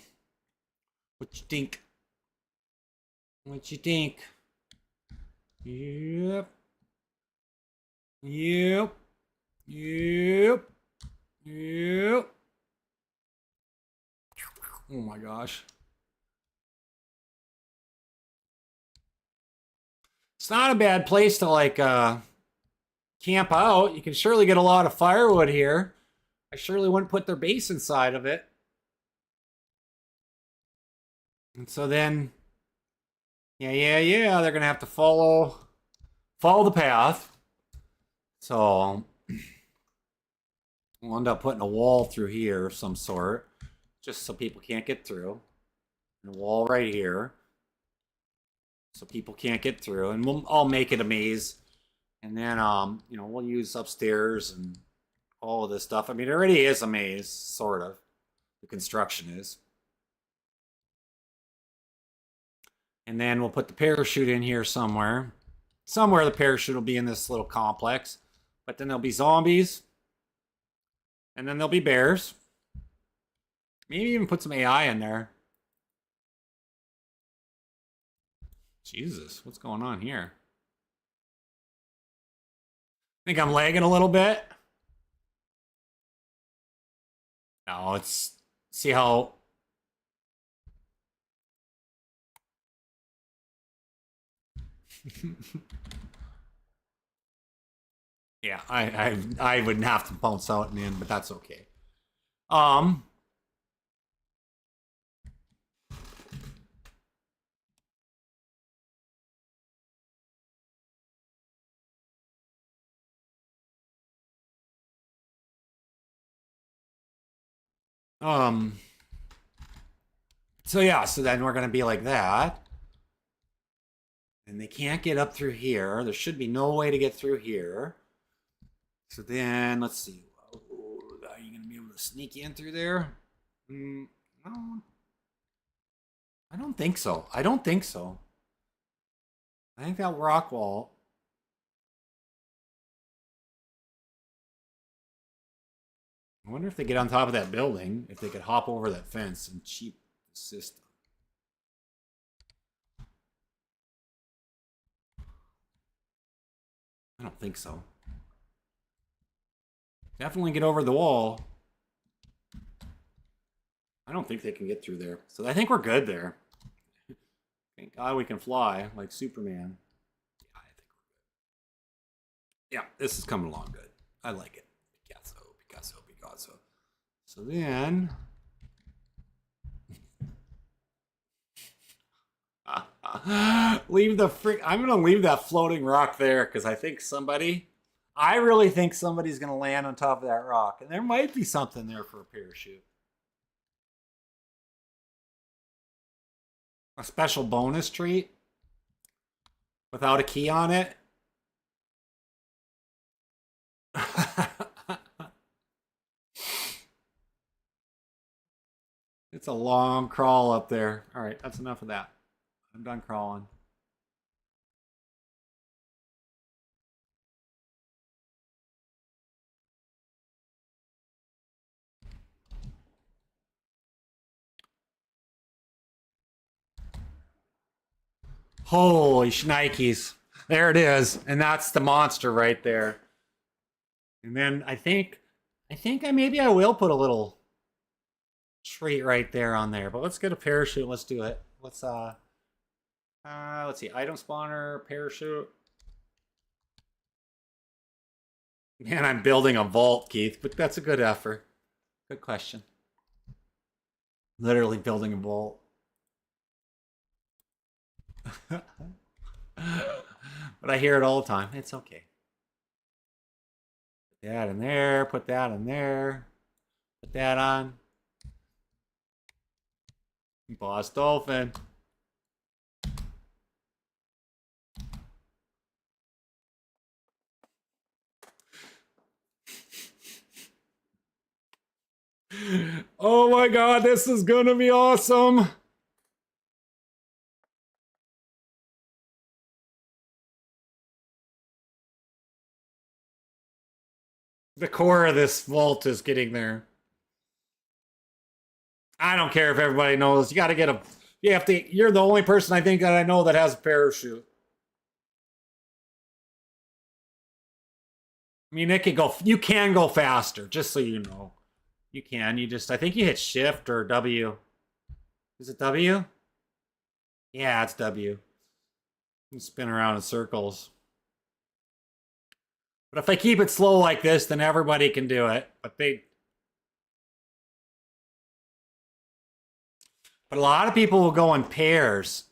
S1: What you think? What you think? Yep. Yep. Yep. Yep. Oh my gosh. It's not a bad place to like camp out. You can surely get a lot of firewood here. I surely wouldn't put their base inside of it. And so then, yeah, they're gonna have to follow the path. So we'll end up putting a wall through here of some sort, just so people can't get through. And a wall right here, so people can't get through. And I'll make it a maze. And then, you know, we'll use upstairs and all of this stuff. I mean, it already is a maze, sort of. The construction is. And then we'll put the parachute in here somewhere. Somewhere the parachute will be in this little complex. But then there'll be zombies. And then there'll be bears. Maybe even put some AI in there. Jesus, what's going on here? Think I'm lagging a little bit? No, it's... See how... Yeah, I wouldn't have to bounce out and in, but that's okay. So yeah, so then we're gonna be like that. And they can't get up through here. There should be no way to get through here. So then, let's see. Are you going to be able to sneak in through there? No. I don't think so. I don't think so. I think that rock wall. I wonder if they get on top of that building, if they could hop over that fence and cheat the system. I don't think so. Definitely get over the wall. I don't think they can get through there. So I think we're good there. Thank God we can fly like Superman. Yeah, I think we're good. Yeah, this is coming along good. I like it. Picasso, Picasso, Picasso. So then... leave the frick... I'm going to leave that floating rock there because I think somebody... I really think somebody's going to land on top of that rock. And there might be something there for a parachute. A special bonus treat without a key on it. It's a long crawl up there. All right, that's enough of that. I'm done crawling. Holy shnikes. There it is. And that's the monster right there. And then I think maybe I will put a little treat right there on there. But let's get a parachute. Let's do it. Let's see. Item spawner, parachute. Man, I'm building a vault, Keith, but that's a good effort. Good question. Literally building a vault. But I hear it all the time. It's okay. Put that in there. Put that in there. Put that on. Boss Dolphin. Oh my God, this is gonna be awesome. The core of this vault is getting there. I don't care if everybody knows. You got to get a. You have to. You're the only person I think that I know that has a parachute. I mean, it could go. You can go faster, just so you know. You can. You just. I think you hit Shift or W. Is it W? Yeah, it's W. You spin around in circles. But if I keep it slow like this, then everybody can do it. But a lot of people will go in pairs.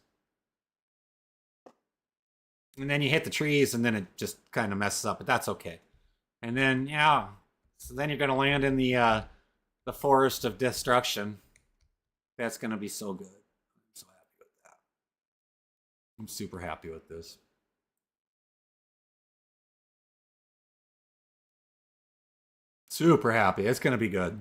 S1: And then you hit the trees and then it just kind of messes up, but that's okay. And then, yeah. So then you're going to land in the forest of destruction. That's going to be so good. I'm so happy with that. I'm super happy with this. Super happy. It's going to be good.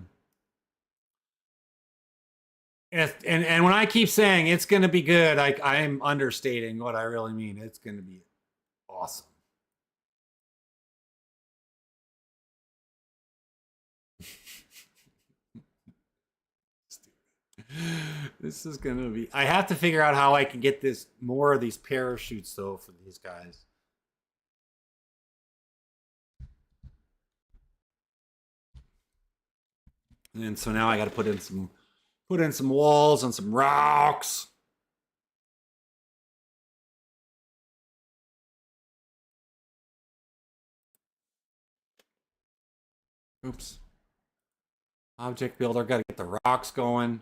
S1: And when I keep saying it's going to be good, I'm understating what I really mean. It's going to be awesome. This is going to be... I have to figure out how I can get this more of these parachutes, though, for these guys. And so now I got to put in some walls and some rocks. Oops. Object builder, got to get the rocks going.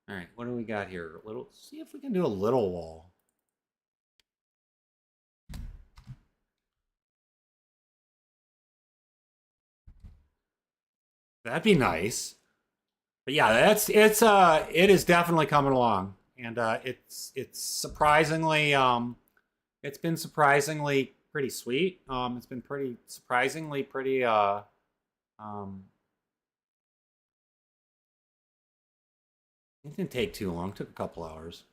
S1: All right, what do we got here? See if we can do a little wall. That'd be nice. But yeah, it is definitely coming along, and it's surprisingly It's been surprisingly pretty sweet. It's been pretty surprisingly pretty it didn't take too long. It took a couple hours.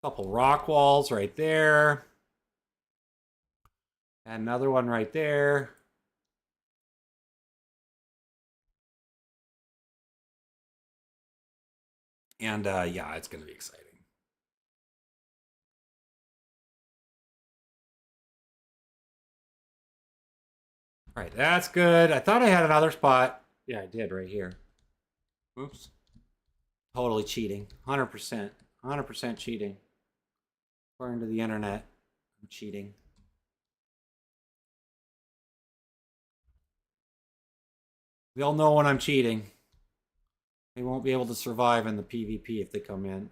S1: Couple rock walls right there. And another one right there. And yeah, it's going to be exciting. All right, that's good. I thought I had another spot. Yeah, I did right here. Oops. Totally cheating. 100%. 100% cheating. According to the internet, I'm cheating. They'll know when I'm cheating. They won't be able to survive in the PvP if they come in.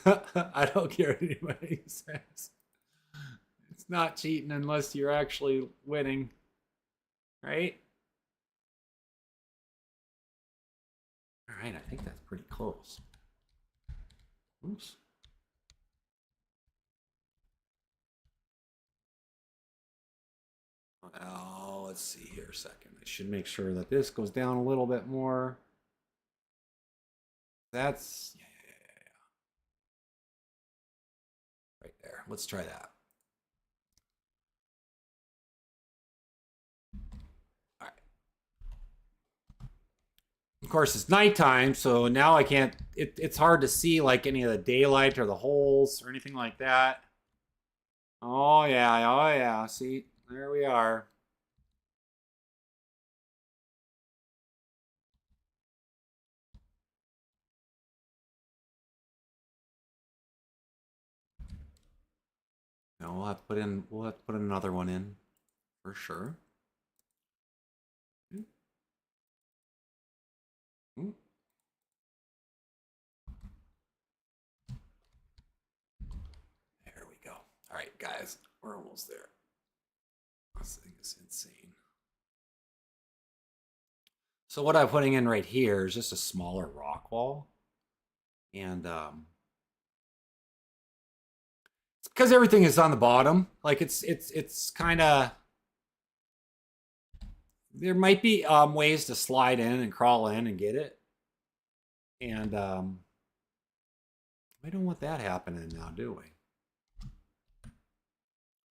S1: I don't care what anybody says. It's not cheating unless you're actually winning. Right? Alright, I think that's pretty close. Oops. Well, let's see here a second. I should make sure that this goes down a little bit more. That's, yeah. Right there. Let's try that. All right. Of course, it's nighttime, so now I can't, it's hard to see like any of the daylight or the holes or anything like that. Oh yeah. See, there we are. No, we'll have to put in another one in for sure. There we go. All right, guys, we're almost there. This thing is insane. So what I'm putting in right here is just a smaller rock wall. And because everything is on the bottom, like it's kind of, there might be ways to slide in and crawl in and get it. And we don't want that happening now, do we?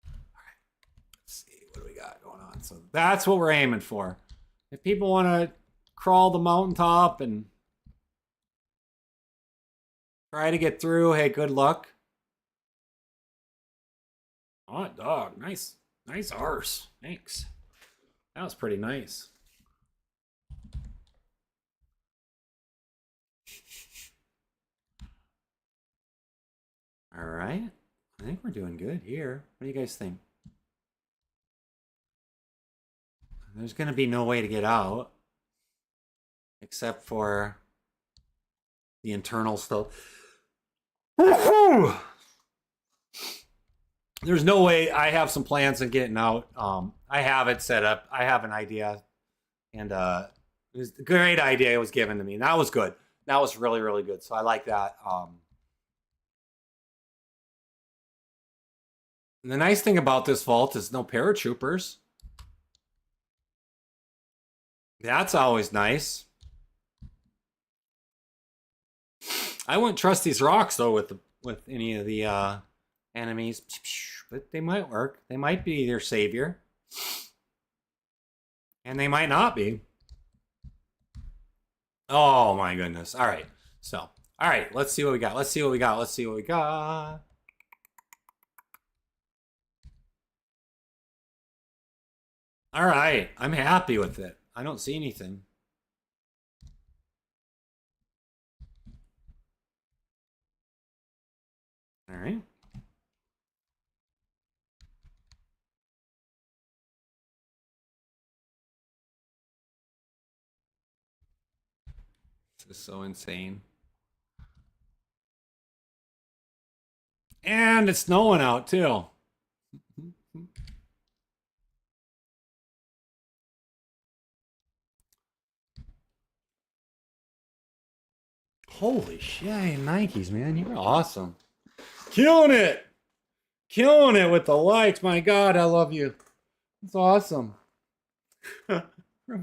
S1: All right, let's see, what do we got going on? So that's what we're aiming for. If people want to crawl the mountaintop and try to get through, hey, good luck. Hot dog, nice arse. Thanks. That was pretty nice. All right. I think we're doing good here. What do you guys think? There's going to be no way to get out except for the internal stuff. There's no way. I have some plans on getting out. I have it set up. I have an idea. And it was a great idea it was given to me. And that was good. That was really, really good. So I like that. And the nice thing about this vault is no paratroopers. That's always nice. I wouldn't trust these rocks though with any of the enemies, but they might work. They might be their savior, and they might not be. Oh my goodness! All right, so all right, let's see what we got. Let's see what we got. Let's see what we got. All right, I'm happy with it. I don't see anything. All right. This is so insane. And it's snowing out too. Holy shit, Nikes, man. You're awesome. Killing it. Killing it with the likes. My God, I love you. It's awesome. I've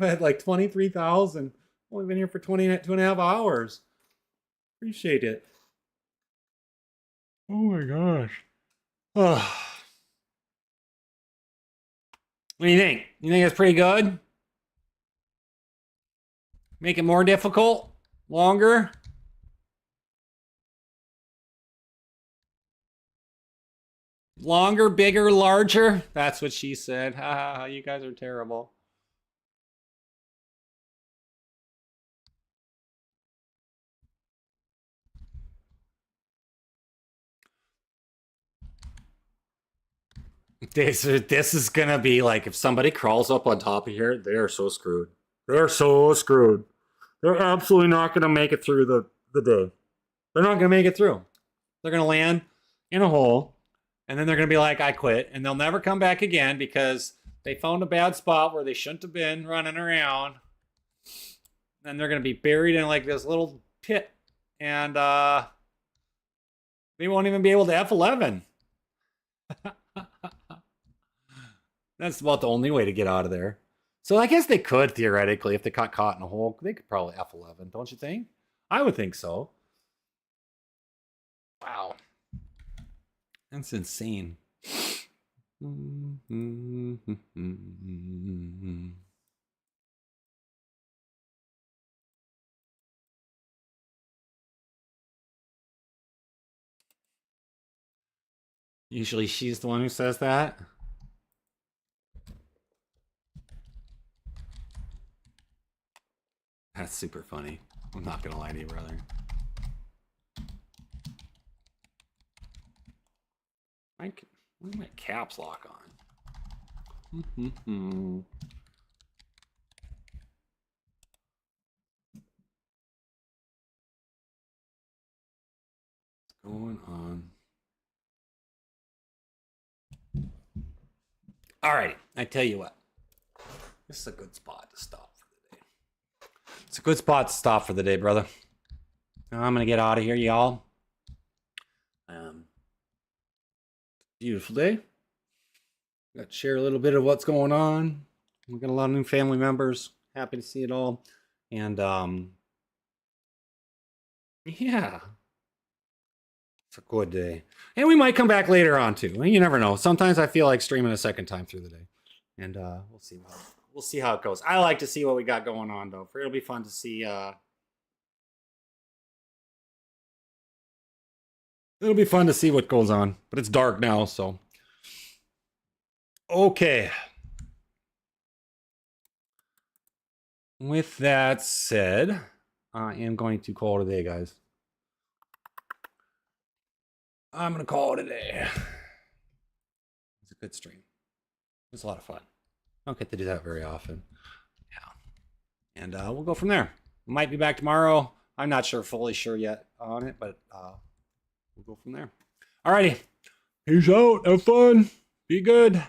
S1: had like 23,000. Only been here for 2.5 hours. Appreciate it. Oh my gosh. Oh. What do you think? You think it's pretty good? Make it more difficult? Longer? Longer, bigger, larger? That's what she said. Ha, you guys are terrible. This is gonna be like if somebody crawls up on top of here, they are so screwed. They're so screwed. They're absolutely not gonna make it through the day. They're not gonna make it through. They're gonna land in a hole, and then they're gonna be like, I quit, and they'll never come back again because they found a bad spot where they shouldn't have been running around. And they're gonna be buried in like this little pit, and they won't even be able to F11. That's about the only way to get out of there. So I guess they could, theoretically, if they got caught in a hole, they could probably F11, don't you think? I would think so. Wow. That's insane. Usually she's the one who says that. That's super funny. I'm not gonna lie to you, brother. What is my caps lock on? What's going on? All right, I tell you what. This is a good spot to stop for the day. It's a good spot to stop for the day, brother. I'm gonna get out of here, y'all. Beautiful day. Got to share a little bit of what's going on. We got a lot of new family members. Happy to see it all. And yeah. It's a good day. And we might come back later on too. You never know. Sometimes I feel like streaming a second time through the day. And we'll see how it goes. I like to see what we got going on though. It'll be fun to see it'll be fun to see what goes on. But it's dark now, so okay. With that said, I am going to call it a day, guys. I'm going to call it a day. It's a good stream. It was a lot of fun. I don't get to do that very often. Yeah. And we'll go from there. Might be back tomorrow. I'm not fully sure yet on it, but we'll go from there. Alrighty. Peace out. Have fun. Be good.